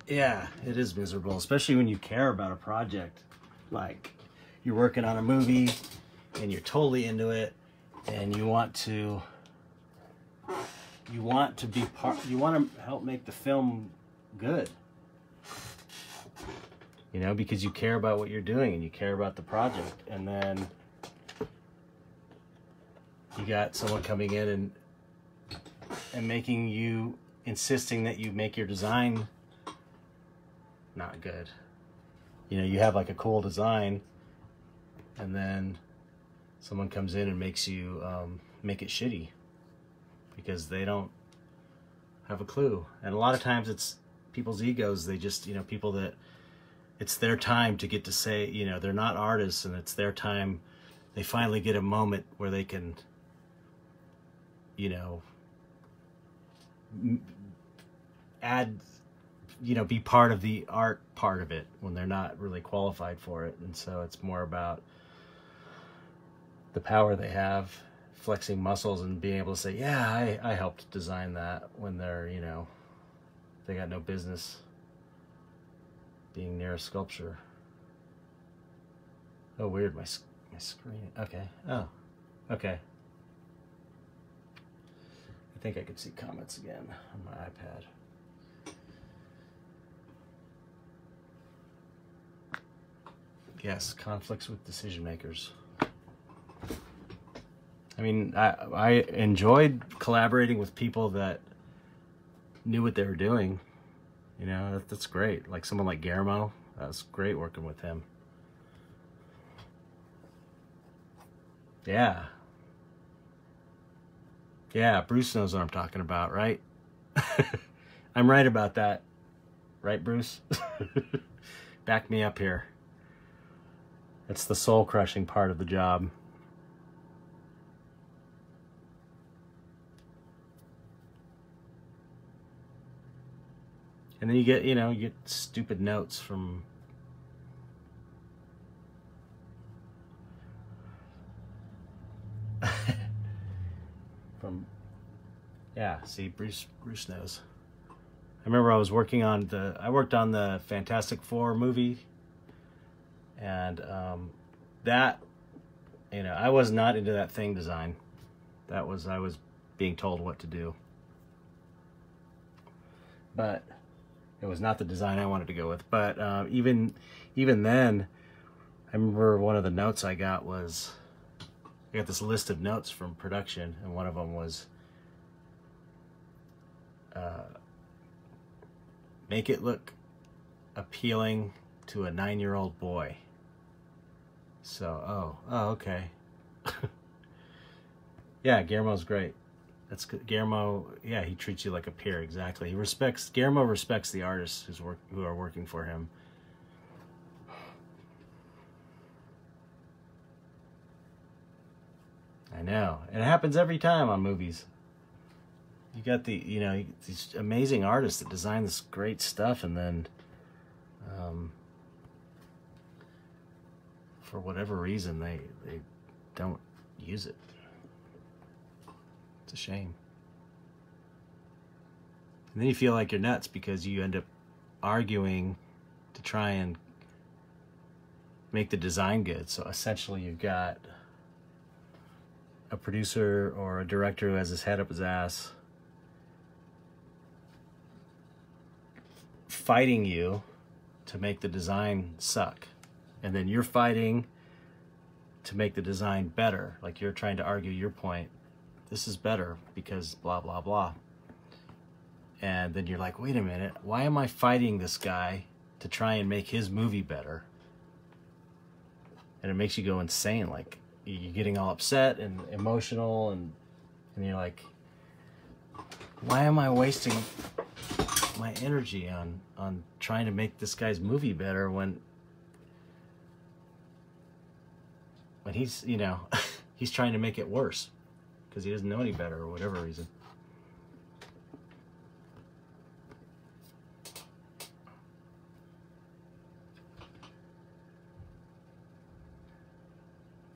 Yeah, it is miserable, especially when you care about a project. Like, you're working on a movie and you're totally into it, and you want to be part, you want to help make the film good, because you care about what you're doing and you care about the project. And then you got someone coming in and making you, insisting that you make your design not good. You have like a cool design, and then someone comes in and makes you make it shitty because they don't have a clue. And a lot of times it's people's egos. They just, people that it's their time to get to say, they're not artists, and it's their time. They finally get a moment where they can, add, be part of the art part of it when they're not really qualified for it. And so it's more about the power they have, flexing muscles and being able to say, yeah, I helped design that, when they're, they got no business being near a sculpture. Oh, weird, my screen. Okay. Oh, okay. I think I could see comments again on my iPad. Yes, conflicts with decision makers. I mean, I enjoyed collaborating with people that knew what they were doing. You know, that's great. Like someone like Guillermo, that was great working with him. Yeah. Yeah, Bruce knows what I'm talking about, right? I'm right about that. Right, Bruce? Back me up here. It's the soul-crushing part of the job. And then you get, you know, you get stupid notes from yeah, see, Bruce knows. I remember I was working on I worked on the Fantastic Four movie, and that, you know, I was not into that thing design. I was being told what to do. But it was not the design I wanted to go with. But even then, I remember one of the notes I got was, I got this list of notes from production, and one of them was, make it look appealing to a 9-year-old boy. So, oh, okay. Yeah, Guillermo's great. That's good. Guillermo, yeah, he treats you like a peer, exactly. Guillermo respects the artists who are working for him. I know. And it happens every time on movies. You got these amazing artists that design this great stuff, and then for whatever reason they don't use it. It's a shame. And then you feel like you're nuts because you end up arguing to try and make the design good. So essentially you've got a producer or a director who has his head up his ass fighting you to make the design suck, and then you're fighting to make the design better. Like you're trying to argue your point. This is better because blah blah blah. And then you're like, wait a minute, why am I fighting this guy to try and make his movie better? And it makes you go insane. Like you're getting all upset and emotional, and you're like, why am I wasting my energy on trying to make this guy's movie better when he's, you know, he's trying to make it worse because he doesn't know any better or whatever reason.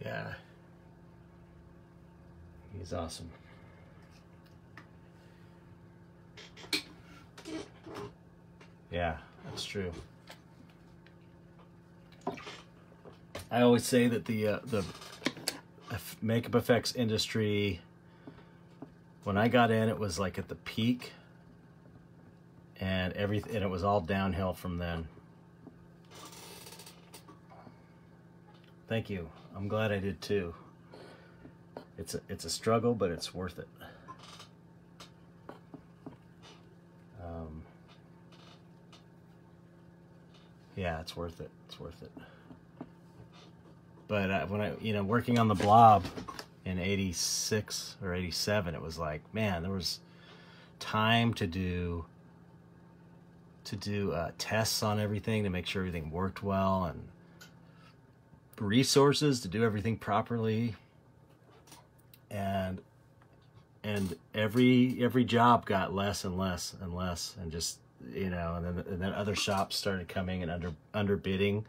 Yeah, he's awesome. Yeah, that's true. I always say that the makeup effects industry, when I got in, it was like at the peak, and it was all downhill from then. Thank you. I'm glad I did too. It's a struggle, but it's worth it. Yeah, it's worth it. It's worth it. But when I, working on the Blob in '86 or '87, it was like, man, there was time to do tests on everything to make sure everything worked well, and resources to do everything properly, and every job got less and less and less, and just, and then other shops started coming and underbidding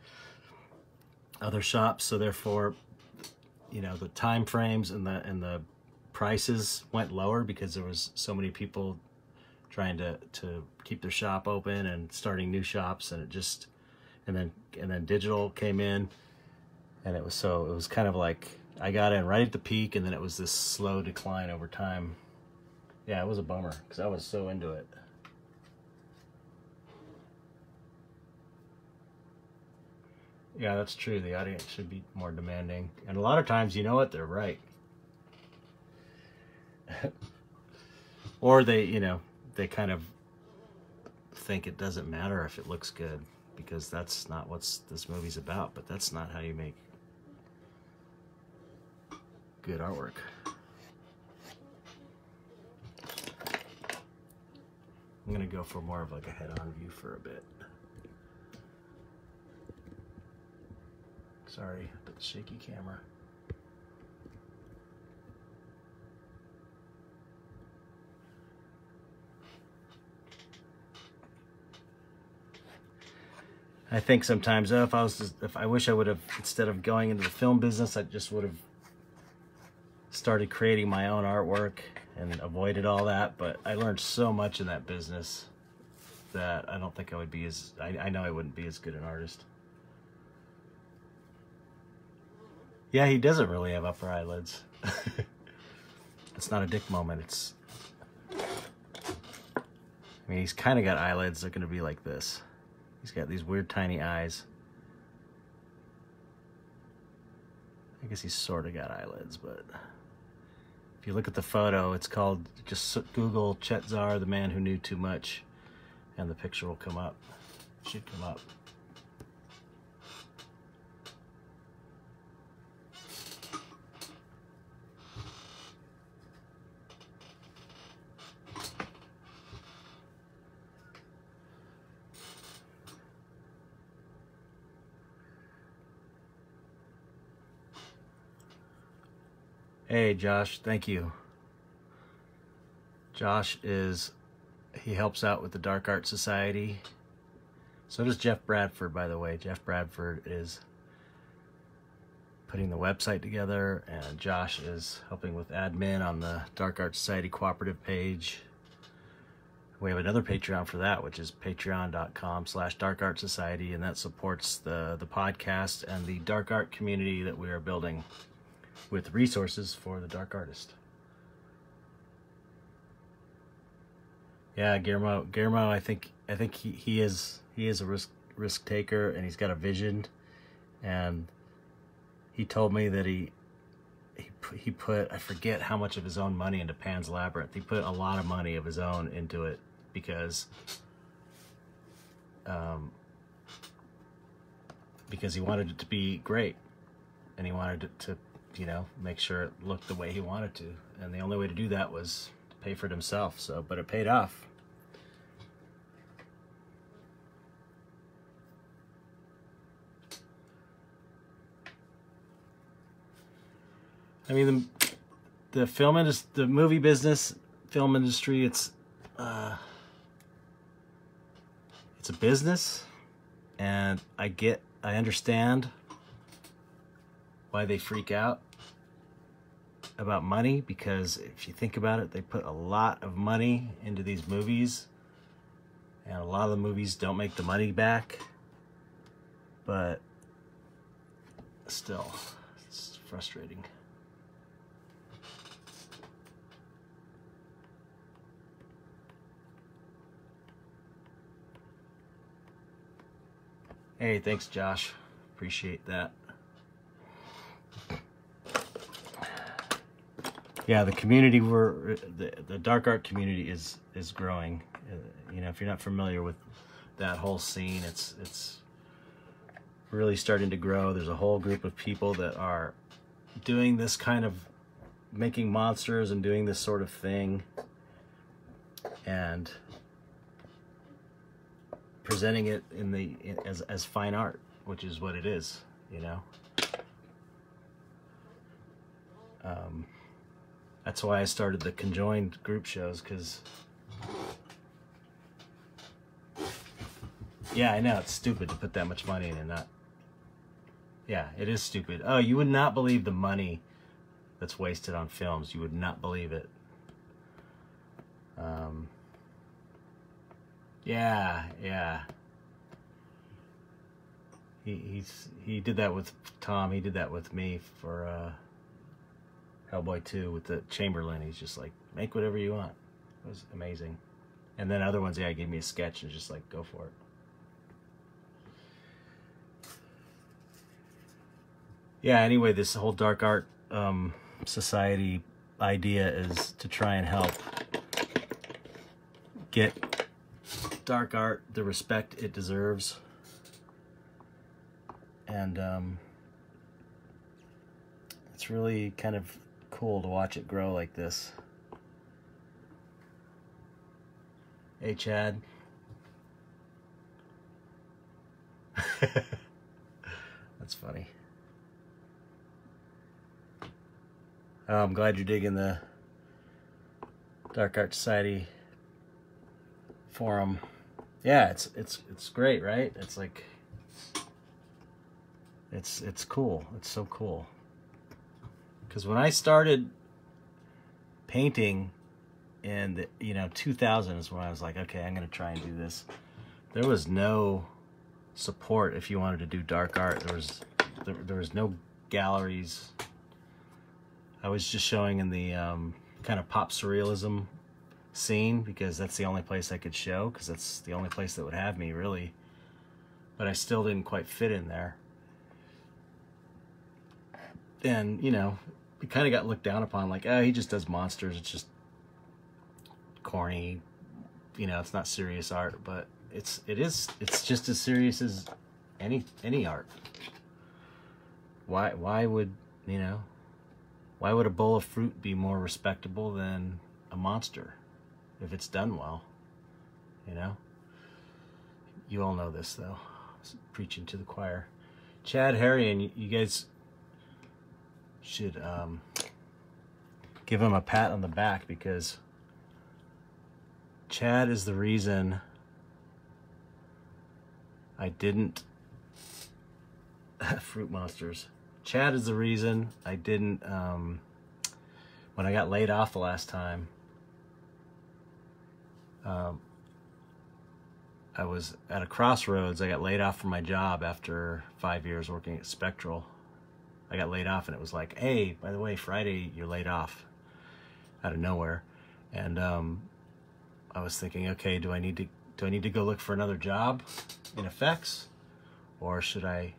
other shops, so therefore, the time frames and the prices went lower because there was so many people trying to keep their shop open and starting new shops, and then digital came in, and it was kind of like I got in right at the peak, and then it was this slow decline over time. Yeah, it was a bummer because I was so into it. Yeah, that's true. The audience should be more demanding. And a lot of times, you know what? They're right. Or they, you know, they kind of think it doesn't matter if it looks good, because that's not what this movie's about. But that's not how you make good artwork. I'm gonna go for more of like a head-on view for a bit. Sorry, but the shaky camera. I think sometimes, oh, if I wish I would have, instead of going into the film business, I just would have started creating my own artwork and avoided all that. But I learned so much in that business that I don't think I would be as, I know I wouldn't be as good an artist. Yeah, he doesn't really have upper eyelids. It's not a dick moment. It's, I mean, he's kind of got eyelids that are going to be like this. He's got these weird tiny eyes. I guess he's sort of got eyelids, but if you look at the photo, it's called, just Google Chet Zar, the man who knew too much, and the picture will come up. It should come up. Hey, Josh, thank you. Josh he helps out with the Dark Art Society. So does Jeff Bradford, by the way. Jeff Bradford is putting the website together, and Josh is helping with admin on the Dark Art Society cooperative page. We have another Patreon for that, which is patreon.com/darkartsociety, and that supports the podcast and the dark art community that we are building with resources for the dark artist. Yeah, Guillermo, I think he is a risk taker, and he's got a vision. And he told me that he put, I forget how much of his own money into Pan's Labyrinth. He put a lot of money of his own into it because he wanted it to be great, and he wanted it to, you know, make sure it looked the way he wanted to. And the only way to do that was to pay for it himself. So, but it paid off. I mean, the film industry, the movie business, film industry, it's a business, and I understand why they freak out about money, because if you think about it, they put a lot of money into these movies, and a lot of the movies don't make the money back. But still, it's frustrating. Hey, thanks, Josh. Appreciate that. Yeah, the community, the dark art community is growing. You know, if you're not familiar with that whole scene, it's really starting to grow. There's a whole group of people that are doing this kind of, making monsters and doing this sort of thing, and presenting it as fine art, which is what it is, you know. That's why I started the conjoined group shows, because, yeah, I know it's stupid to put that much money in and not, yeah, it is stupid. Oh, you would not believe the money that's wasted on films. You would not believe it. Yeah. He did that with Tom. He did that with me for Hellboy 2 with the Chamberlain. He's just like, make whatever you want. It was amazing. And then other ones, yeah, he gave me a sketch and just like, go for it. Yeah, anyway, this whole dark art society idea is to try and help get dark art the respect it deserves. And it's really kind of cool to watch it grow like this. Hey, Chad. That's funny. Oh, I'm glad you're digging the Dark Art Society forum. Yeah, it's great, right? It's like it's cool. It's so cool. Because when I started painting in the 2000 is when I was like, okay, I'm gonna try and do this. There was no support if you wanted to do dark art. There was no galleries. I was just showing in the kind of pop surrealism scene because that's the only place I could show, because that's the only place that would have me, really. But I still didn't quite fit in there. And, it kind of got looked down upon, like, oh, he just does monsters. It's just corny. It's not serious art, but it's just as serious as any art. Why would a bowl of fruit be more respectable than a monster if it's done well? You all know this, though. Preaching to the choir. Chad, Harry, and you guys should give him a pat on the back, because Chad is the reason I didn't fruit monsters. Chad is the reason I didn't when I got laid off the last time. I was at a crossroads. I got laid off from my job after 5 years working at Spectral. I got laid off, and it was like, hey, by the way, Friday you're laid off, out of nowhere. And I was thinking, okay, do I need to go look for another job in effects, or should I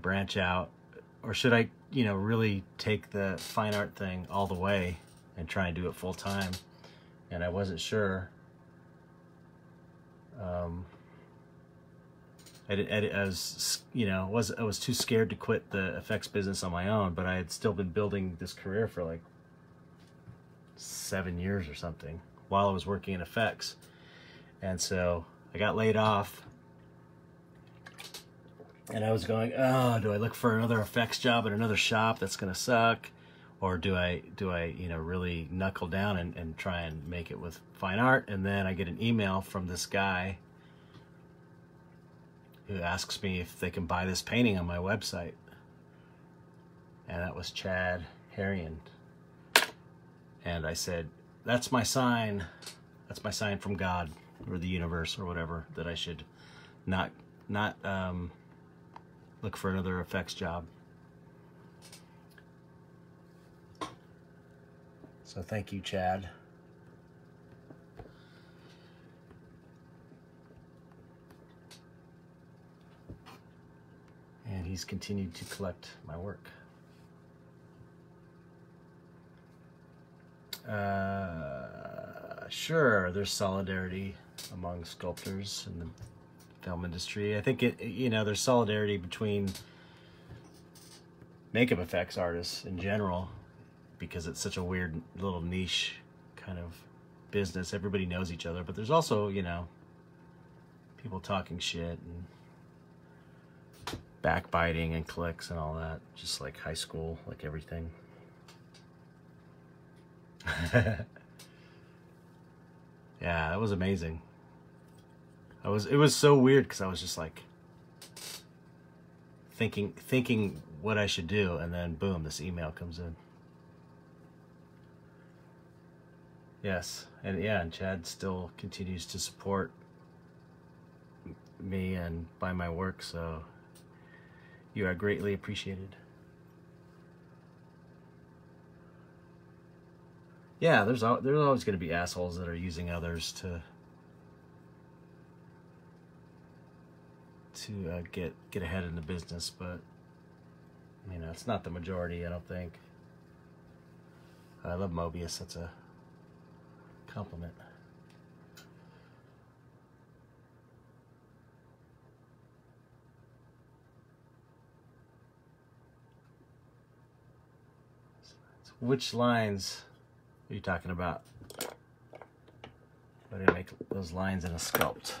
branch out, or should I really take the fine art thing all the way and try and do it full time? And I wasn't sure. I was too scared to quit the effects business on my own, but I had still been building this career for like 7 years or something while I was working in effects. And so I got laid off, and I was going, oh, do I look for another effects job at another shop that's gonna suck, or do I really knuckle down and try and make it with fine art? And then I get an email from this guy who asks me if they can buy this painting on my website. And that was Chad Harrian. And I said, that's my sign. That's my sign from God or the universe or whatever, that I should not look for another effects job. So thank you, Chad. And he's continued to collect my work. Sure, there's solidarity among sculptors in the film industry. I think there's solidarity between makeup effects artists in general, because it's such a weird little niche kind of business. Everybody knows each other, but there's also, people talking shit and backbiting and cliques and all that, just like high school, like everything. Yeah, that was amazing. It was so weird, because I was just like thinking what I should do, and then boom, this email comes in. Yes, and Chad still continues to support me and buy my work, so you are greatly appreciated. Yeah, there's always going to be assholes that are using others to get ahead in the business, but it's not the majority, I don't think. I love Mobius. That's a compliment. Which lines are you talking about? Why do I make those lines in a sculpt?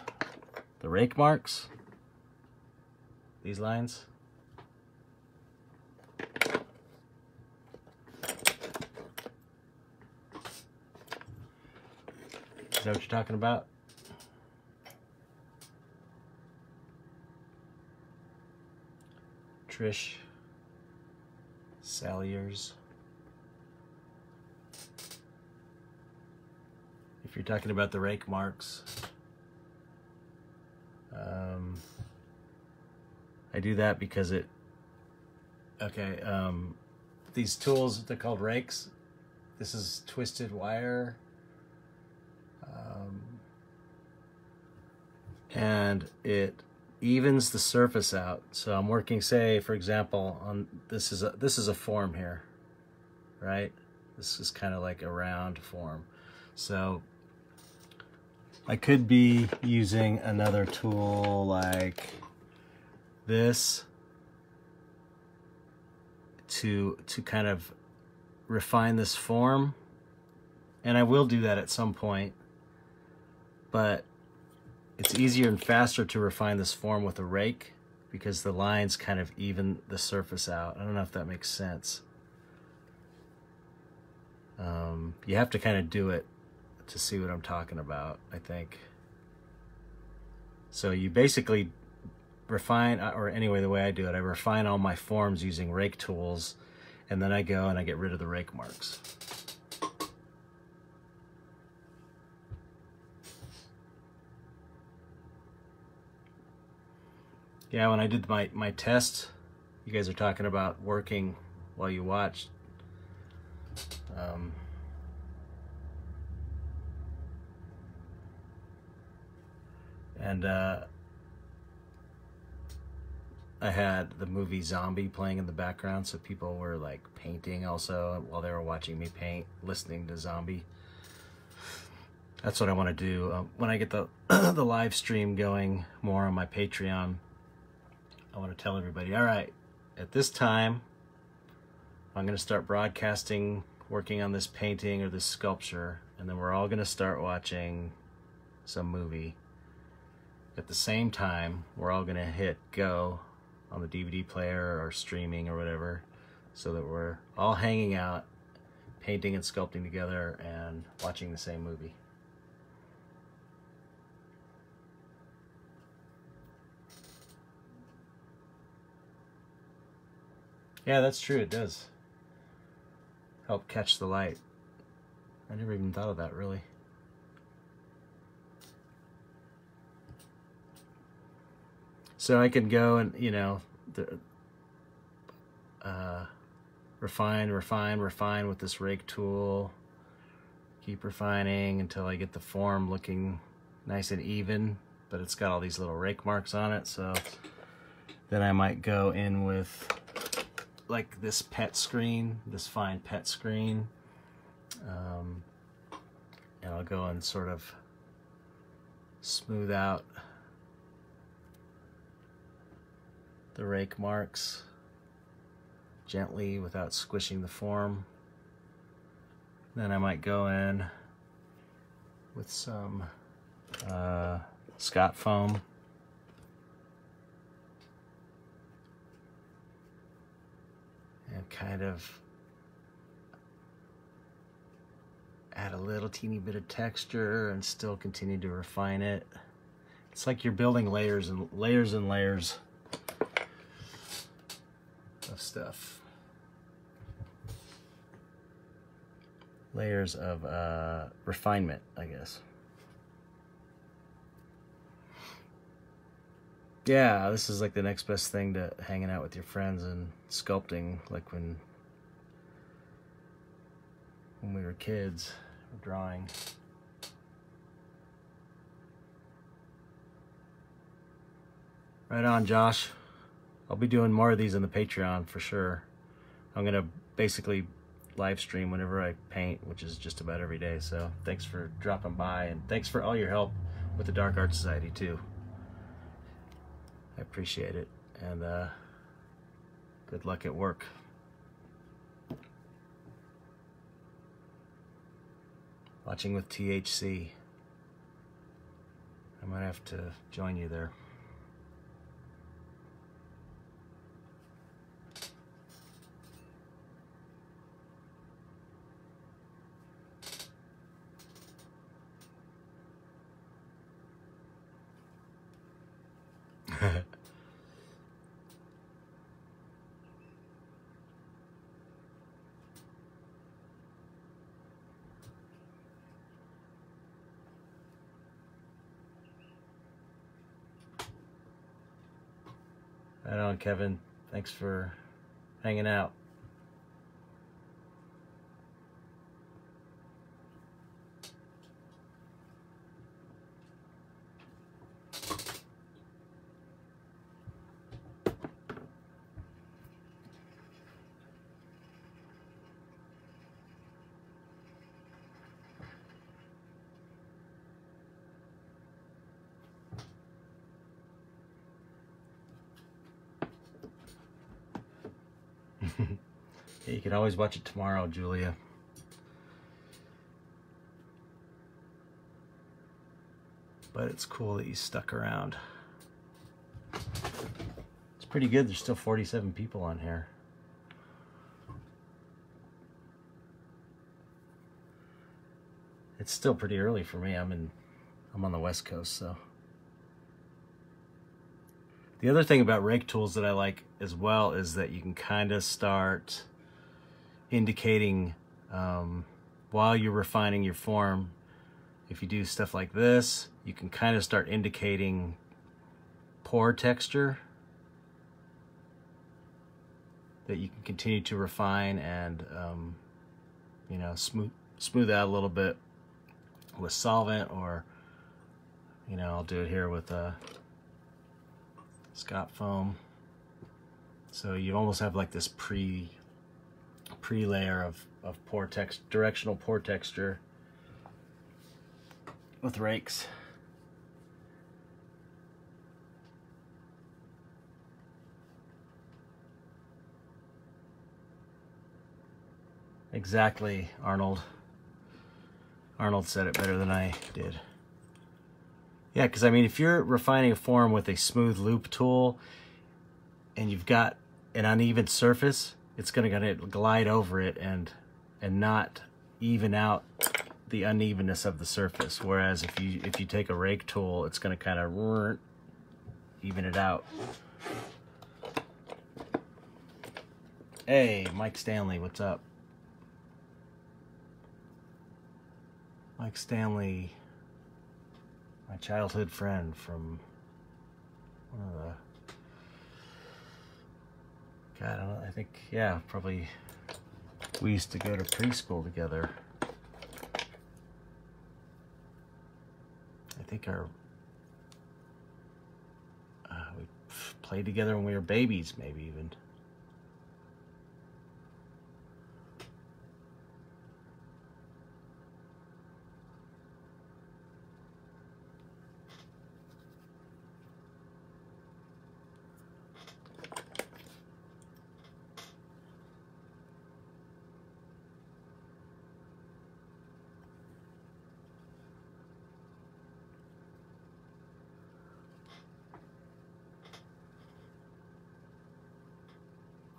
The rake marks? These lines? Is that what you're talking about? Trish Salyers. If you're talking about the rake marks, I do that because it, these tools, they're called rakes. This is twisted wire. And it evens the surface out. So I'm working, say, for example, on this is a form here, right? This is kind of like a round form. So I could be using another tool like this to kind of refine this form, and I will do that at some point, but it's easier and faster to refine this form with a rake because the lines kind of even the surface out. I don't know if that makes sense. You have to kind of do it to see what I'm talking about, I think. So you basically refine, or anyway, the way I do it, I refine all my forms using rake tools, and then I go and I get rid of the rake marks. Yeah, when I did my test, you guys are talking about working while you watch. I had the movie Zombie playing in the background, so people were like painting also while they were watching me paint, listening to Zombie. That's what I want to do. When I get the the live stream going more on my Patreon, I want to tell everybody, all right, at this time, I'm going to start broadcasting, working on this painting or this sculpture, and then we're all going to start watching some movie. At the same time, we're all going to hit go on the DVD player or streaming or whatever, so that we're all hanging out, painting and sculpting together and watching the same movie. Yeah, that's true, it does help catch the light. I never even thought of that, really. So I can go and, you know, refine with this rake tool, keep refining until I get the form looking nice and even, but it's got all these little rake marks on it. So then I might go in with like this pet screen, this fine pet screen, and I'll go and sort of smooth out the rake marks gently without squishing the form. Then I might go in with some Scott foam. And kind of add a little teeny bit of texture and still continue to refine it. It's like you're building layers and layers and layers of stuff. Layers of refinement, I guess. Yeah, this is like the next best thing to hanging out with your friends and sculpting, like when we were kids, drawing. Right on, Josh. I'll be doing more of these in the Patreon for sure. I'm gonna basically live stream whenever I paint, which is just about every day. So thanks for dropping by, and thanks for all your help with the Dark Art Society too. I appreciate it, and good luck at work. Watching with THC. I might have to join you there. Right on, Kevin. Thanks for hanging out. Yeah, you can always watch it tomorrow, Julia. But it's cool that you stuck around. It's pretty good. There's still 47 people on here. It's still pretty early for me. I'm on the West Coast, so. The other thing about rake tools that I like as well is that you can kind of start indicating while you're refining your form. If you do stuff like this, you can kind of start indicating pore texture that you can continue to refine and you know, smooth out a little bit with solvent, or you know, I'll do it here with Scott foam. So you almost have like this pre-layer of pore text, directional pore texture with rakes. Exactly, Arnold. Arnold said it better than I did. Yeah, because I mean, if you're refining a form with a smooth loop tool and you've got an uneven surface, it's going to glide over it and not even out the unevenness of the surface. Whereas if you take a rake tool, it's going to kind of even it out. Hey, Mike Stanley, what's up? Mike Stanley, my childhood friend from one of the, God, I don't know, I think, yeah, probably we used to go to preschool together. I think we played together when we were babies, maybe even.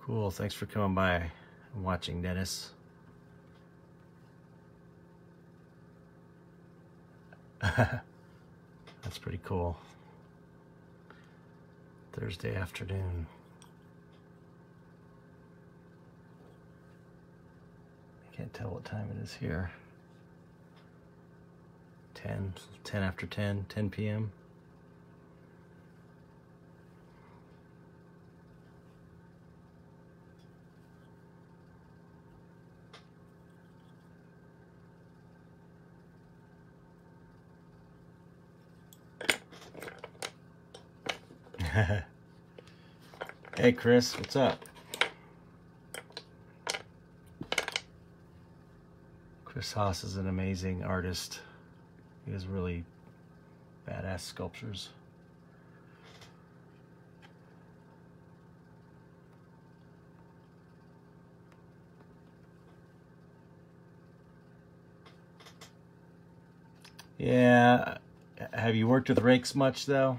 Cool, thanks for coming by and watching, Dennis. That's pretty cool. Thursday afternoon. I can't tell what time it is here. 10 after 10 p.m. Hey Chris, what's up? Chris Haas is an amazing artist. He has really badass sculptures. Yeah, have you worked with rakes much though?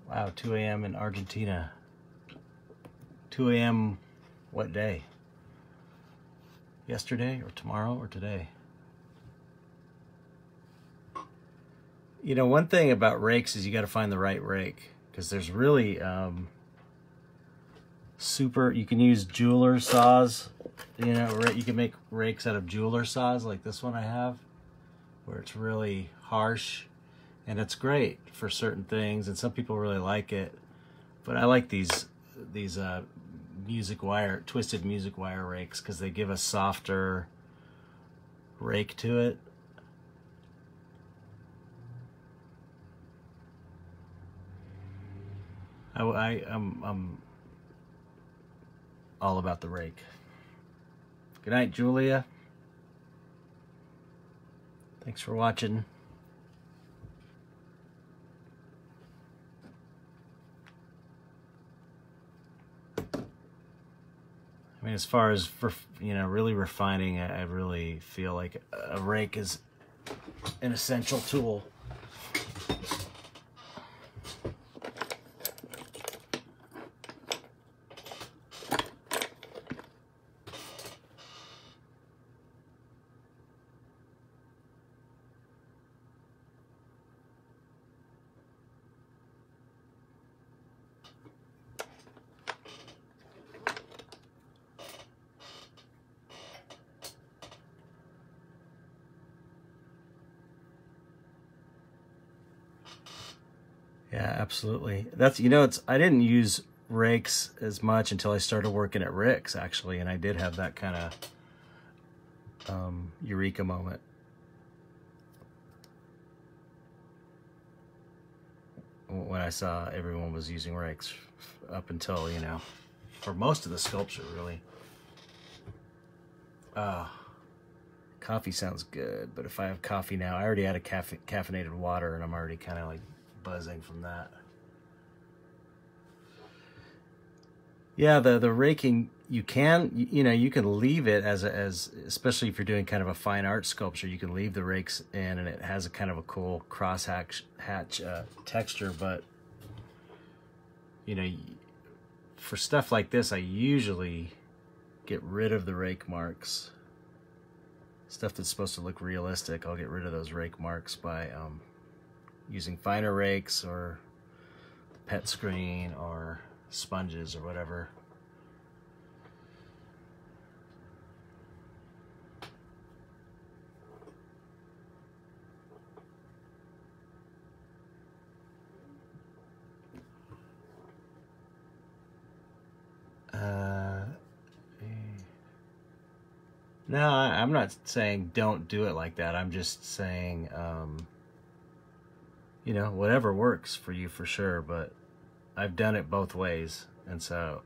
Wow, 2 a.m. in Argentina. 2 a.m. what day? Yesterday or tomorrow or today? You know, one thing about rakes is you got to find the right rake, because there's really you can use jeweler saws. You know, you can make rakes out of jeweler saws like this one I have, where it's really harsh, and it's great for certain things, and some people really like it. But I like these twisted music wire rakes, because they give a softer rake to it. I'm all about the rake. Good night, Julia. Thanks for watching. I mean, as far as really refining, I really feel like a rake is an essential tool. Yeah, absolutely. That's, I didn't use rakes as much until I started working at Rick's, actually, and I did have that kind of eureka moment. When I saw everyone was using rakes, up until, for most of the sculpture, really. Coffee sounds good, but if I have coffee now, I already had a caffeinated water, and I'm already kind of like buzzing from that. Yeah, the raking, you can leave it as especially if you're doing kind of a fine art sculpture, you can leave the rakes in, and it has a kind of a cool cross hatch texture. But for stuff like this, I usually get rid of the rake marks. Stuff that's supposed to look realistic, I'll get rid of those rake marks by using finer rakes or pet screen or sponges or whatever. No, I'm not saying don't do it like that. I'm just saying, whatever works for you, for sure. But I've done it both ways, and so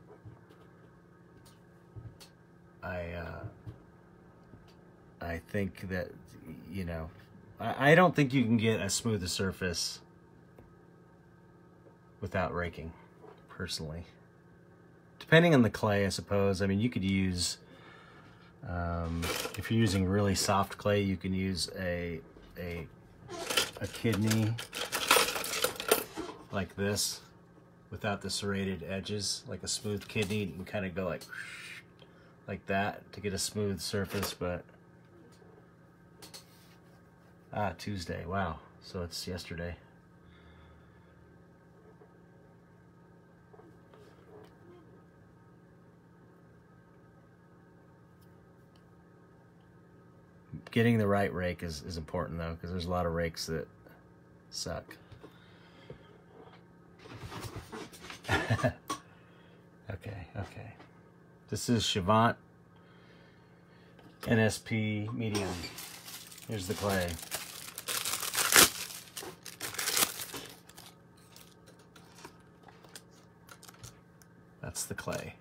I think that, I don't think you can get a smoother surface without raking, personally. Depending on the clay, I suppose. I mean, you could use, if you're using really soft clay, you can use a kidney like this without the serrated edges, like a smooth kidney. You can kind of go like that to get a smooth surface. But Tuesday, wow, so it's yesterday. Getting the right rake is important, though, because there's a lot of rakes that suck. Okay. This is Chavant NSP medium. Here's the clay. That's the clay.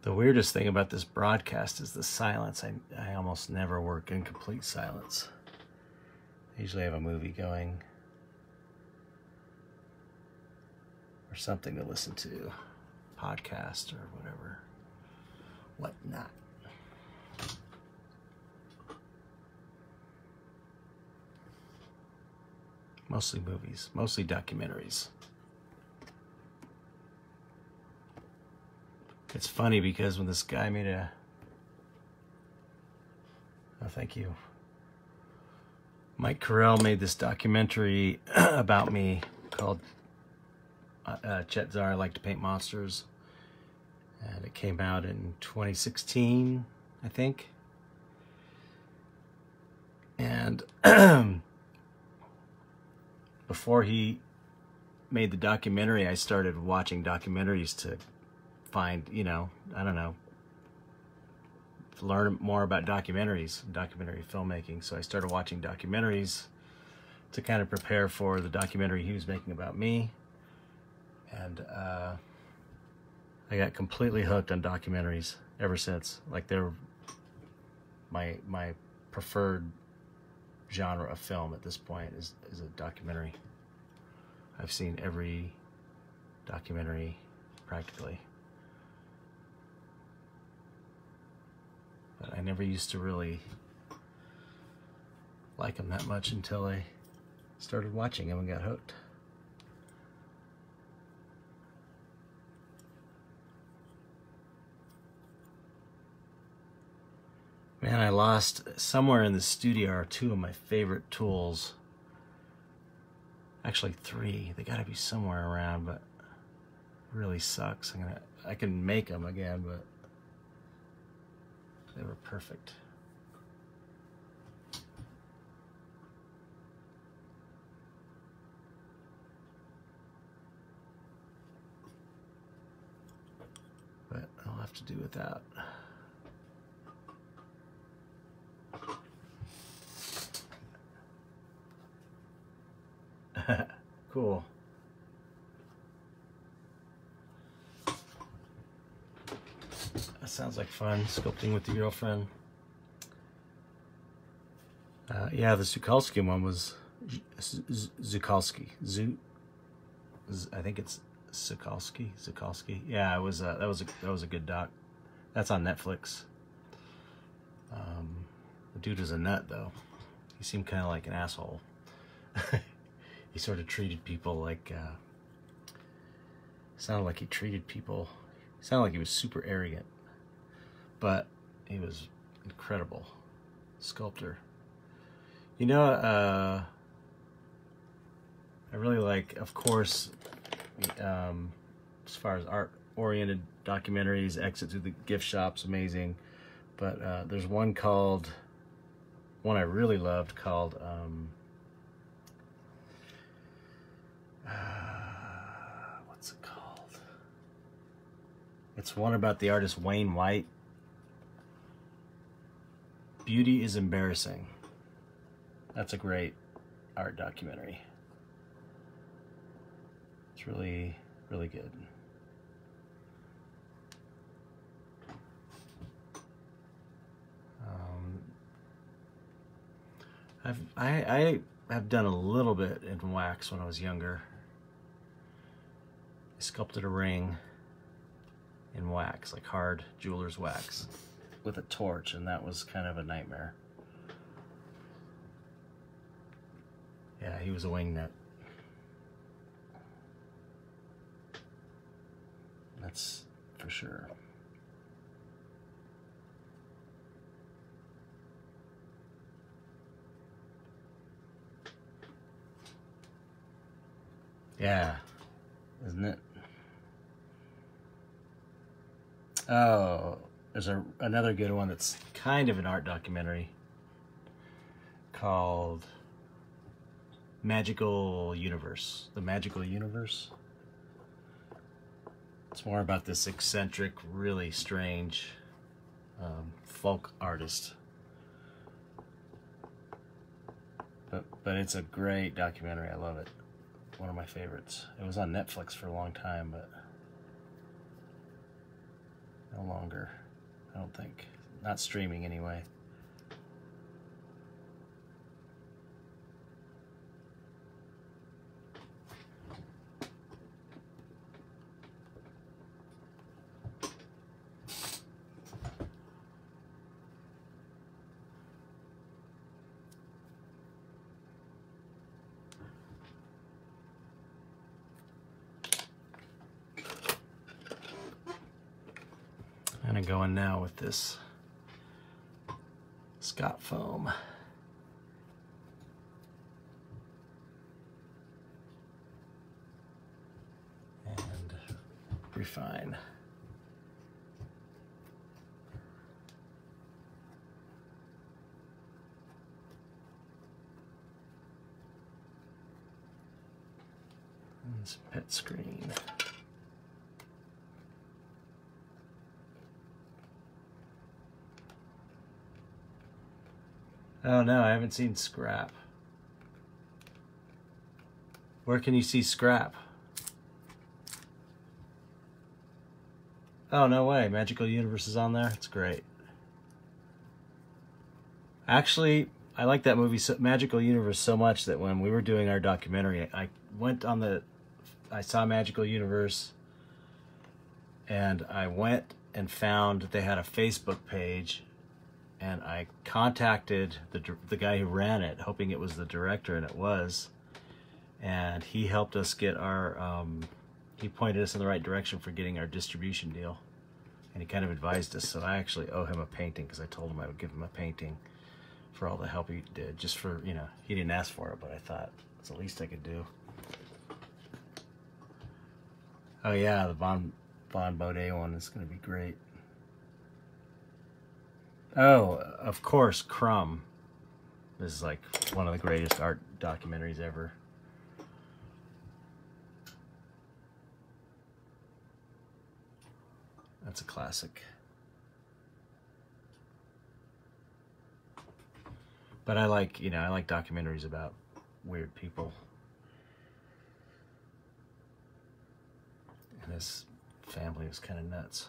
The weirdest thing about this broadcast is the silence. I almost never work in complete silence. I usually have a movie going or something to listen to, podcast or whatever, whatnot. Mostly movies, mostly documentaries. It's funny because when this guy made a... Oh, thank you. Mike Carell made this documentary about me called Chet Zar, I Like to Paint Monsters. And it came out in 2016, I think. And before he made the documentary, I started watching documentaries to find, you know, I don't know, learn more about documentaries, documentary filmmaking. So I started watching documentaries to kind of prepare for the documentary he was making about me. And I got completely hooked on documentaries ever since. Like, they're my preferred genre of film at this point is a documentary. I've seen every documentary practically. But I never used to really like them that much until I started watching them and got hooked. Man, I lost somewhere in the studio are two of my favorite tools. Actually, three. They gotta be somewhere around, but it really sucks. I can make them again, but they were perfect. But I'll have to do without. Cool. That sounds like fun, sculpting with your girlfriend. Yeah, the Zukalski one was Zukalski. I think it's Zukalski. Yeah, it was. That was a good doc. That's on Netflix. The dude is a nut, though. He seemed kind of like an asshole. He sort of treated people like, sounded like he treated people, sounded like he was super arrogant, but he was incredible sculptor. You know, I really like, of course, as far as art-oriented documentaries, Exit Through the Gift Shop's amazing, but there's one I really loved called, what's it called? It's one about the artist Wayne White. Beauty is Embarrassing. That's a great art documentary. It's really, really good. I have done a little bit in wax when I was younger. I sculpted a ring in wax, like hard jeweler's wax, with a torch, and that was kind of a nightmare. Yeah, he was a wingnut. That's for sure. Yeah, isn't it? Oh, there's another good one that's kind of an art documentary called Magical Universe. The Magical Universe. It's more about this eccentric, really strange folk artist. But it's a great documentary. I love it. One of my favorites. It was on Netflix for a long time, but No longer, I don't think. Not streaming anyway. I'm gonna go in now with this Scott foam. And refine. And some pet screen. Oh no, I haven't seen Scrap. Where can you see Scrap? Oh, no way. Magical Universe is on there? It's great. Actually, I like that movie, Magical Universe, so much that when we were doing our documentary, I saw Magical Universe, and I went and found they had a Facebook page, and I contacted the guy who ran it, hoping it was the director, and it was. And he helped us get our, he pointed us in the right direction for getting our distribution deal. And he kind of advised us, so I actually owe him a painting, because I told him I would give him a painting for all the help he did, just for, you know, he didn't ask for it, but I thought it's the least I could do. Oh yeah, the Von Baudet one is going to be great. Oh, of course, Crumb. This is like one of the greatest art documentaries ever. That's a classic. But I like, you know, I like documentaries about weird people. And his family was kind of nuts.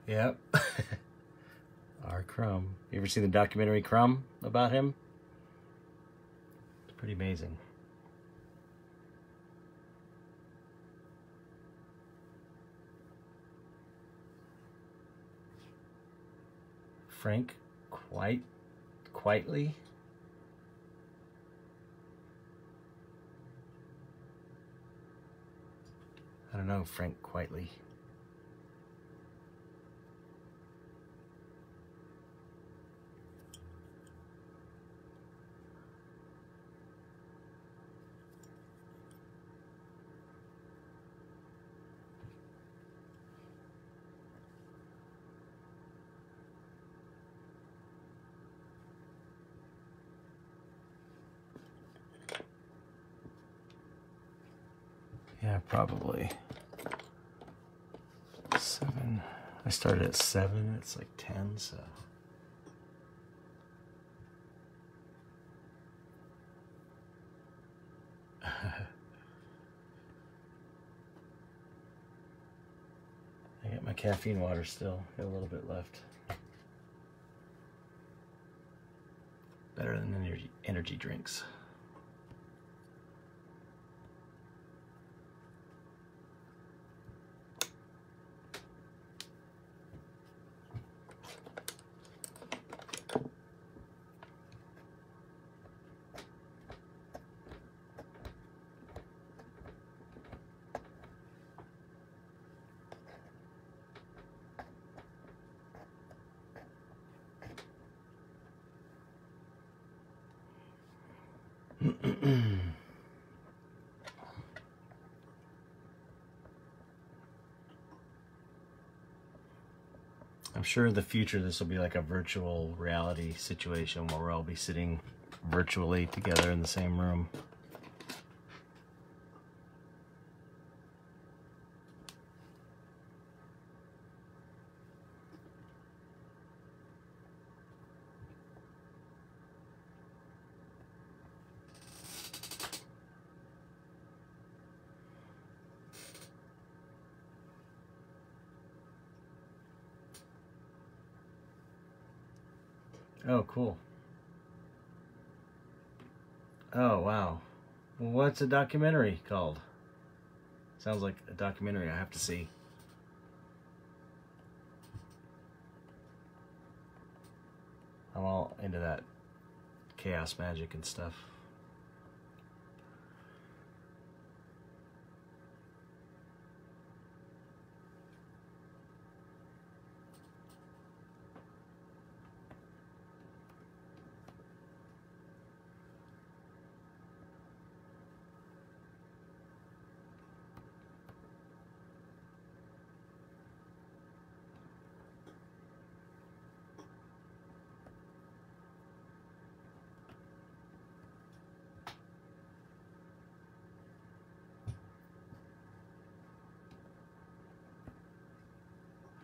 Yep. R. Crumb. You ever seen the documentary Crumb about him? It's pretty amazing. Frank Quitely? I don't know, Frank Quitely. Yeah, probably 7. I started at 7, it's like 10, so. I got my caffeine water still, got a little bit left. Better than energy drinks. I'm sure in the future this will be like a virtual reality situation where we'll all be sitting virtually together in the same room. Oh, cool. Oh, wow. Well, what's a documentary called? Sounds like a documentary I have to see. I'm all into that chaos magic and stuff.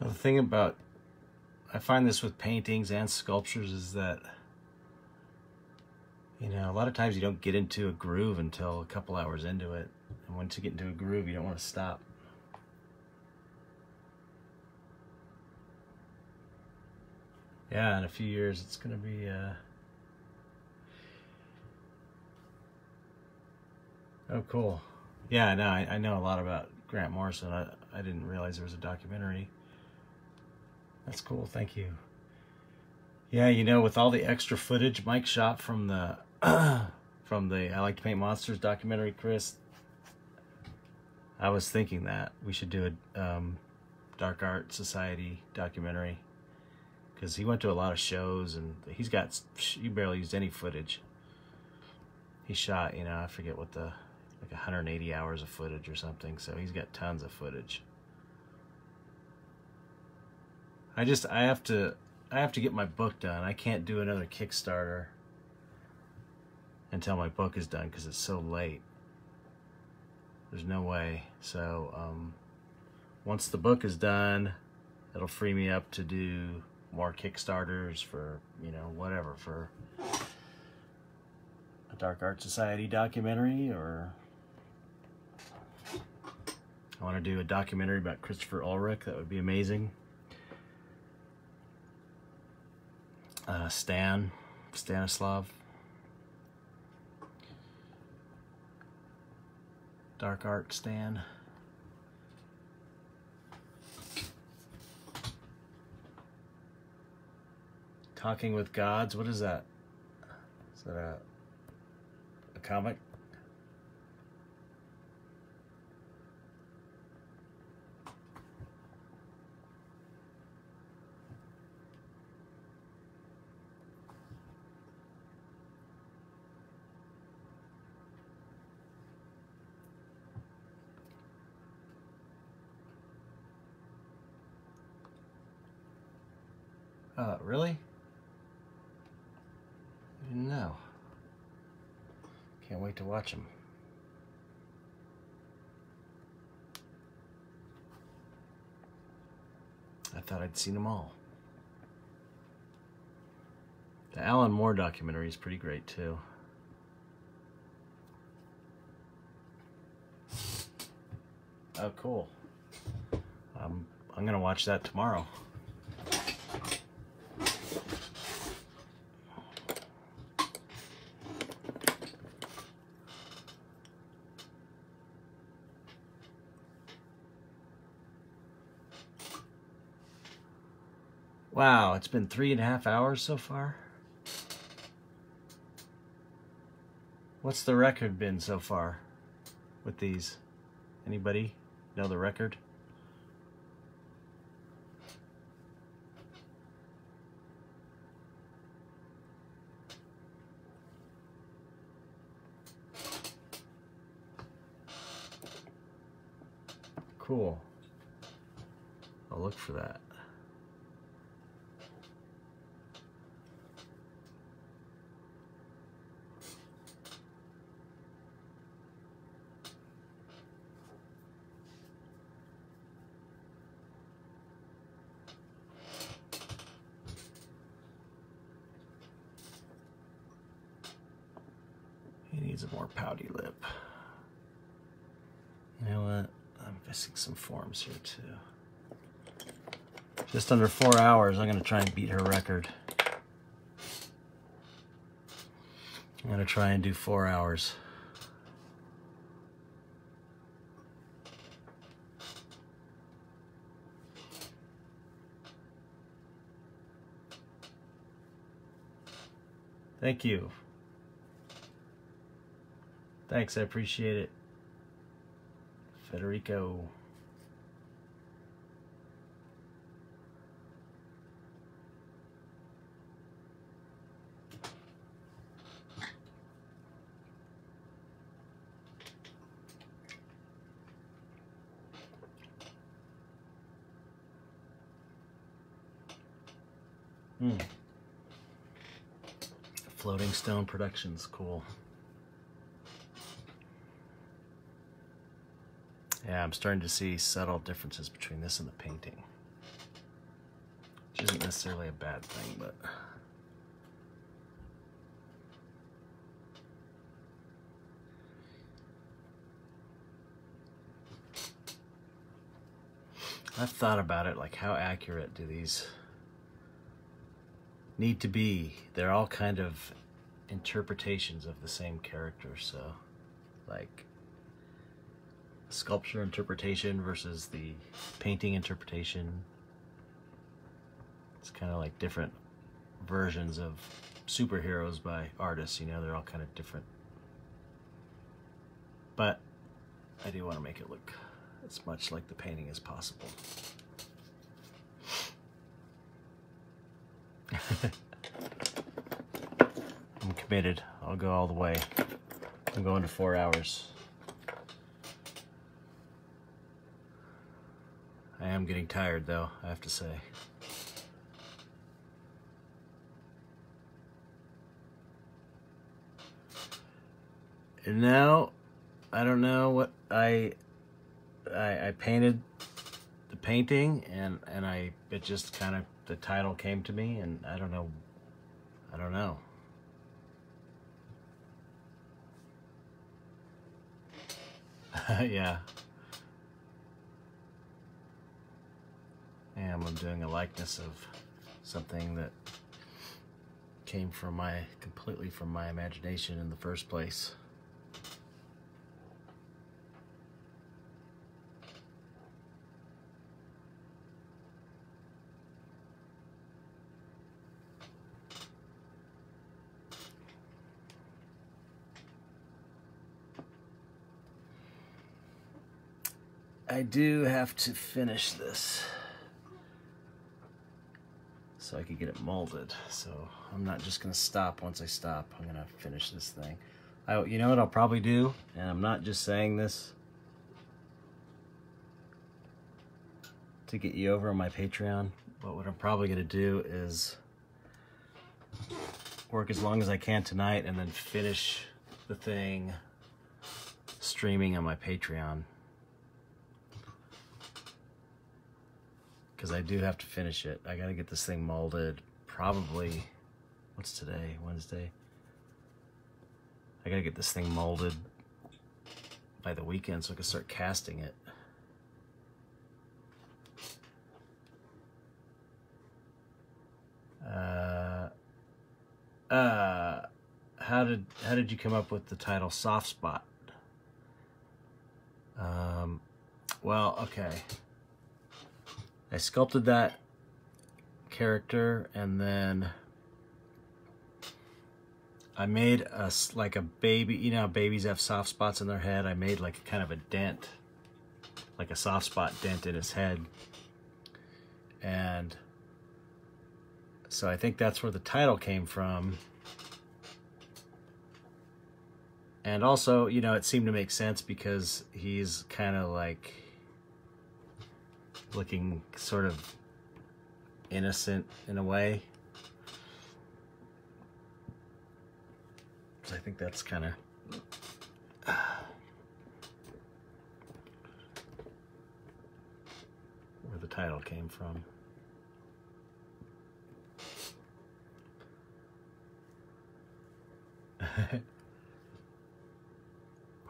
The thing about, I find this with paintings and sculptures, is that, you know, a lot of times you don't get into a groove until a couple hours into it. And once you get into a groove, you don't want to stop. Yeah, in a few years it's going to be, oh, cool. Yeah, no, I know a lot about Grant Morrison. I didn't realize there was a documentary. That's cool, thank you. Yeah, you know, with all the extra footage Mike shot from the from the I Like to Paint Monsters documentary, Chris, I was thinking that we should do a Dark Art Society documentary, because he went to a lot of shows and he barely used any footage. He shot, you know, I forget what like 180 hours of footage or something, so he's got tons of footage. I have to get my book done. I can't do another Kickstarter until my book is done because it's so late. There's no way. So once the book is done, it'll free me up to do more Kickstarters for, you know, whatever, for a Dark Art Society documentary, or I want to do a documentary about Christopher Ulrich. That would be amazing. Stanislav. Dark Art Stan. Talking with Gods. What is that? Is that a comic? Really? No. Can't wait to watch them. I thought I'd seen them all. The Alan Moore documentary is pretty great too. Oh, cool. I'm gonna watch that tomorrow. Wow, it's been 3.5 hours so far. What's the record been so far with these? Anybody know the record? Cool. I'll look for that. He needs a more pouty lip. You know what? I'm missing some forms here too. Just under 4 hours, I'm gonna try and beat her record. I'm gonna try and do 4 hours. Thank you. Thanks, I appreciate it. Federico. Floating Stone Productions, cool. Yeah, I'm starting to see subtle differences between this and the painting. Which isn't necessarily a bad thing, but... I've thought about it, like how accurate do these need to be? They're all kind of interpretations of the same character, so like sculpture interpretation versus the painting interpretation. It's kind of like different versions of superheroes by artists, you know, they're all kind of different. But I do want to make it look as much like the painting as possible. I'm committed. I'll go all the way. I'm going to 4 hours. I am getting tired though, I have to say. And now, I don't know what I painted the painting and it just kind of, the title came to me and I don't know. Yeah. I'm doing a likeness of something that came from completely from my imagination in the first place. I do have to finish this so I can get it molded. So I'm not just gonna stop once I stop. I'm gonna finish this thing. You know what I'll probably do, and I'm not just saying this to get you over on my Patreon, but what I'm probably gonna do is work as long as I can tonight and then finish the thing streaming on my Patreon. Because I do have to finish it. I gotta get this thing molded probably, what's today, Wednesday? I gotta get this thing molded by the weekend so I can start casting it. How did you come up with the title Soft Spot? Well, okay. I sculpted that character and then I made like a baby, you know how babies have soft spots in their head? I made like kind of a dent, like a soft spot dent in his head. And so I think that's where the title came from. And also, you know, it seemed to make sense because he's kind of like looking sort of innocent in a way. So I think that's kind of where the title came from.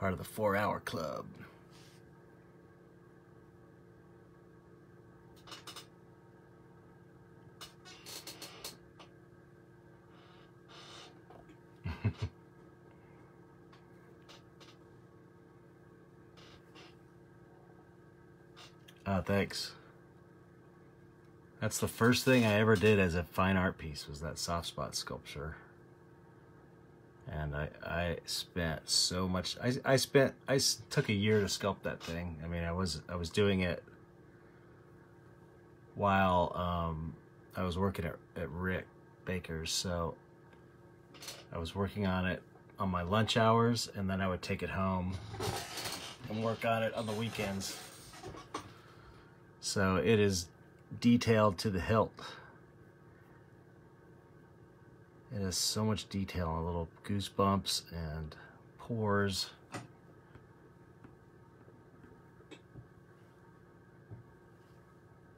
Part of the 4-hour club. Thanks. That's the first thing I ever did as a fine art piece, was that soft spot sculpture. And I spent so much. I took a year to sculpt that thing. I mean, I was doing it while I was working at Rick Baker's, so I was working on it on my lunch hours, and then I would take it home and work on it on the weekends. So it is detailed to the hilt. It has so much detail, little goosebumps and pores.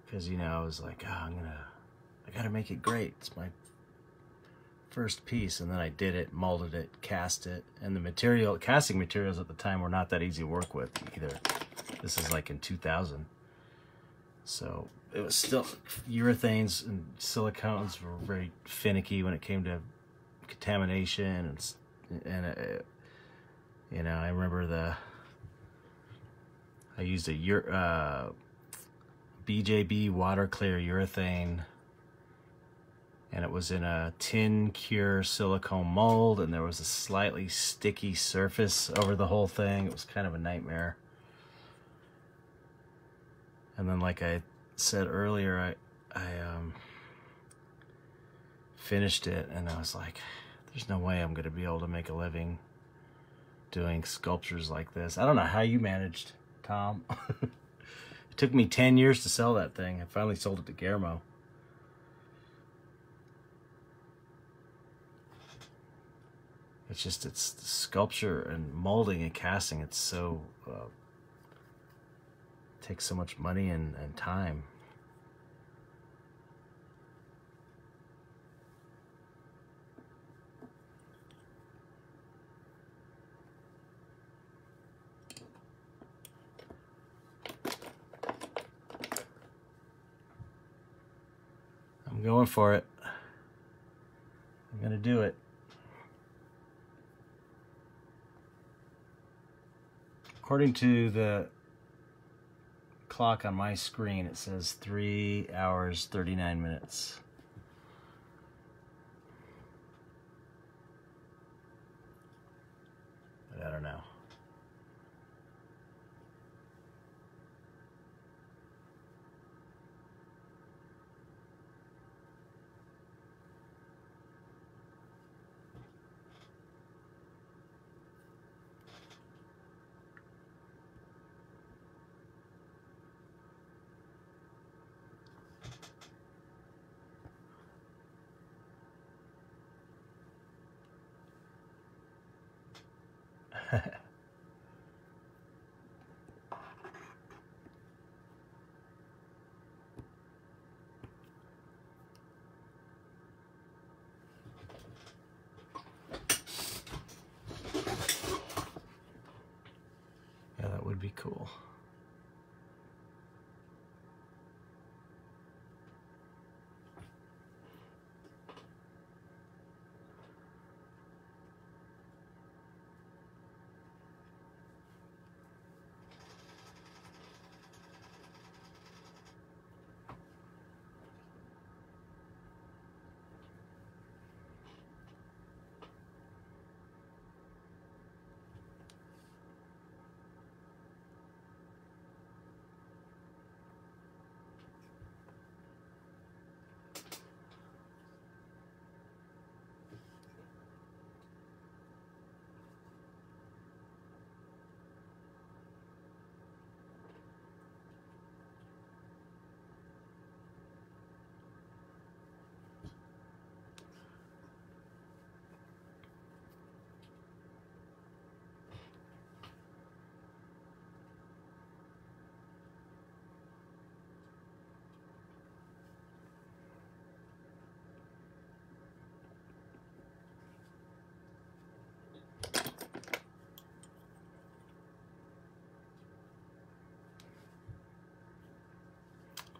Because, you know, I was like, oh, I gotta make it great. It's my first piece. And then I did it, molded it, cast it. And the casting materials at the time were not that easy to work with either. This is like in 2000. So it was still, urethanes and silicones were very finicky when it came to contamination, and you know, I remember I used a BJB water clear urethane, and it was in a tin cure silicone mold, and there was a slightly sticky surface over the whole thing. It was kind of a nightmare. And then, like I said earlier, I finished it, and I was like, there's no way I'm going to be able to make a living doing sculptures like this. I don't know how you managed, Tom. It took me 10 years to sell that thing. I finally sold it to Guillermo. It's just, it's sculpture and molding and casting. It's so... takes so much money and time. I'm going for it. I'm gonna do it. According to the clock on my screen, it says 3 hours 39 minutes. But I don't know. Yeah, that would be cool.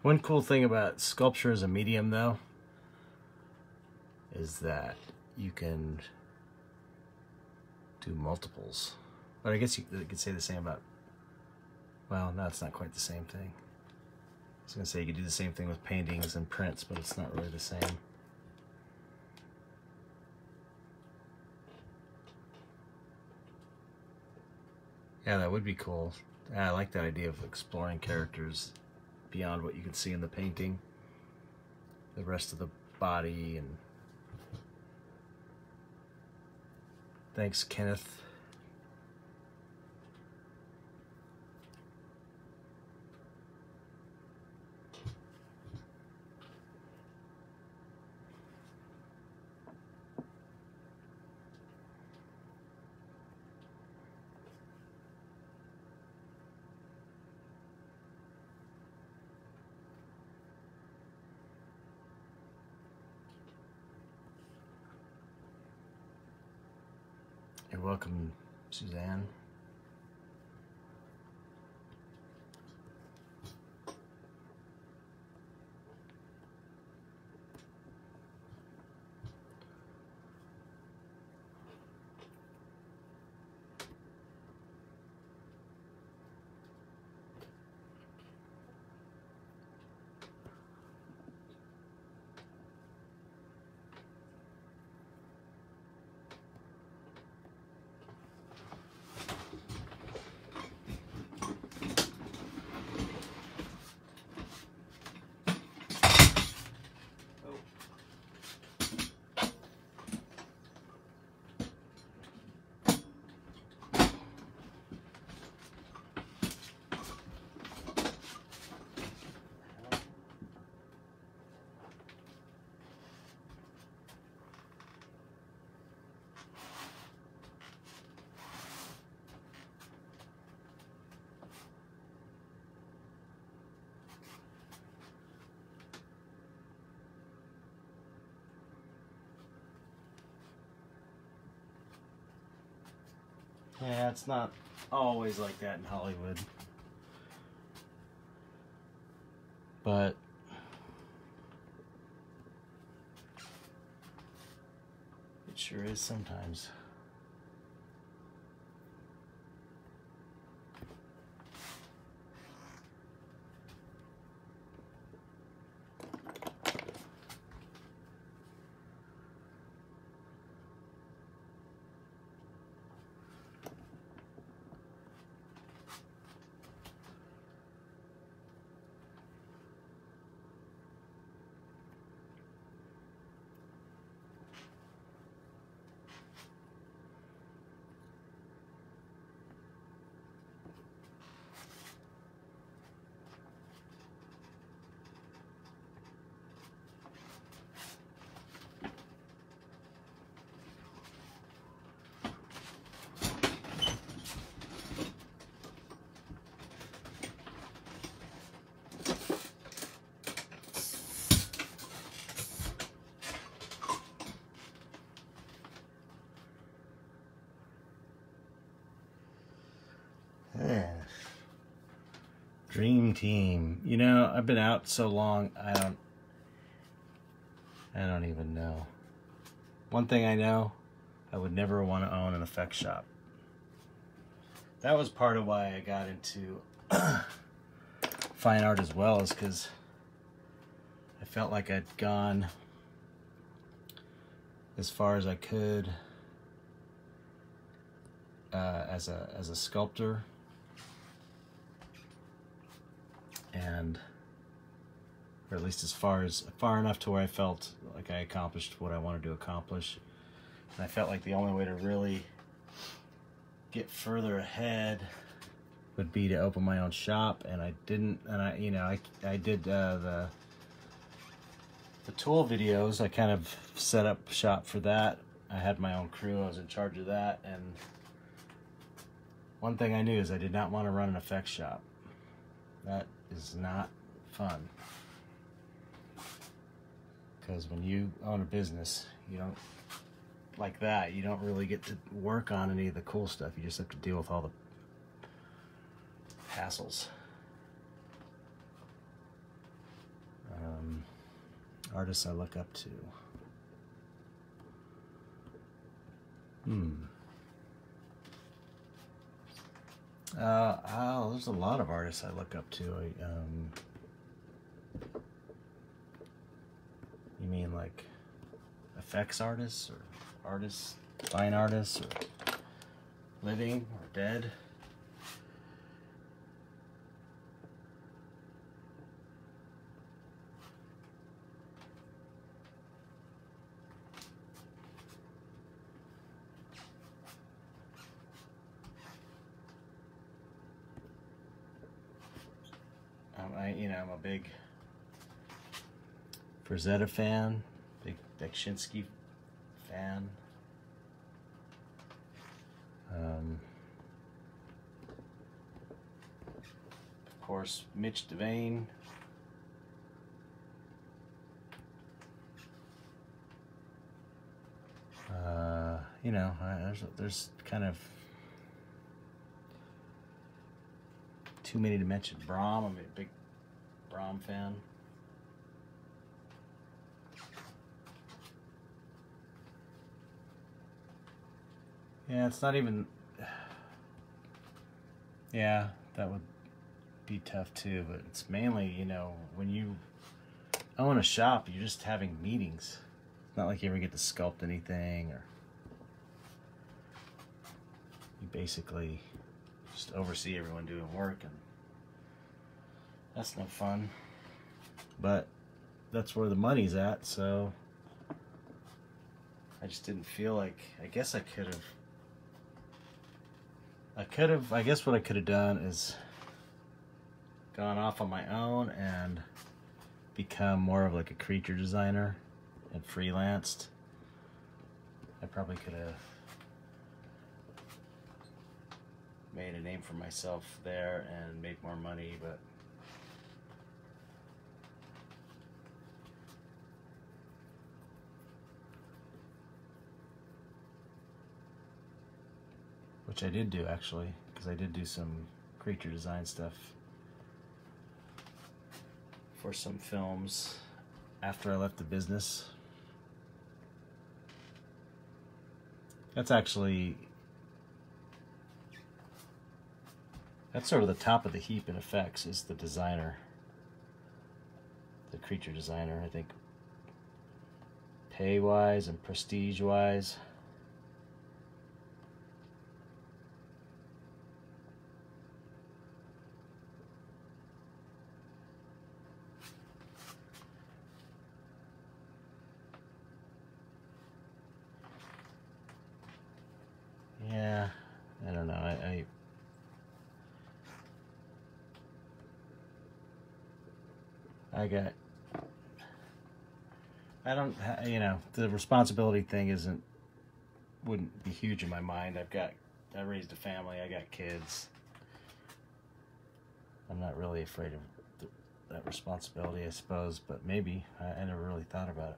One cool thing about sculpture as a medium, though, is that you can do multiples. But I guess you could say the same about, well, no, it's not quite the same thing. I was going to say you could do the same thing with paintings and prints, but it's not really the same. Yeah, that would be cool. I like that idea of exploring characters beyond what you can see in the painting. The rest of the body. And thanks, Kenneth. You're welcome, Suzanne. Yeah, it's not always like that in Hollywood. But it sure is sometimes. Dream team. You know, I've been out so long, I don't even know. One thing I know, I would never want to own an effects shop. That was part of why I got into fine art as well, is because I felt like I'd gone as far as I could as a sculptor. And, or at least far enough to where I felt like I accomplished what I wanted to accomplish. And I felt like the only way to really get further ahead would be to open my own shop, and I didn't. And I did the tool videos. I kind of set up shop for that. I had my own crew. I was in charge of that, and one thing I knew is I did not want to run an effects shop. That is not fun, because when you own a business, you don't like that. You don't really get to work on any of the cool stuff. You just have to deal with all the hassles. Artists I look up to. There's a lot of artists I look up to. You mean like effects artists, or artists, fine artists, or living or dead? I'm a big Frazetta fan, big Beksinski fan. Of course, Mitch Devane. There's kind of too many to mention. Brahm, I'm a big Brahm fan. Yeah, it's not even... Yeah, that would be tough too, but it's mainly, when you own a shop, you're just having meetings. It's not like you ever get to sculpt anything, or you basically just oversee everyone doing work, and that's no fun. But that's where the money's at, so I just didn't feel like... I guess what I could have done is gone off on my own and become more of like a creature designer and freelanced. I probably could have made a name for myself there and made more money, but which I did do, actually, because I did do some creature design stuff for some films after I left the business. That's sort of the top of the heap in effects, is the designer, the creature designer. I think pay-wise and prestige-wise. Yeah, I don't know. The responsibility thing wouldn't be huge in my mind. I raised a family, I got kids. I'm not really afraid of that responsibility, I suppose, but maybe. I never really thought about it.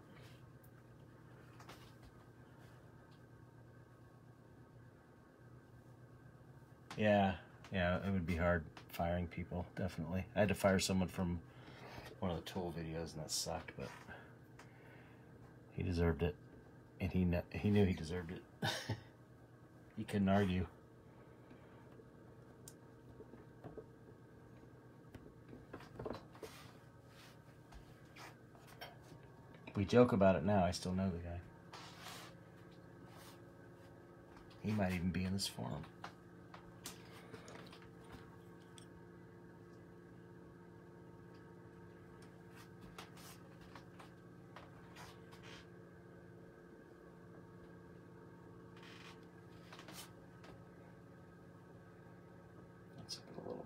Yeah, it would be hard firing people, definitely. I had to fire someone from one of the Tool videos, and that sucked, but he deserved it, and he knew he deserved it. He couldn't argue. We joke about it now. I still know the guy. He might even be in this forum.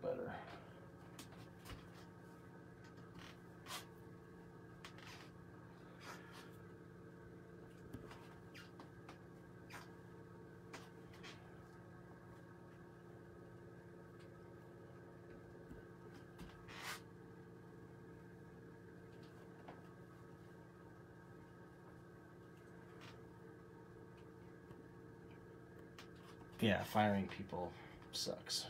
Better. Yeah, firing people sucks.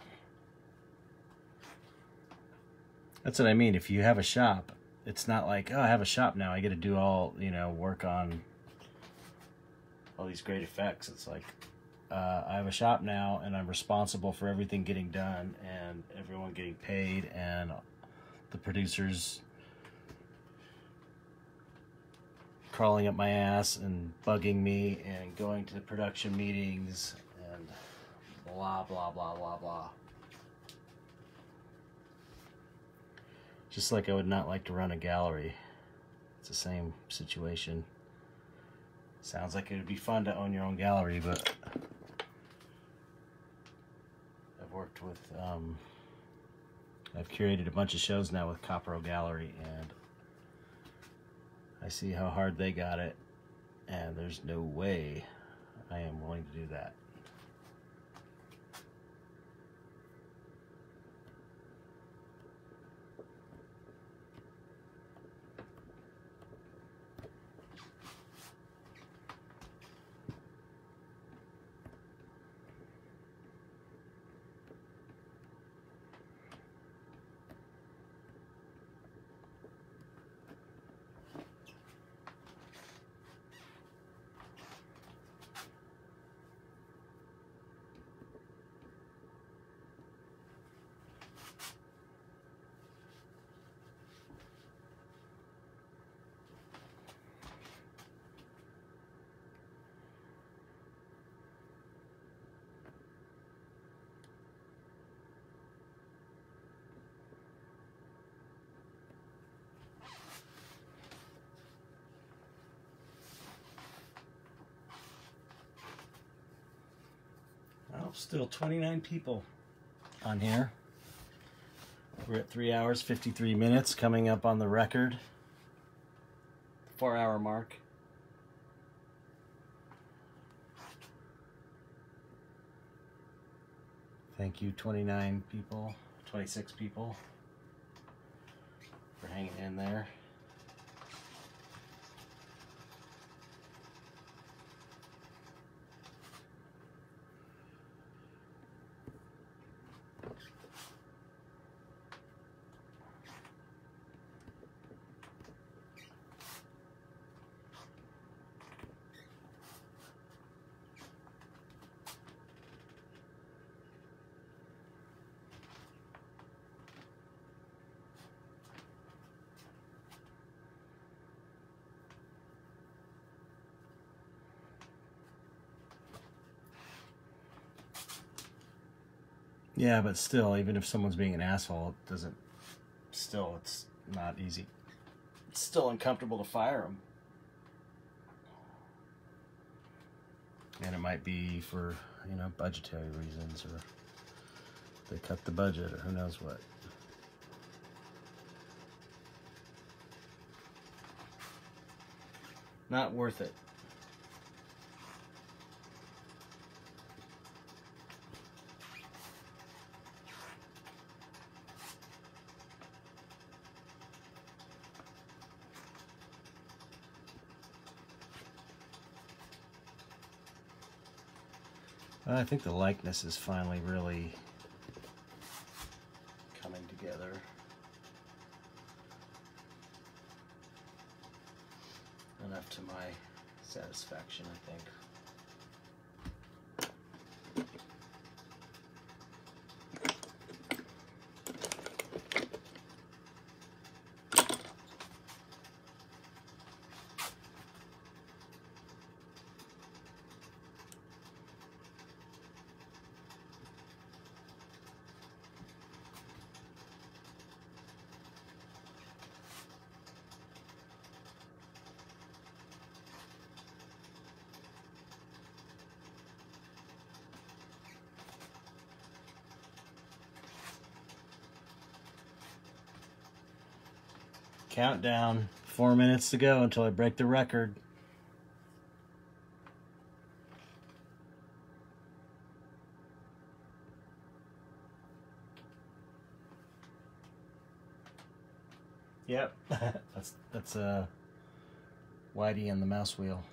That's what I mean. If you have a shop it's not like, oh, I have a shop now, I get to do all, you know, work on all these great effects. It's like, I have a shop now, and I'm responsible for everything getting done and everyone getting paid, and the producers crawling up my ass and bugging me and going to the production meetings and blah blah blah blah blah. Just like I would not like to run a gallery. It's the same situation. Sounds like it would be fun to own your own gallery, but I've worked with, I've curated a bunch of shows now with Copro Gallery, and I see how hard they got it, and there's no way I am willing to do that. Oh, still 29 people on here. We're at 3 hours, 53 minutes, coming up on the record. 4-hour mark. Thank you, 29 people, 26 people, for hanging in there. Yeah, but still, even if someone's being an asshole, it doesn't, still, it's not easy. It's still uncomfortable to fire them. And it might be for, you know, budgetary reasons, or they cut the budget, or who knows what. Not worth it. I think the likeness is finally really coming together. Enough to my satisfaction, I think. Countdown, 4 minutes to go until I break the record. Yep, that's Whitey and the mouse wheel.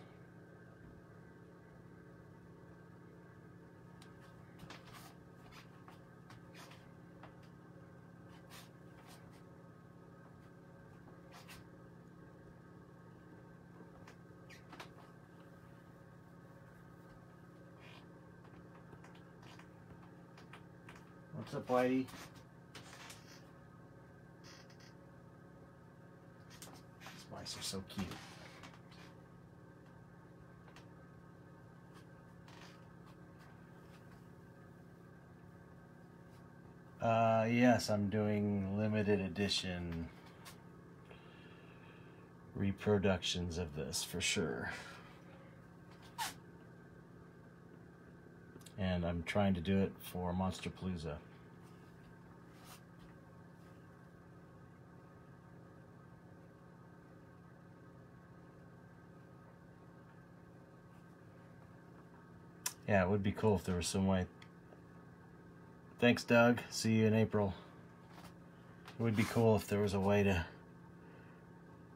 What's up, Whitey? These mice are so cute. Yes, I'm doing limited edition reproductions of this for sure. And I'm trying to do it for Monsterpalooza. Yeah, it would be cool if there was some way. Thanks, Doug. See you in April. It would be cool if there was a way to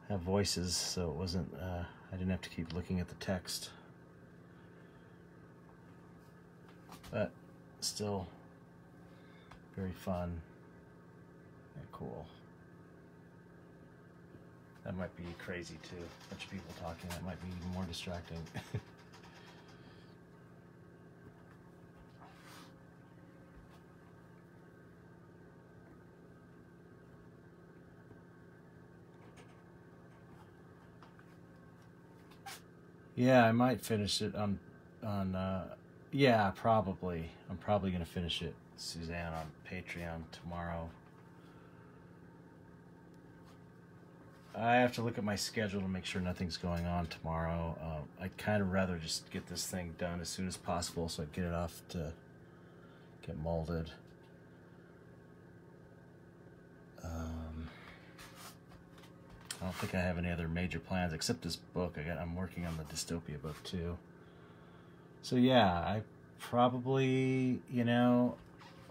have voices so it wasn't, I didn't have to keep looking at the text. But still very fun and cool. That might be crazy too. A bunch of people talking, that might be even more distracting. Yeah, I might finish it on yeah, probably. I'm probably going to finish it, Suzanne, on Patreon tomorrow. I have to look at my schedule to make sure nothing's going on tomorrow. I'd kind of rather just get this thing done as soon as possible so I get it off to get molded. I don't think I have any other major plans except this book. I'm working on the dystopia book too. So yeah, I probably, you know,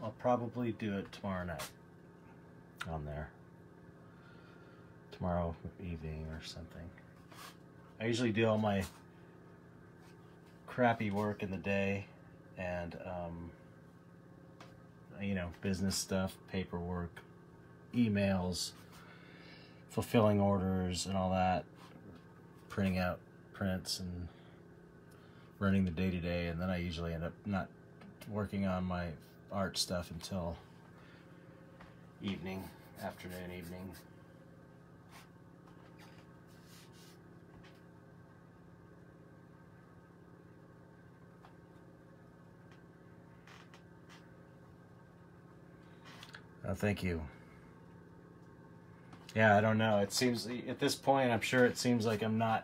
I'll probably do it tomorrow night on there. Tomorrow evening or something. I usually do all my crappy work in the day and, you know, business stuff, paperwork, emails, fulfilling orders and all that, printing out prints and running the day-to-day, and then I usually end up not working on my art stuff until afternoon, evening. Thank you. Yeah, I don't know. It seems, at this point, I'm sure it seems like I'm not